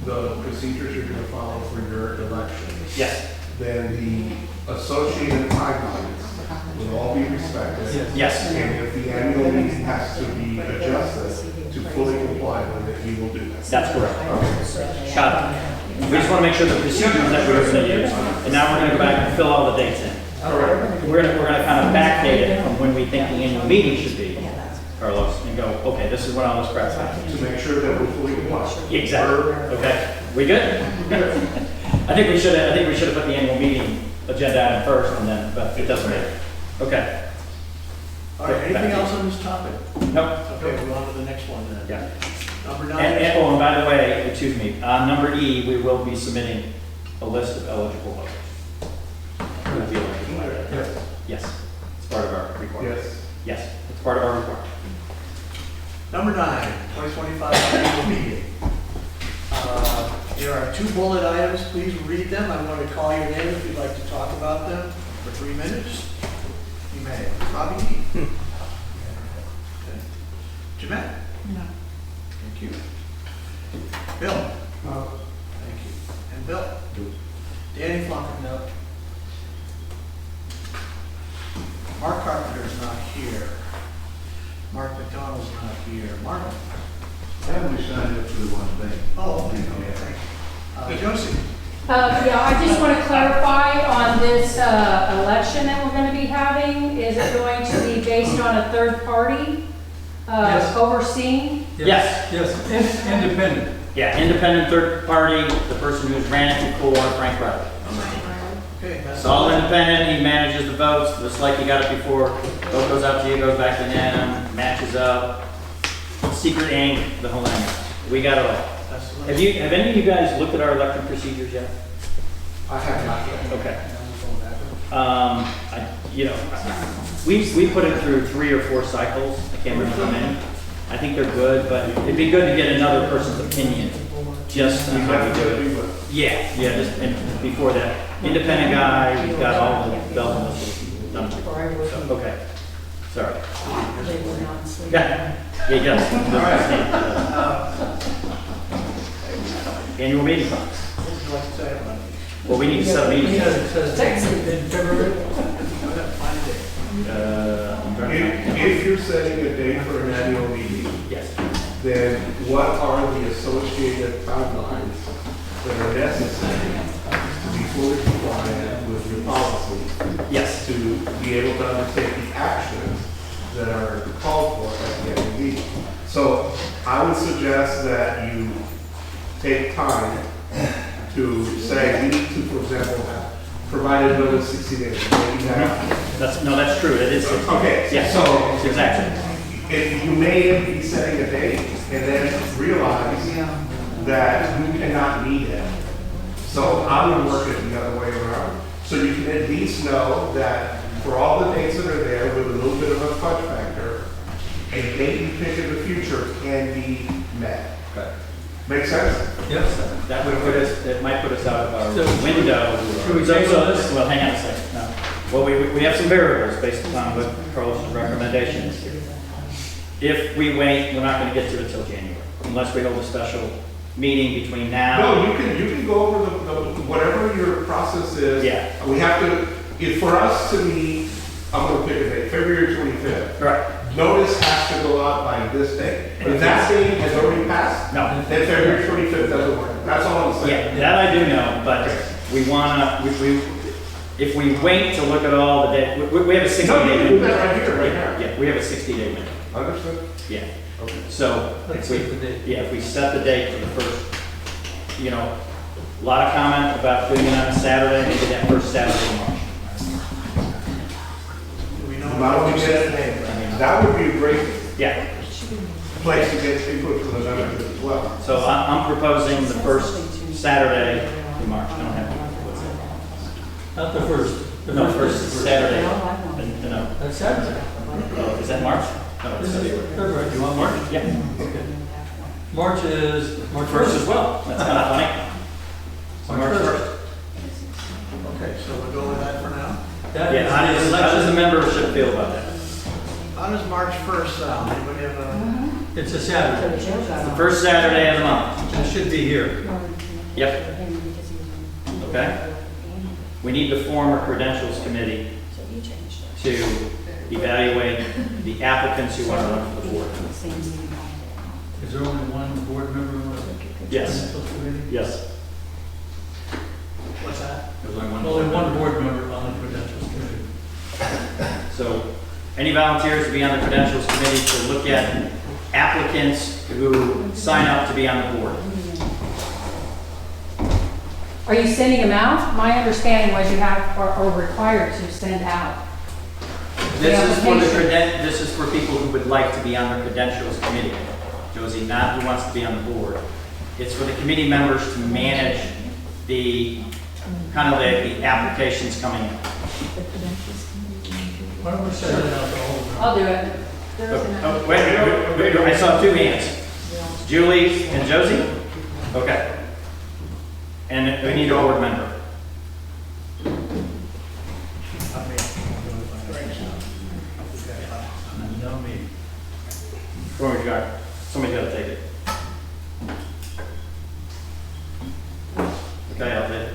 Speaker 16: the procedures you're going to follow for your election,
Speaker 2: Yes.
Speaker 16: then the associated timelines will all be respected.
Speaker 2: Yes.
Speaker 16: And if the annual meeting has to be adjusted to fully comply with it, you will do that.
Speaker 2: That's correct. Got it. We just want to make sure the procedures that we're going to use, and now we're going to go back and fill all the dates in. We're going to kind of backdate it from when we think the annual meeting should be, Carlos, and go, okay, this is when all this crap's happening.
Speaker 16: To make sure that we're fully compliant.
Speaker 2: Exactly. Okay. We good? I think we should have put the annual meeting agenda item first, and then, but it doesn't matter. Okay.
Speaker 6: All right, anything else on this topic?
Speaker 2: Nope.
Speaker 6: Okay, we're on to the next one then.
Speaker 2: Yeah.
Speaker 6: Number 9.
Speaker 2: And by the way, excuse me, on number E, we will be submitting a list of eligible voters. Who will be eligible by that. Yes. It's part of our requirement.
Speaker 16: Yes.
Speaker 2: Yes, it's part of our requirement.
Speaker 6: Number 9, 2025 annual meeting. There are 2 bullet items. Please read them. I'm going to call your name if you'd like to talk about them for 3 minutes. You may. Bobby? Okay. Jeanette?
Speaker 5: No.
Speaker 6: Thank you. Bill? Thank you. And Bill? Danny Flunker? No. Mark Carpenter's not here. Mark McDonald's not here. Mark?
Speaker 19: Have we signed up for the one thing?
Speaker 6: Oh, okay. Josie?
Speaker 11: Yeah, I just want to clarify on this election that we're going to be having. Is it going to be based on a third party
Speaker 21: Yes.
Speaker 11: overseeing?
Speaker 2: Yes.
Speaker 21: Yes, independent.
Speaker 2: Yeah, independent third party, the person who's ran it before, Frank Riley.
Speaker 6: Okay.
Speaker 2: It's all independent, he manages the votes, just like you got it before. Vote goes out to you, goes back to them, matches up. Secret ink, the whole nine yards. We got it all. Have any of you guys looked at our election procedures yet?
Speaker 16: I have not yet.
Speaker 2: Okay. We put it through 3 or 4 cycles. I can't remember how many. I think they're good, but it'd be good to get another person's opinion. Just before we do it. Yeah, just and before that. Independent guy, we've got all the bells and whistles done. So, okay. Sorry. Yeah, he does. Annual meeting. Well, we need to set a meeting.
Speaker 16: If you're setting a date for an annual meeting,
Speaker 2: yes,
Speaker 16: then what are the associated timelines that are necessary to be fully compliant with your policy?
Speaker 2: Yes.
Speaker 16: To be able to undertake the actions that are called for at the annual meeting. So I would suggest that you take time to say, we need to, for example, provide a notice 60 days. Maybe
Speaker 2: that's true. It is.
Speaker 16: Okay.
Speaker 2: Yeah.
Speaker 16: So
Speaker 2: exactly.
Speaker 16: If you may be setting a date and then realize that you cannot meet it. So I would work it the other way around. So you can at least know that for all the dates that are there with a little bit of a fudge factor, a date you pick in the future can be met.
Speaker 2: Okay.
Speaker 16: Make sense?
Speaker 21: Yes.
Speaker 2: That would put us, it might put us out of our
Speaker 21: So,
Speaker 2: window.
Speaker 21: should we table this?
Speaker 2: Well, hang on a second. No. Well, we have some variables based upon what Carlos' recommendation is here. If we wait, we're not going to get to it until January, unless we hold a special meeting between now.
Speaker 16: No, you can go over the whatever your process is.
Speaker 2: Yeah.
Speaker 16: We have to, for us to meet, I'm going to pick a date, February 25th.
Speaker 2: Right.
Speaker 16: Notice has to go out by this date. If that date has already passed,
Speaker 2: No.
Speaker 16: then February 25th doesn't work. That's all I'm saying.
Speaker 2: Yeah, that I do know, but we wanna, if we wait to look at all the data, we have a 60-day
Speaker 16: No, you can do
Speaker 2: window.
Speaker 16: that right here, right now.
Speaker 2: Yeah, we have a 60-day window.
Speaker 16: Understood?
Speaker 2: Yeah.
Speaker 16: Okay.
Speaker 2: So
Speaker 21: Let's
Speaker 2: if
Speaker 21: set the date.
Speaker 2: if we set the date for the first, a lot of comment about doing it on a Saturday, maybe that first Saturday in March.
Speaker 6: Do we know
Speaker 16: Not only
Speaker 6: what we said?
Speaker 16: that would be a great
Speaker 2: Yeah.
Speaker 16: place to get input from the members as well.
Speaker 2: So I'm proposing the first Saturday in March. I don't have what's it?
Speaker 21: Not the first. The
Speaker 2: No, first Saturday. No.
Speaker 21: That's Saturday.
Speaker 2: Oh, is that March? No, it's February.
Speaker 21: February, you want March?
Speaker 2: Yeah.
Speaker 21: Okay. March is, March
Speaker 2: First
Speaker 21: 1st.
Speaker 2: as well. That's kind of funny. So March 1st.
Speaker 6: Okay, so we'll go with that for now.
Speaker 21: That
Speaker 2: Yeah,
Speaker 21: is
Speaker 2: how
Speaker 21: the
Speaker 2: does
Speaker 21: election.
Speaker 2: the membership feel about that?
Speaker 6: How does March 1st sound? Anybody have a?
Speaker 21: It's a Saturday.
Speaker 2: The first Saturday of the month.
Speaker 21: It should be here.
Speaker 2: Yep. Okay. We need to form a credentials committee to evaluate the applicants who want to run for the board.
Speaker 21: Is there only one board member on the
Speaker 2: Yes.
Speaker 21: credentials committee?
Speaker 2: Yes.
Speaker 6: What's that?
Speaker 2: There's only one.
Speaker 21: Only one board member on the credentials committee.
Speaker 2: So, any volunteers to be on the credentials committee to look at applicants who sign up to be on the board?
Speaker 11: Are you sending them out? My understanding was you are required to send out.
Speaker 2: This is for people who would like to be on the credentials committee. Josie, not who wants to be on the board. It's for the committee members to manage the applications coming in.
Speaker 21: Why don't we set it out to all?
Speaker 11: I'll do it.
Speaker 2: Oh, wait, I saw 2 hands. Julie and Josie? Okay. And we need a board member.
Speaker 21: No, me.
Speaker 2: Somebody's got to take it. Okay, I'll take it.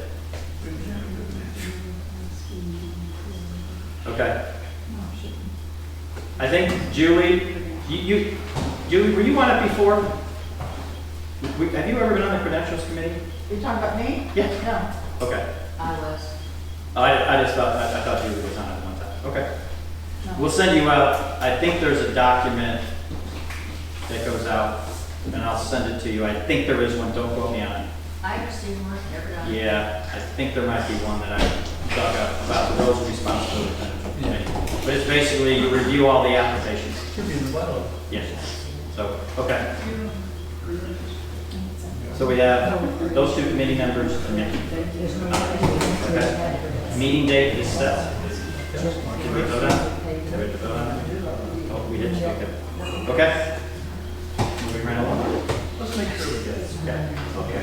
Speaker 2: Okay. I think Julie, Julie, were you on it before? Have you ever been on the credentials committee?
Speaker 5: You talking about me?
Speaker 2: Yeah.
Speaker 5: No,
Speaker 2: Okay.
Speaker 5: I was.
Speaker 2: I just thought, I thought you were on it one time. Okay.
Speaker 5: No.
Speaker 2: We'll send you out, I think there's a document that goes out, and I'll send it to you. I think there is one, don't quote me on it.
Speaker 9: I received one, never done.
Speaker 2: Yeah, I think there might be one that I dug up about the roles and responsibilities committee. But it's basically, you review all the applications.
Speaker 21: Should be in the bylaw.
Speaker 2: Yes. So, okay. So we have those two committee members and me. Okay. Meeting date is set. Did we vote on it? Did we have to vote on it? Oh, we didn't, okay. Okay. Moving right along.
Speaker 6: Let's make sure we get it.
Speaker 2: Okay.
Speaker 6: Okay.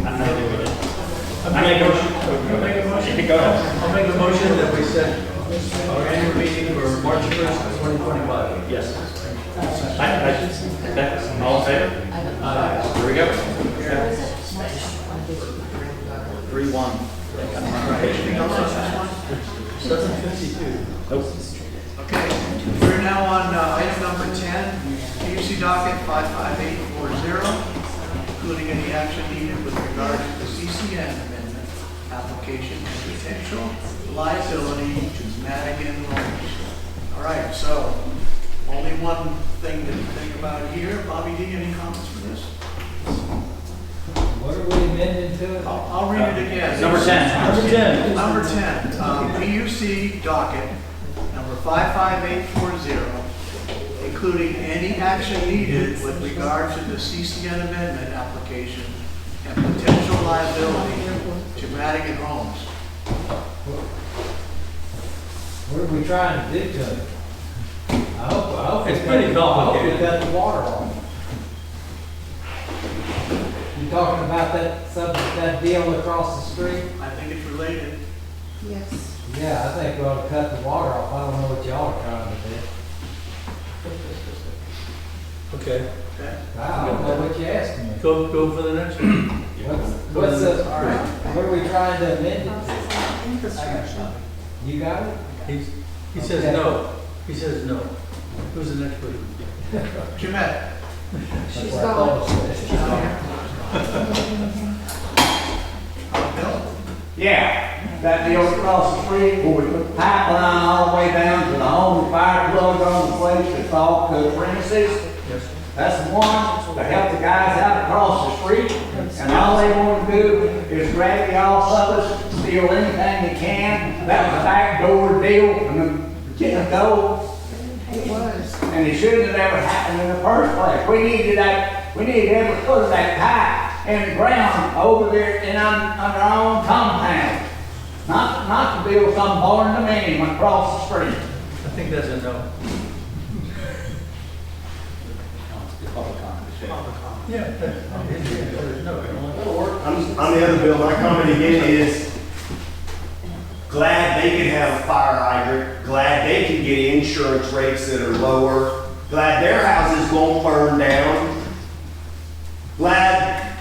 Speaker 2: I'm not doing it.
Speaker 8: I make a motion.
Speaker 2: Go ahead.
Speaker 21: I'll make a motion that we set our annual meeting for March 1st, 2025.
Speaker 2: Yes. Okay. All in favor? Here we go. 3-1.
Speaker 21: 752.
Speaker 2: Nope.
Speaker 6: Okay, we're now on item number 10, PUC docket 55840, including any action needed with regard to the CCN amendment application and potential liability to Madigan Homes. All right, so only one thing to think about here. Bobby D, any comments for this?
Speaker 8: What are we amending to it?
Speaker 6: I'll read it again.
Speaker 2: Number 10.
Speaker 21: Number 10.
Speaker 6: Number 10, PUC docket number 55840, including any action needed with regard to the CCN amendment application and potential liability to Madigan Homes.
Speaker 8: What are we trying to do to it? I hope
Speaker 21: It's pretty complicated.
Speaker 8: I hope we cut the water off. You talking about that deal across the street?
Speaker 6: I think it's related.
Speaker 5: Yes.
Speaker 8: Yeah, I think we ought to cut the water off. I don't know what y'all are trying to do.
Speaker 21: Okay.
Speaker 6: Okay.
Speaker 8: I don't know what you're asking me.
Speaker 21: Go for the next one.
Speaker 8: What's the, all right, what are we trying to amend it to?
Speaker 5: Infrastructure.
Speaker 8: You got it?
Speaker 21: He says no. He says no. Who's the next person?
Speaker 6: Jeanette.
Speaker 5: She's
Speaker 8: That's what I thought
Speaker 5: gone.
Speaker 8: it said.
Speaker 6: Bill?
Speaker 10: Yeah, that deal across the street where we put pipeline all the way down to the home fire plug on the place that's all to the premises. That's the one to help the guys out across the street. And all they want to do is grab you off of us, steal anything they can. That was a backdoor deal from the get-go.
Speaker 5: It was.
Speaker 10: And it shouldn't have ever happened in the first place. We needed every foot of that pipe in the ground over there in on our own compound. Not to build some barn dominium across the street.
Speaker 21: I think that's a no. Yeah. No.
Speaker 12: On the other bill, my comment again is glad they can have a fire hydrant, glad they can get insurance rates that are lower, glad their houses won't burn down, glad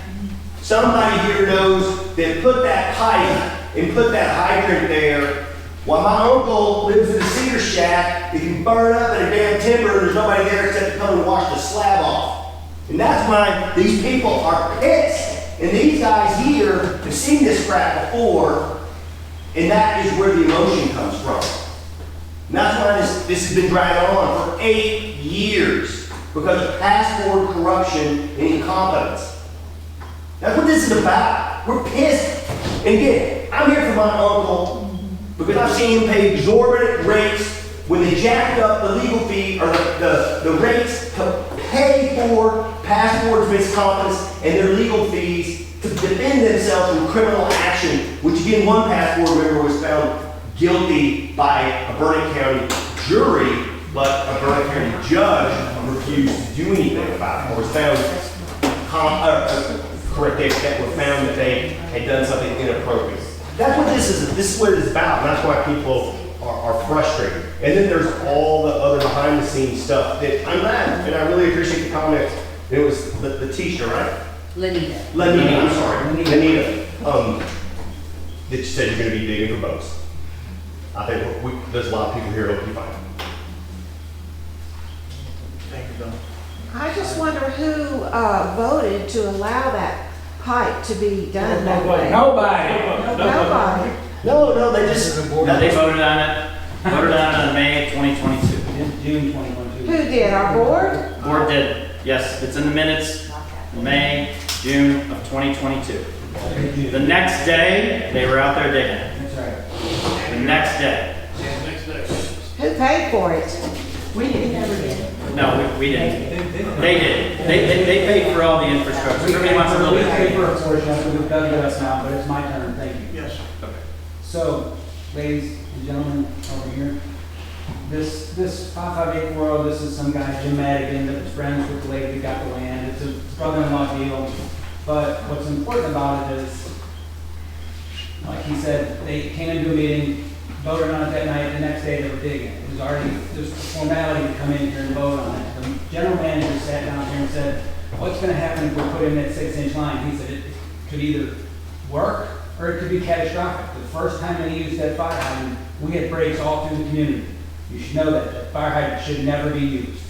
Speaker 12: somebody here knows that put that pipe and put that hydrant there while my uncle lives in a cedar shack that can burn up in a damn timber and there's nobody there except to come and wash the slab off. And that's why these people are pissed. And these guys here have seen this crap before, and that is where the emotion comes from. And that's why this has been dragging on for 8 years, because of past board corruption and incompetence. That's what this is about. We're pissed. And again, I'm here for my uncle because I've seen him pay exorbitant rates when they jacked up the legal fee or the rates to pay for past board's misincompetence and their legal fees to defend themselves from criminal action, which again, one past board member was found guilty by a Burnett County jury, but a Burnett County judge refused to do anything about it, or was found that were found that they had done something inappropriate. That's what this is. This is what it's about, and that's why people are frustrated. And then there's all the other behind the scenes stuff that I'm glad, and I really appreciate the comments. It was the teacher, right?
Speaker 15: Lanita.
Speaker 12: Lanita, I'm sorry. Lanita, that you said you're going to be digging for boats. I think there's a lot of people here who'll be fine.
Speaker 6: Thank you, Bill.
Speaker 9: I just wonder who voted to allow that pipe to be done that way.
Speaker 10: Nobody.
Speaker 9: Nobody.
Speaker 12: No, they just,
Speaker 2: No, they voted on it in May of 2022.
Speaker 13: In June 2022.
Speaker 9: Who did, our board?
Speaker 2: Board did, yes, it's in the minutes, May, June of 2022. The next day, they were out there digging.
Speaker 13: That's right.
Speaker 2: The next day.
Speaker 9: Who paid for it?
Speaker 11: We never did.
Speaker 2: No, we didn't. They did. They paid for all the infrastructure. Everybody wants a little
Speaker 13: We
Speaker 2: bit.
Speaker 13: paid for a portion of it, we've done it us now, but it's my turn, thank you.
Speaker 6: Yes.
Speaker 2: Okay.
Speaker 13: So, ladies and gentlemen over here, this 55840, this is some guy, Jim Madigan, that was friends with the lady that got the land. It's a brother-in-law deal. But what's important about it is, like he said, they came into a meeting, voted on it that night, the next day they were digging. It was already, there's a formality to come in here and vote on it. The general manager sat down here and said, what's gonna happen if we put in that 6-inch line? He said it could either work or it could be catastrophic. The first time they used that fire hydrant, we had breaks all through the community. You should know that. That fire hydrant should never be used.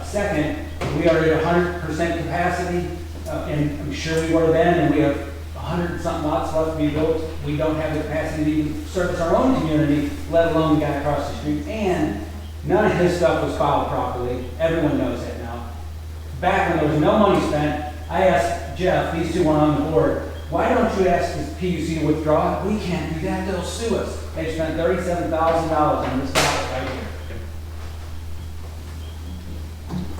Speaker 13: Second, we are at 100% capacity, and I'm sure we were then, and we have 100-something lots left to be built. We don't have the capacity to even service our own community, let alone the guy across the street. And none of his stuff was filed properly. Everyone knows that now. Back when there was no money spent, I asked Jeff, these two were on the board, why don't you ask the PUC to withdraw it? We can't do that, they'll sue us. They spent $37,000 on this docket right here.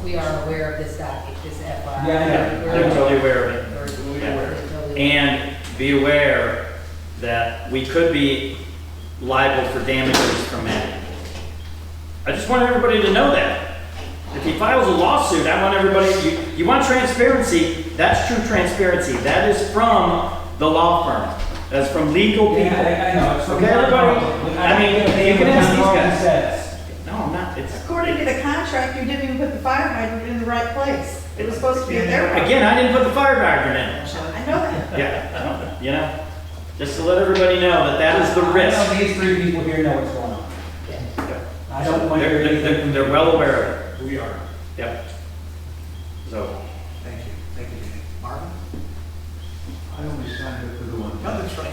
Speaker 15: We are aware of this docket, this FYI.
Speaker 13: Yeah, I know.
Speaker 2: They're totally aware of it.
Speaker 15: We're
Speaker 2: Yeah.
Speaker 15: totally-
Speaker 2: And be aware that we could be liable for damages from that. I just want everybody to know that. If he files a lawsuit, I want everybody, you want transparency, that's true transparency. That is from the law firm. That's from legal people.
Speaker 13: Yeah, I know. It's from
Speaker 2: Okay, everybody? I mean, you can ask these guys.
Speaker 13: Says.
Speaker 2: No, I'm not. It's,
Speaker 5: According to the contract, you didn't even put the fire hydrant in the right place. It was supposed to be in there.
Speaker 2: again, I didn't put the fire hydrant in.
Speaker 5: I know that.
Speaker 2: Yeah, you know, just to let everybody know that that is the risk.
Speaker 13: I know these three people here know what's going on. I don't want to hear anything.
Speaker 2: They're well aware of it.
Speaker 6: We are.
Speaker 2: Yep. So,
Speaker 6: Thank you. Thank you, Dave. Marvin?
Speaker 19: I only signed up for the one.
Speaker 6: No, that's right.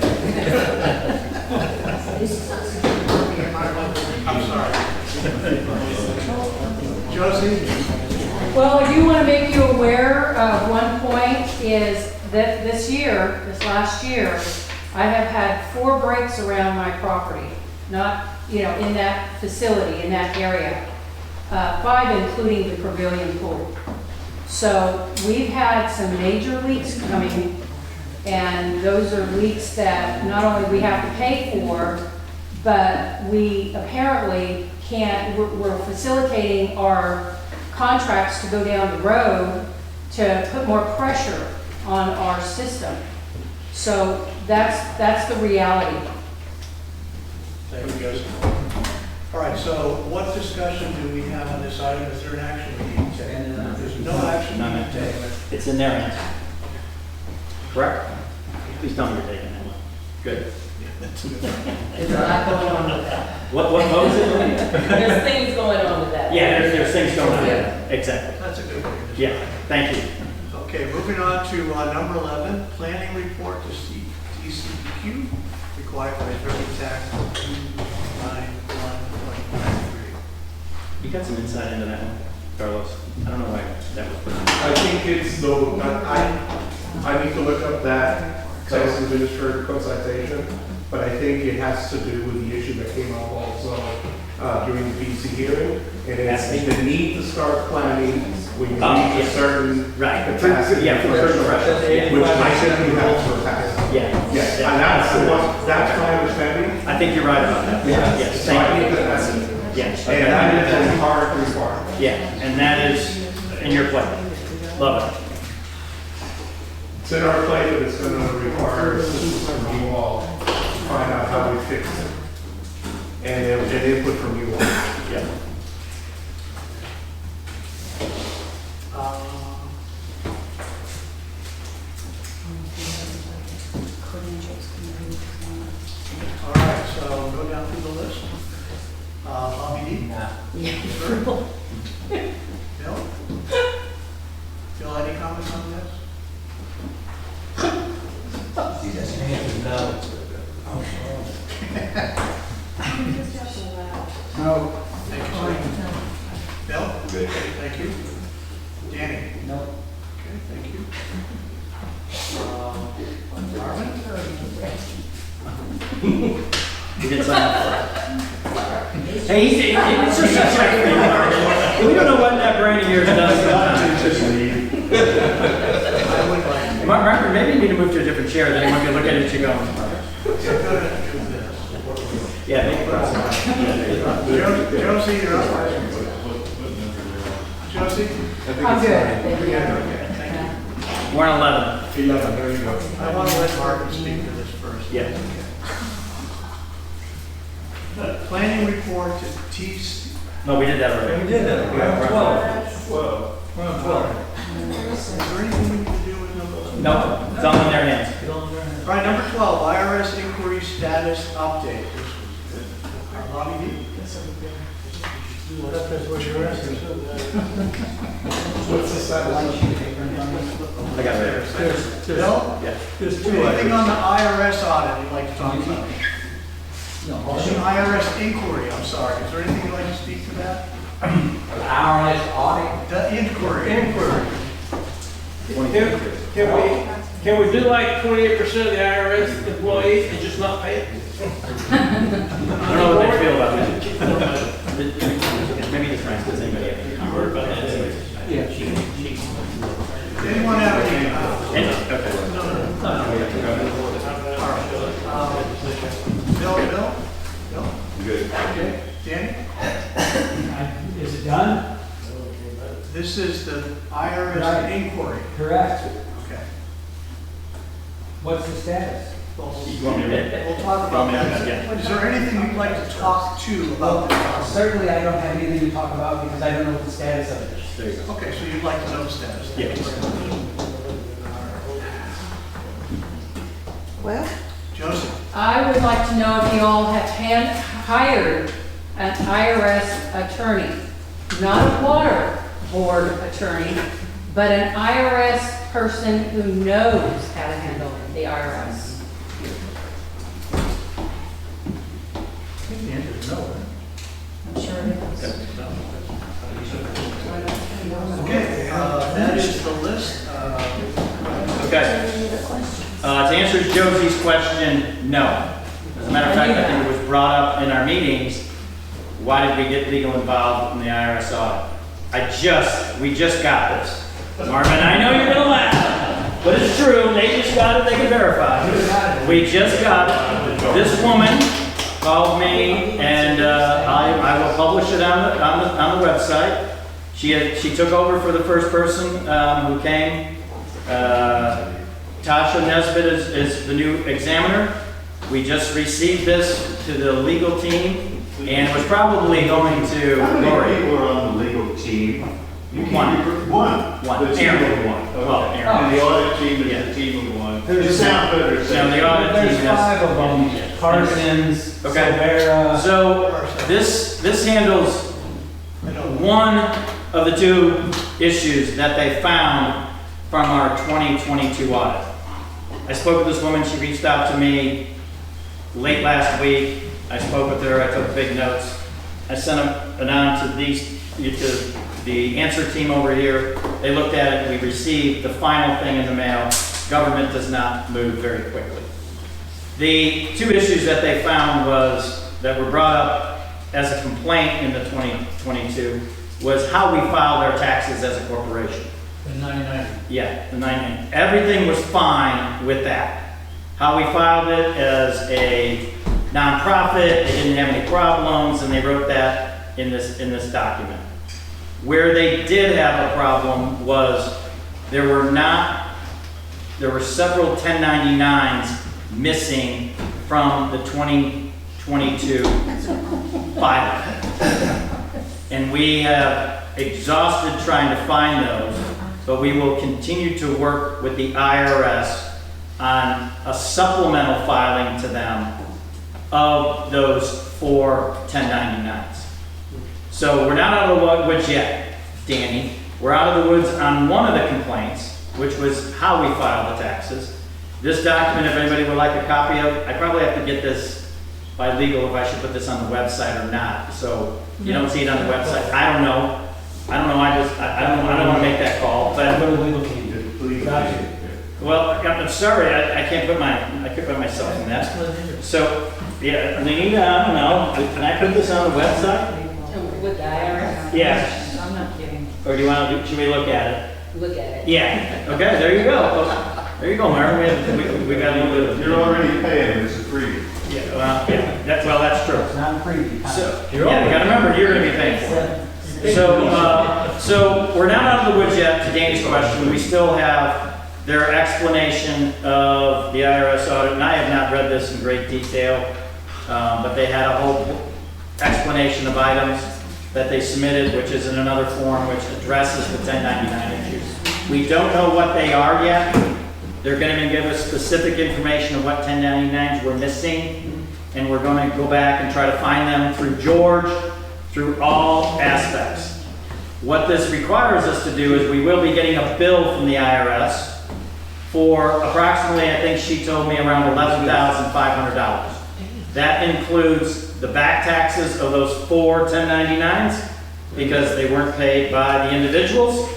Speaker 6: I'm sorry. Josie?
Speaker 11: Well, I do want to make you aware of one point is that this last year, I have had 4 breaks around my property, not, in that facility, in that area. 5 including the pavilion pool. So we've had some major leaks coming, and those are leaks that not only we have to pay for, but we apparently can't, we're facilitating our contracts to go down the road to put more pressure on our system. So that's the reality.
Speaker 6: Thank you, Josie. All right, so what discussion do we have on this item? Is there an action we need to take? There's no action we need to take.
Speaker 2: it's in their hands. Correct? Please tell me you're taking that one. Good.
Speaker 15: There's a lot going on with that.
Speaker 2: What was it?
Speaker 15: There's things going on with that.
Speaker 2: Yeah, there's things going on. Exactly.
Speaker 6: That's a good one.
Speaker 2: Yeah, thank you.
Speaker 6: Okay, moving on to number 11, planning report to DCEQ required by federal tax 291.93.
Speaker 2: You got some insight into that one, Carlos? I don't know why that was put on.
Speaker 16: I think it's though, I need to look up that tax administrator code citation, but I think it has to do with the issue that came up also during the PC hearing, and it's the need to start planning when you reach a certain capacity.
Speaker 2: Yeah, for certain thresholds, yeah.
Speaker 16: Which I think you have to surpass.
Speaker 2: Yeah.
Speaker 16: Yes, and that's the one, that's my understanding.
Speaker 2: I think you're right about that. Yes,
Speaker 16: So I think
Speaker 2: thank you.
Speaker 16: that's,
Speaker 2: Yes.
Speaker 16: and that is a hard requirement.
Speaker 2: Yeah, and that is in your plate. Love it.
Speaker 16: It's in our plate, but it's gonna require assistance from you all to find out how we fix it. And input from you all.
Speaker 2: Yeah.
Speaker 6: All right, so go down through the list. Bobby D?
Speaker 15: Yeah.
Speaker 6: Bill?
Speaker 13: No.
Speaker 6: Thank you, sir. Bill? Good. Thank you. Danny?
Speaker 8: No.
Speaker 6: Okay, thank you. Marvin?
Speaker 2: He did sign up for it. Hey, it's just a check. We don't know what that brain of yours does sometimes. Mark, maybe you need to move to a different chair, then you might be looking at you going. Yeah, make it cross.
Speaker 6: Josie, you're up. Josie?
Speaker 15: I'm good.
Speaker 2: We're on 11.
Speaker 6: 11, there you go. I want to let Marvin speak to this first.
Speaker 2: Yeah.
Speaker 6: Planning report to TC.
Speaker 2: No, we did that already.
Speaker 8: We did that. We're on 12. We're on 12.
Speaker 6: Is there anything we need to do with number?
Speaker 2: No, it's all in their hands.
Speaker 6: All right, number 12, IRS inquiry status update. Bobby D? That's what you're asking.
Speaker 16: What's the status?
Speaker 2: I got it.
Speaker 6: Bill?
Speaker 2: Yeah.
Speaker 8: There's two
Speaker 6: Anything
Speaker 8: items.
Speaker 6: on the IRS audit you'd like to talk about?
Speaker 8: No,
Speaker 6: The IRS inquiry, I'm sorry. Is there anything you'd like to speak to that?
Speaker 10: IRS audit.
Speaker 6: The inquiry.
Speaker 18: Can we do like 28% of the IRS employees and just not pay it?
Speaker 2: I don't know what they feel about that. Maybe it's Frank, does anybody have any comment about that?
Speaker 18: Yeah.
Speaker 6: Anyone have any? Bill?
Speaker 12: Good.
Speaker 6: Okay. Danny?
Speaker 13: Is it done?
Speaker 6: This is the IRS inquiry.
Speaker 13: Correct.
Speaker 6: Okay.
Speaker 13: What's the status?
Speaker 2: You want me to read it?
Speaker 6: We'll talk about that.
Speaker 2: Yeah.
Speaker 6: Is there anything you'd like to talk to about this?
Speaker 13: Certainly, I don't have anything to talk about because I don't know what the status of it is.
Speaker 2: There you go.
Speaker 6: Okay, so you'd like to know the status?
Speaker 2: Yeah.
Speaker 9: Well,
Speaker 6: Joseph?
Speaker 11: I would like to know if you all have hired an IRS attorney, not a water board attorney, but an IRS person who knows how to handle the IRS.
Speaker 8: I think the answer is no, right?
Speaker 11: I'm sure it is.
Speaker 6: Okay, that is the list.
Speaker 2: Okay. To answer Josie's question, no. As a matter of fact, I think it was brought up in our meetings, why did we get legal involved in the IRS audit? We just got this. Marvin, I know you're gonna laugh, but it's true, they just got it, they can verify. We just got it. This woman called me, and I will publish it on the website. She took over for the first person who came. Tasha Nesbitt is the new examiner. We just received this to the legal team, and it was probably going to Lori.
Speaker 19: People are on the legal team.
Speaker 2: One.
Speaker 19: One. The team of one. Okay.
Speaker 2: Well, Aaron.
Speaker 19: And the audit team is the team of one.
Speaker 13: There's
Speaker 19: It sounds better saying.
Speaker 2: Now, the audit
Speaker 13: There's
Speaker 2: team
Speaker 13: 5 of them. Carson's,
Speaker 2: Okay.
Speaker 13: Silvera.
Speaker 2: So this handles one of the 2 issues that they found from our 2022 audit. I spoke with this woman, she reached out to me late last week. I spoke with her, I took big notes. I sent them on to the answer team over here. They looked at it, we received the final thing in the mail. Government does not move very quickly. The 2 issues that they found that were brought up as a complaint in the 2022 was how we filed our taxes as a corporation.
Speaker 8: The 99.
Speaker 2: Yeah, the 99. Everything was fine with that. How we filed it as a nonprofit, they didn't have any problems, and they wrote that in this document. Where they did have a problem was there were several 1099s missing from the 2022 filing. And we have exhausted trying to find those, but we will continue to work with the IRS on a supplemental filing to them of those 4 1099s. So we're not out of the woods yet, Danny. We're out of the woods on one of the complaints, which was how we filed the taxes. This document, if anybody would like a copy of, I probably have to get this by legal if I should put this on the website or not. So you don't see it on the website. I don't know. I don't want to make that call, but. Well, I'm sorry, I can't put myself in that. So, yeah, Lenita, I don't know, can I put this on the website?
Speaker 15: With the IRS?
Speaker 2: Yeah.
Speaker 15: I'm not kidding.
Speaker 2: Or do you want to, should we look at it?
Speaker 15: Look at it.
Speaker 2: Yeah, okay, there you go. There you go, Marvin, we got a little bit of.
Speaker 19: You're already paying, it's a freebie.
Speaker 2: Yeah, well, that's true.
Speaker 13: It's not free.
Speaker 2: So, yeah, you gotta remember, you're gonna be paying for it. So we're not out of the woods yet, to Danny's question, we still have their explanation of the IRS audit, and I have not read this in great detail, but they had a whole explanation of items that they submitted, which is in another form, which addresses the 1099 issues. We don't know what they are yet. They're gonna give us specific information of what 1099s we're missing, and we're gonna go back and try to find them through George, through all aspects. What this requires us to do is we will be getting a bill from the IRS for approximately, I think she told me, around $11,500. That includes the back taxes of those 4 1099s because they weren't paid by the individuals,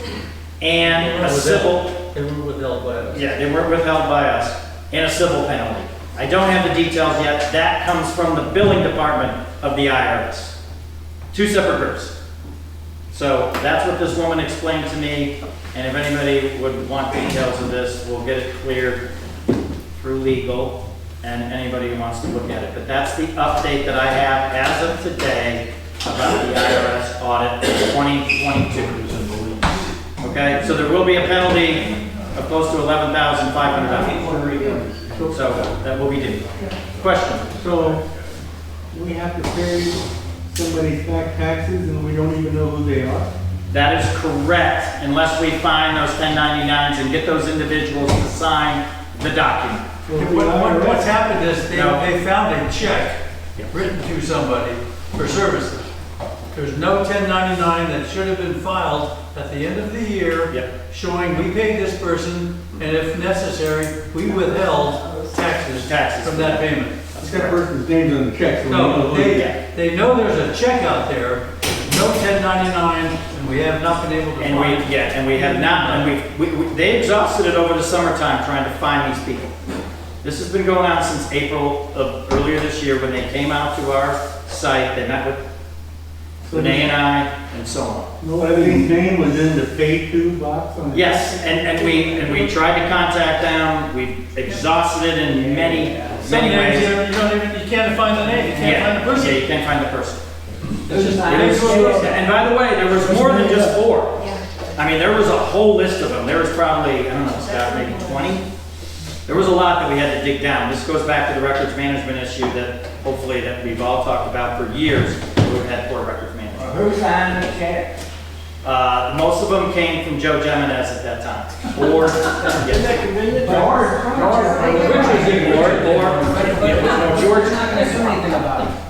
Speaker 2: and a civil.
Speaker 21: They were withheld by us.
Speaker 2: Yeah, they weren't withheld by us, and a civil penalty. I don't have the details yet. That comes from the billing department of the IRS. 2 separate groups. So that's what this woman explained to me, and if anybody would want details of this, we'll get it cleared through legal and anybody who wants to look at it. But that's the update that I have as of today about the IRS audit 2022. Okay, so there will be a penalty of close to $11,500. So that will be due. Question?
Speaker 3: So we have to pay somebody's back taxes and we don't even know who they are?
Speaker 2: That is correct, unless we find those 1099s and get those individuals to sign the document.
Speaker 21: What's happened is they
Speaker 2: No.
Speaker 21: found a check written to somebody for services. There's no 1099 that should have been filed at the end of the year showing we paid this person, and if necessary, we withheld taxes from that payment.
Speaker 3: That person's name's on the check. So
Speaker 21: No, they know there's a check out there, no 1099, and we have not been able to
Speaker 2: And
Speaker 21: find.
Speaker 2: we have not, and they exhausted it over the summertime trying to find these people. This has been going on since April of earlier this year when they came out to our site, they met with Renee and I, and so on.
Speaker 3: Nobody's name was in the pay to box on the
Speaker 2: Yes, and we tried to contact them, we exhausted it in many
Speaker 21: Some names,
Speaker 2: ways.
Speaker 21: you can't find the name, you can't find the person.
Speaker 2: Yeah, you can't find the person.
Speaker 21: It's just-
Speaker 2: And by the way, there was more than just 4. I mean, there was a whole list of them. There was probably, I don't know, Scott, maybe 20? There was a lot that we had to dig down. This goes back to the records management issue that hopefully that we've all talked about for years. We've had poor records management.
Speaker 10: Who signed the check?
Speaker 2: Most of them came from Joe Jimenez at that time. Or,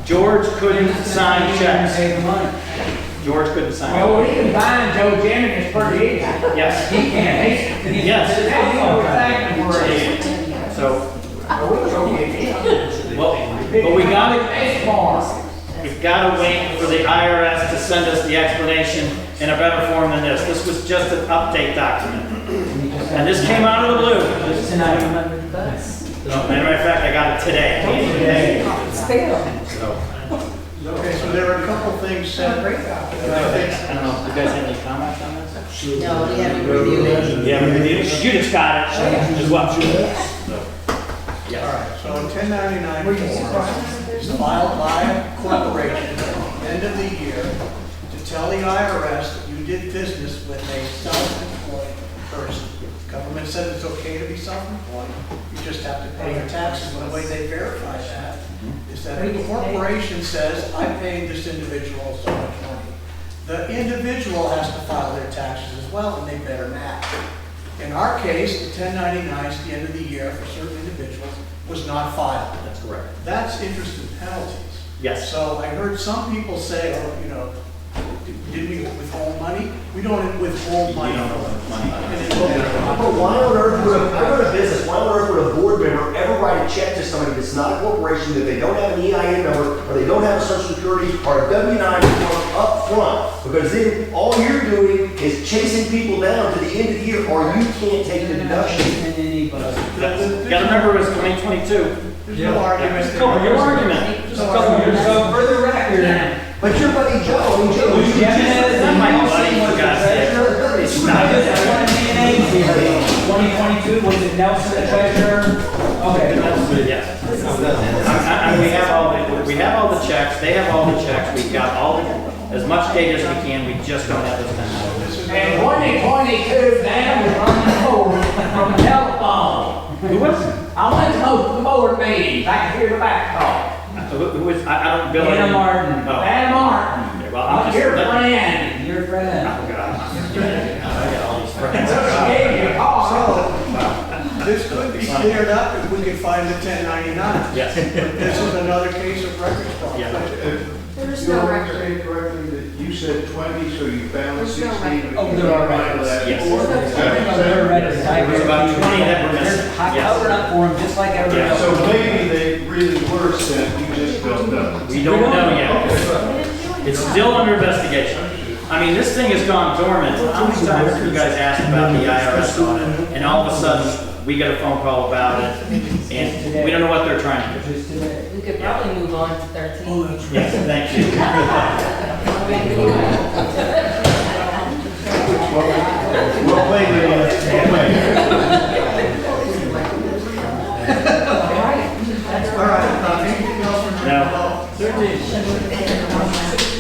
Speaker 2: George couldn't sign checks. George couldn't sign.
Speaker 10: Well, we can find Joe Jimenez pretty easy.
Speaker 2: Yes.
Speaker 10: He can't.
Speaker 2: Yes. So, but we've got to wait for the IRS to send us the explanation in a better form than this. This was just an update document. And this came out of the blue. Matter of fact, I got it today.
Speaker 6: Okay, so there are a couple things said.
Speaker 2: I don't know, you guys have any comments on this?
Speaker 15: No, we haven't reviewed it.
Speaker 2: Yeah, you just got it as well.
Speaker 6: All right, so a 1099 form is filed by a corporation at the end of the year to tell the IRS that you did business with a self-employed person. The government said it's okay to be self-employed, you just have to pay your taxes. And the way they verify that is that a corporation says, I paid this individual so much money. The individual has to file their taxes as well, and they better match. In our case, the 1099s at the end of the year for certain individuals was not filed.
Speaker 2: That's correct.
Speaker 6: That's interest and penalties.
Speaker 2: Yes.
Speaker 6: So I heard some people say, oh, you know, did we withhold money? We don't withhold money.
Speaker 2: You don't know what money.
Speaker 12: But why on earth would I go to business, why on earth would a board not a corporation, that they don't have an EIN number, or they don't have a social security or a W-9 form up front. Because then all you're doing is chasing people down to the end of the year, or you can't take the deduction.
Speaker 2: Gotta remember, it was 2022.
Speaker 6: There's no argument.
Speaker 2: Couple years argument.
Speaker 6: Just a couple years ago.
Speaker 13: For the record,
Speaker 12: But your buddy Joe,
Speaker 2: Not my buddy, for God's sake. It's not.
Speaker 13: 2022, was it Nelson the treasurer? Okay.
Speaker 2: Yes. We have all the checks, they have all the checks, we've got all the, as much data as we can, we just don't have those numbers.
Speaker 18: And 2022, Dan was running forward from the telephone.
Speaker 2: Who was it?
Speaker 18: I went to most of the board meetings, I could hear the back talk.
Speaker 2: Who was, I don't, Bill.
Speaker 13: Anna Martin.
Speaker 2: Oh.
Speaker 18: Anna Martin.
Speaker 2: Yeah, well, I'm just.
Speaker 18: Your friend.
Speaker 13: Your friend.
Speaker 2: Oh, God. I got all these friends.
Speaker 18: She gave you a call.
Speaker 6: This could be cleared up if we could find the 1099.
Speaker 2: Yes.
Speaker 6: But this is another case of records fraud.
Speaker 11: There's
Speaker 19: You
Speaker 11: no
Speaker 19: understand correctly that you said 20, so you found
Speaker 11: There's no
Speaker 19: 16.
Speaker 11: record.
Speaker 19: but
Speaker 13: Oh,
Speaker 19: you
Speaker 13: there are
Speaker 19: can't find
Speaker 13: records.
Speaker 19: that.
Speaker 2: Yes.
Speaker 13: There are records.
Speaker 2: There was about 20 that were missing.
Speaker 13: I covered up for them just like everybody
Speaker 2: Yeah.
Speaker 13: else.
Speaker 19: So maybe they really were sent, you just don't know.
Speaker 2: We don't know yet. It's still under investigation. I mean, this thing has gone dormant. How many times have you guys asked about the IRS audit? And all of a sudden, we get a phone call about it, and we don't know what they're trying to do.
Speaker 13: Just today.
Speaker 15: We could probably move on to 13.
Speaker 2: Yes, thank you.
Speaker 12: Well played, Lydia. Well played.
Speaker 6: All right, anything else from
Speaker 2: No.
Speaker 6: 13?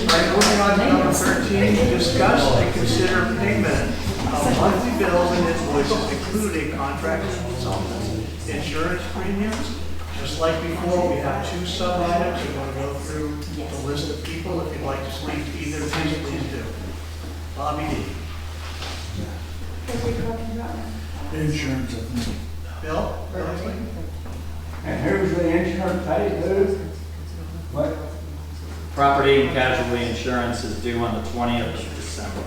Speaker 6: All right, moving on to number 13, discuss and consider payment of monthly bills and invoices, including contractors, consultants, insurance premiums. Just like before, we have two sub-items. We're going to go through the list of people. If you'd like to speak to either of these, please do. Bobby D.
Speaker 3: Insurance of me.
Speaker 6: Bill?
Speaker 10: And who's the insurance paid who? What?
Speaker 2: Property and casualty insurance is due on the 20th of December.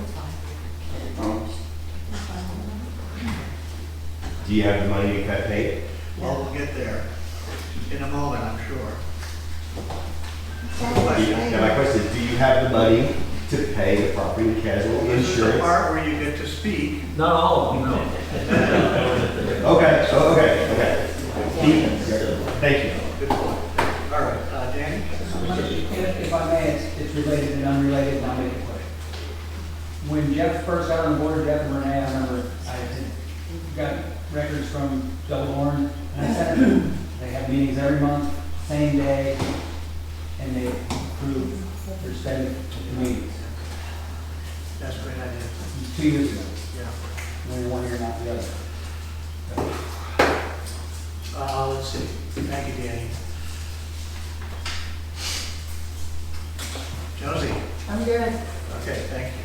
Speaker 12: Do you have the money to cut pay?
Speaker 6: Well, we'll get there in a moment, I'm sure.
Speaker 12: Now, my question is, do you have the money to pay the property and casualty
Speaker 6: This is the
Speaker 12: insurance?
Speaker 6: part where you get to speak.
Speaker 21: Not all of them, no.
Speaker 12: Okay, okay. Thank you.
Speaker 6: Good point. All right, Danny?
Speaker 13: If I may, it's related and unrelated, and I'll make it quick. When Jeff first got on the board, Jeff and Renee, I remember I had got records from Double Horn, and I sent them. They have meetings every month, same day, and they approve their spending at the meetings.
Speaker 6: That's a great idea.
Speaker 13: 2 years ago.
Speaker 6: Yeah.
Speaker 13: Only 1 year, not the other.
Speaker 6: Let's see. Thank you, Danny. Josie?
Speaker 11: I'm good.
Speaker 6: Okay, thank you.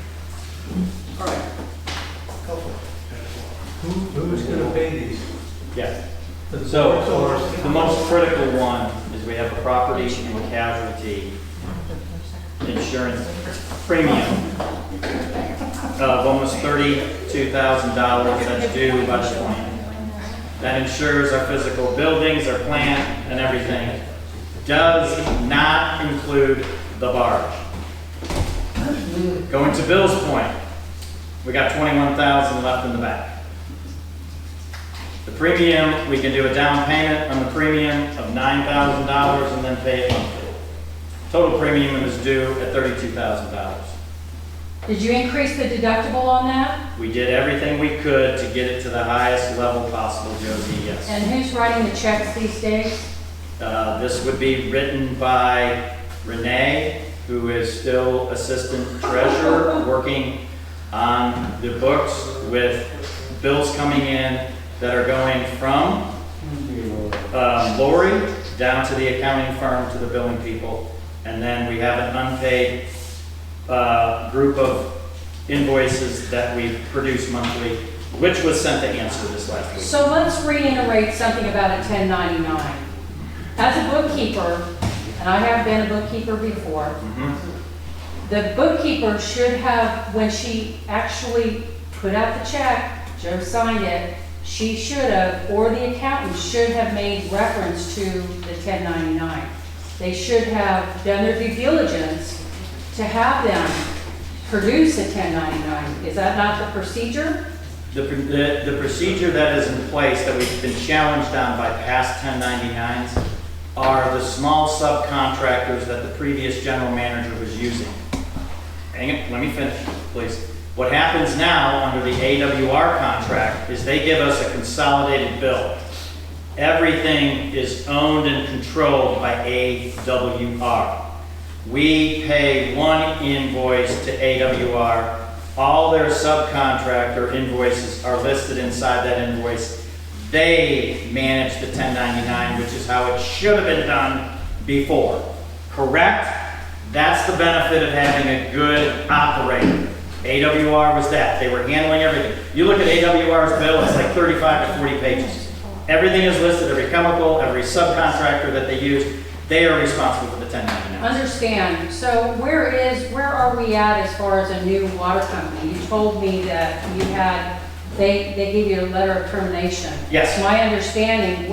Speaker 6: All right. Go for it.
Speaker 21: Who's gonna pay these?
Speaker 2: Yeah. So, the most critical one is we have a property and casualty insurance premium of almost $32,000 that's due by the 20th. That insures our physical buildings, our plant, and everything. Does not include the barge. Going to Bill's point, we got $21,000 left in the back. The premium, we can do a down payment on the premium of $9,000 and then pay it monthly. Total premium is due at $32,000.
Speaker 11: Did you increase the deductible on that?
Speaker 2: We did everything we could to get it to the highest level possible, Josie, yes.
Speaker 11: And who's writing the checks these days?
Speaker 2: This would be written by Renee, who is still assistant treasurer, working on the books with bills coming in that are going from Lori down to the accounting firm to the billing people. And then we have an unpaid group of invoices that we produce monthly, which was sent to answer this last week.
Speaker 11: So let's reiterate something about a 1099. As a bookkeeper, and I have been a bookkeeper before, the bookkeeper should have, when she actually put out the check, Joe signed it, she should have, or the accountant should have made reference to the 1099. They should have done their due diligence to have them produce a 1099. Is that not the procedure?
Speaker 2: The procedure that is in place that we've been challenged on by past 1099s are the small subcontractors that the previous general manager was using. Hang it, let me finish, please. What happens now under the AWR contract is they give us a consolidated bill. Everything is owned and controlled by AWR. We pay one invoice to AWR. All their subcontractor invoices are listed inside that invoice. They manage the 1099, which is how it should have been done before. Correct? That's the benefit of having a good operator. AWR was that. They were handling everything. You look at AWR's bill, it's like 35 to 40 pages. Everything is listed, every chemical, every subcontractor that they use, they are responsible for the 1099.
Speaker 11: Understand. So where are we at as far as a new water company? You told me that you had, they gave you a letter of termination.
Speaker 2: Yes.
Speaker 11: My understanding,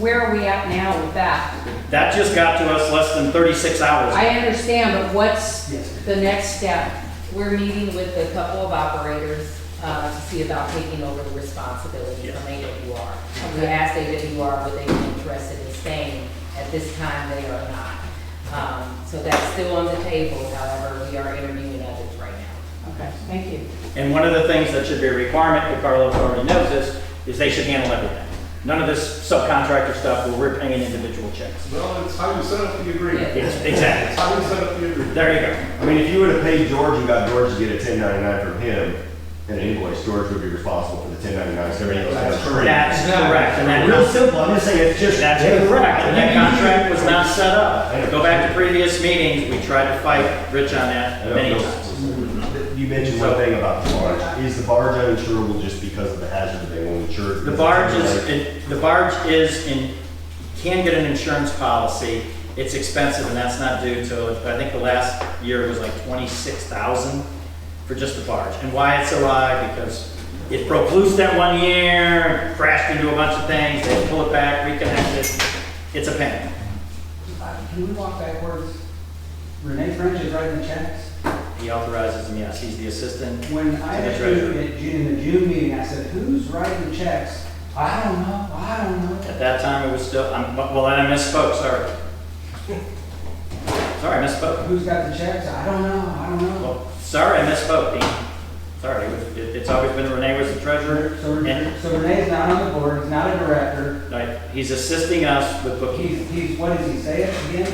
Speaker 11: where are we at now with that?
Speaker 2: That just got to us less than 36 hours.
Speaker 11: I understand, but what's the next step?
Speaker 15: We're meeting with a couple of operators to see about taking over the responsibility from AWR. We asked AWR would they be interested in staying. At this time, they are not. So that's still on the table. However, we are interviewing others right now.
Speaker 11: Okay, thank you.
Speaker 2: And one of the things that should be a requirement, and Carlos already knows this, is they should handle everything. None of this subcontractor stuff where we're paying individual checks.
Speaker 16: Well, it's how you set up the agreement.
Speaker 2: Yes, exactly.
Speaker 16: It's how you set up the agreement.
Speaker 2: There you go.
Speaker 12: I mean, if you would have paid George and got George to get a 1099 from him and an invoice, George would be responsible for the 1099. So everything else
Speaker 2: That's
Speaker 12: has
Speaker 2: correct. And that
Speaker 12: real simple. I'm just saying it's just
Speaker 2: that's correct. And that contract was not set up. Go back to previous meetings. We tried to fight Rich on that many times.
Speaker 12: You mentioned one thing about the barge. Is the barge uninsurable just because of the hazard that they won't insure?
Speaker 2: The barge can get an insurance policy. It's expensive, and that's not due to, I think the last year was like $26,000 for just the barge. And why it's so high? Because it broke loose that one year, crashed into a bunch of things, they had to pull it back, reconnect it. It's a pain.
Speaker 13: Can we walk backwards? Renee French is writing the checks?
Speaker 2: He authorizes them, yes. He's the assistant to
Speaker 13: When I
Speaker 2: the
Speaker 13: asked you
Speaker 2: treasurer.
Speaker 13: in the June meeting, I said, who's writing the checks? I don't know.
Speaker 2: At that time, it was still, well, I misspoke, sorry. Sorry, I misspoke.
Speaker 13: Who's got the checks? I don't know.
Speaker 2: Well, sorry, I misspoke, Dean. Sorry, it's always been Renee was the treasurer.
Speaker 13: So Renee's not on the board, he's not a director.
Speaker 2: Right, he's assisting us with bookkeeping.
Speaker 13: He's, what does he say it again?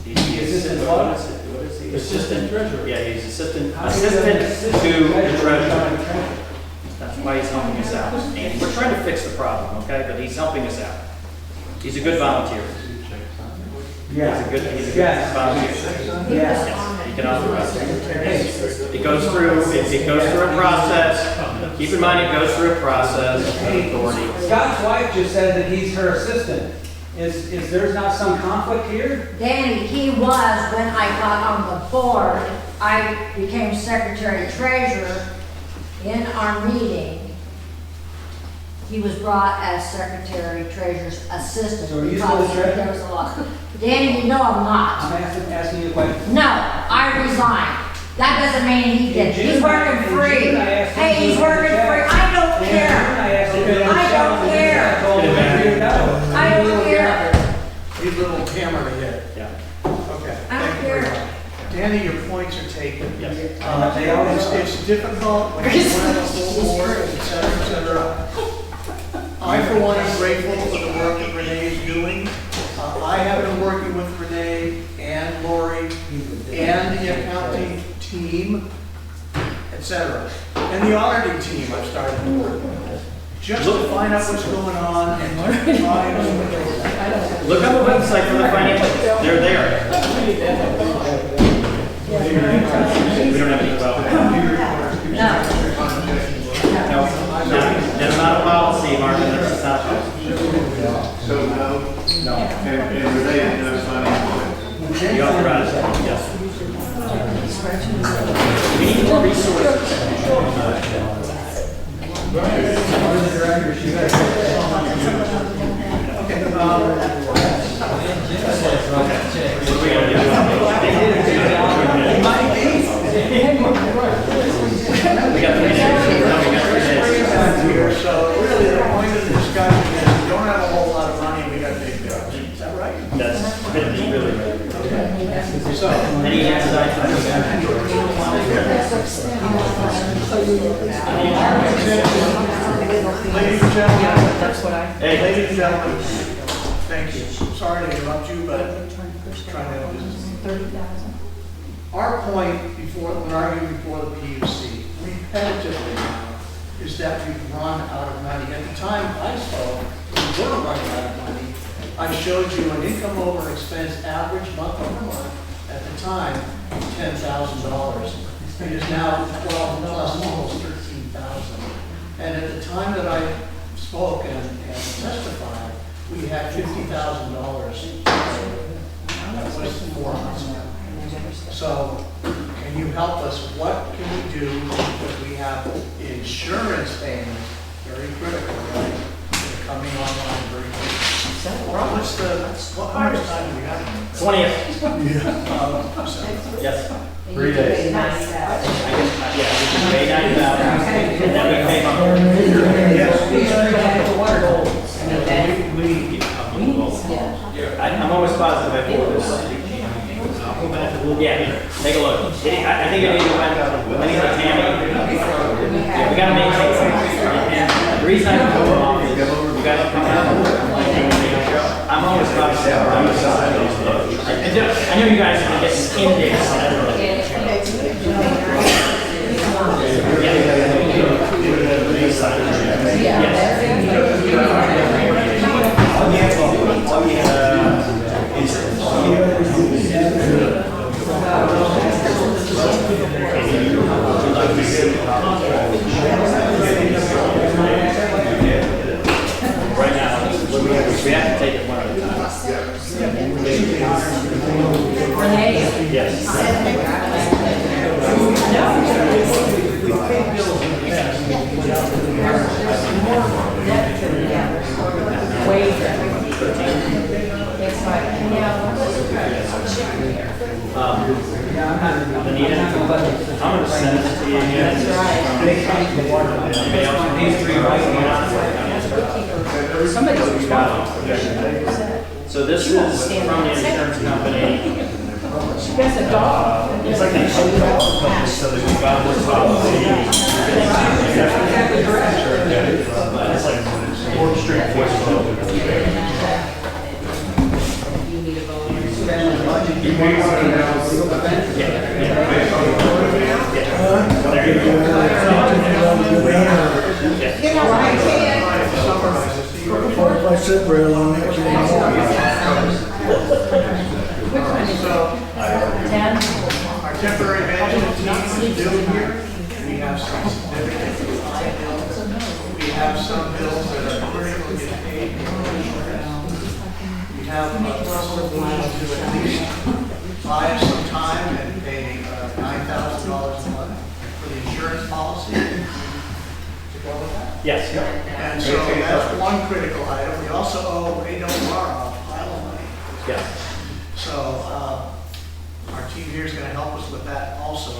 Speaker 2: He's the assistant, what is he?
Speaker 21: Assistant treasurer.
Speaker 2: Yeah, he's assistant
Speaker 13: How is he an
Speaker 2: to
Speaker 13: assistant
Speaker 2: the
Speaker 13: treasurer?
Speaker 2: treasurer. That's why he's helping us out. And we're trying to fix the problem, okay, but he's helping us out. He's a good volunteer.
Speaker 13: Yeah.
Speaker 2: He's a good
Speaker 13: Yes.
Speaker 2: volunteer.
Speaker 13: Yes.
Speaker 2: He can authorize it. It goes through a process. Keep in mind, it goes through a process of authority.
Speaker 13: Scott's wife just said that he's her assistant. Is there's not some conflict here?
Speaker 17: Danny, he was when I got on the board. I became secretary treasurer. In our meeting, he was brought as secretary treasurer's assistant.
Speaker 13: So are you still the treasurer?
Speaker 17: There was a lot. Danny, you know I'm not.
Speaker 13: I'm asking you a question.
Speaker 17: No, I resigned. That doesn't mean he did. He's working free. Hey, he's working free. I don't care. I don't care. I don't care.
Speaker 6: These little camera hit.
Speaker 2: Yeah.
Speaker 6: Okay.
Speaker 17: I don't care.
Speaker 6: Danny, your points are taken.
Speaker 2: Yes.
Speaker 6: It's difficult when you have a full board, et cetera. I, for one, am grateful for the work that Renee is doing. I have been working with Renee and Lori and the accounting team, et cetera. And the auditing team I've started to work with. Just to find out what's going on and try to.
Speaker 2: Look on the website for the financials. They're there. We don't have any problem. No, that's not a policy, Martin. That's not a policy.
Speaker 19: So no?
Speaker 2: No.
Speaker 19: And Renee knows financial.
Speaker 2: We authorize it, yes. We need more resources.
Speaker 13: the directors, you guys.
Speaker 6: So really, the point of the discussion is we don't have a whole lot of money, we got big bills. Is that right?
Speaker 2: That's really right.
Speaker 6: So,
Speaker 2: Any insight from you guys?
Speaker 6: ladies and gentlemen,
Speaker 15: That's what I.
Speaker 2: Hey.
Speaker 6: ladies and gentlemen, thank you. Sorry to interrupt you, but trying to do this.
Speaker 5: 30,000.
Speaker 6: Our point before, when arguing before the PUC, repetitively now, is that we've run out of money. At the time I spoke, we were running out of money. I showed you an income over expense average month over month at the time, $10,000. It is now 12 plus, almost 13,000. And at the time that I spoke and testified, we had $50,000. That was 4 months ago. So, can you help us? What can we do? Because we have insurance payments, very critical, right? They're coming online very quickly. What's how much time do we have?
Speaker 2: 20th. Yes. 3 days. I guess, yeah, we can pay 90,000, and then we pay I'm almost positive I pulled this. Yeah, take a look. I think it needs to win. We need a Tammy. Yeah, we gotta maintain something. And the reason I put them off is you guys are coming out. I'm almost positive. I know you guys are getting indexed on everything. Right now, we have to take it one at a time.
Speaker 15: Renee?
Speaker 2: Yes. Anita, I'm gonna send this to you again. Anybody else? These three right now.
Speaker 15: Somebody's
Speaker 2: So this is from the insurance company.
Speaker 15: She has a dog.
Speaker 2: It's like a company, so that we got this policy. It's like 4th Street, 4th.
Speaker 15: You need a vote.
Speaker 6: Our temporary management team is new here. We have some significant client bills. We have some bills that are critical to get paid. We have a solution to at least buy us some time and pay $9,000 a month for the insurance policy to go with that.
Speaker 2: Yes.
Speaker 6: And so that's one critical item. We also owe AWR a pile of money.
Speaker 2: Yes.
Speaker 6: So our team here is going to help us with that also.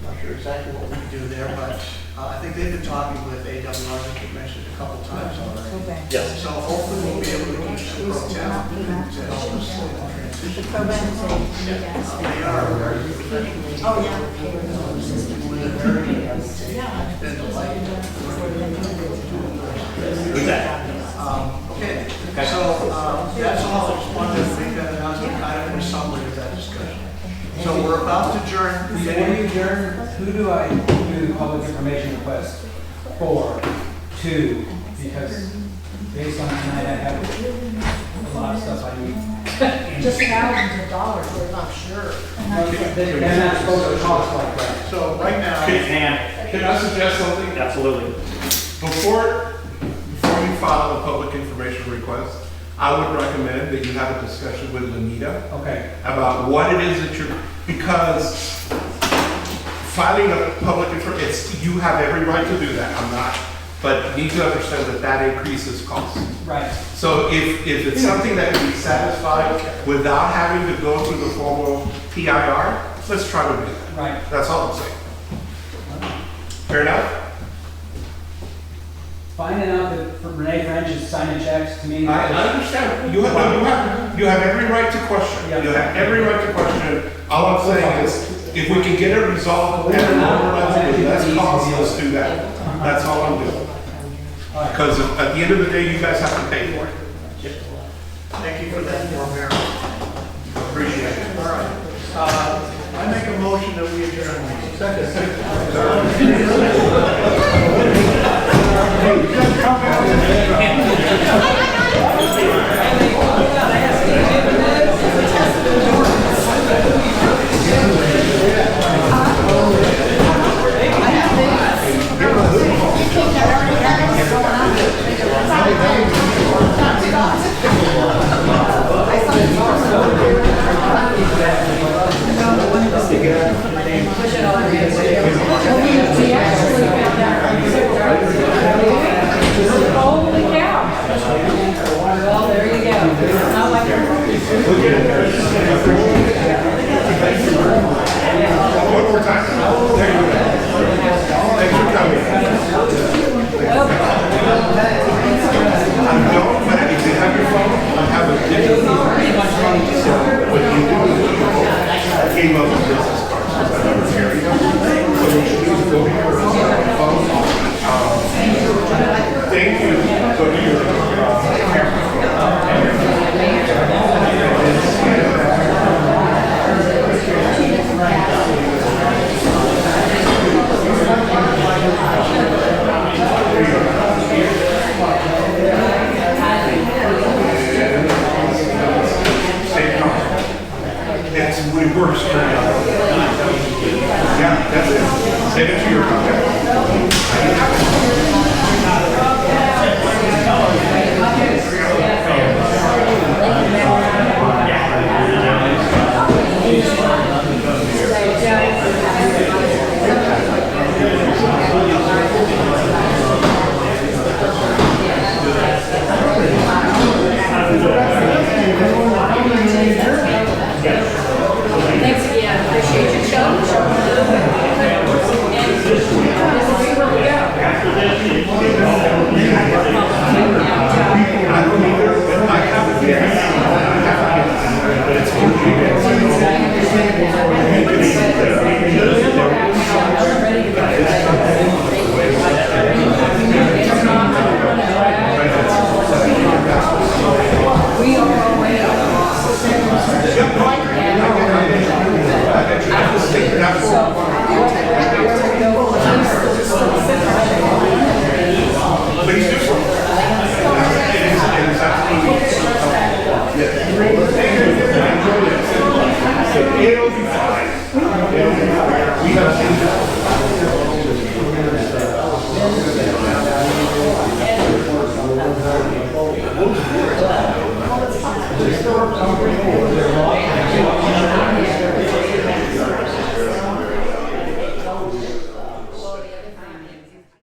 Speaker 6: Not sure exactly what we can do there, but I think they've been talking with AWR, as you mentioned a couple times already.
Speaker 2: Yes.
Speaker 6: So hopefully we'll be able to keep some pro town to help us in the transition. They are very professional.
Speaker 5: Oh, yeah.
Speaker 6: With a very, it's been delighted. Okay, so that's all. I just wanted to make that announcement, kind of a summary of that discussion. So we're about to adjourn.
Speaker 13: Before you adjourn, who do I do the public information request for, to? Because based on tonight, I have a lot of stuff I need.
Speaker 17: Just thousands of dollars, we're not sure.
Speaker 13: They're not supposed to cost like that.
Speaker 6: So right now,
Speaker 16: Can I suggest something?
Speaker 2: Absolutely.
Speaker 16: Before you file a public information request, I would recommend that you have a discussion with Lanita about what it is that you're, because filing a public information, you have every right to do that, I'm not, but you need to understand that that increases costs.
Speaker 13: Right.
Speaker 16: So if it's something that can be satisfied without having to go through the formal PIR, let's try to do that.
Speaker 13: Right.
Speaker 16: That's all I'm saying. Fair enough?
Speaker 13: Finding out that for Renee French is signing checks to me.
Speaker 16: I understand. You have every right to question.
Speaker 13: Yeah.
Speaker 16: You have every right to question. All I'm saying is, if we can get it resolved at a lower level with less cost, let's do that. That's all I'm doing. Because at the end of the day, you guys have to pay for it.
Speaker 6: Thank you for that forbearance.
Speaker 16: Appreciate it.
Speaker 6: All right. I make a motion that we adjourn.
Speaker 15: Holy cow. Well, there you go. I like your
Speaker 16: One more time. There you go. Thanks for coming.
Speaker 15: Okay.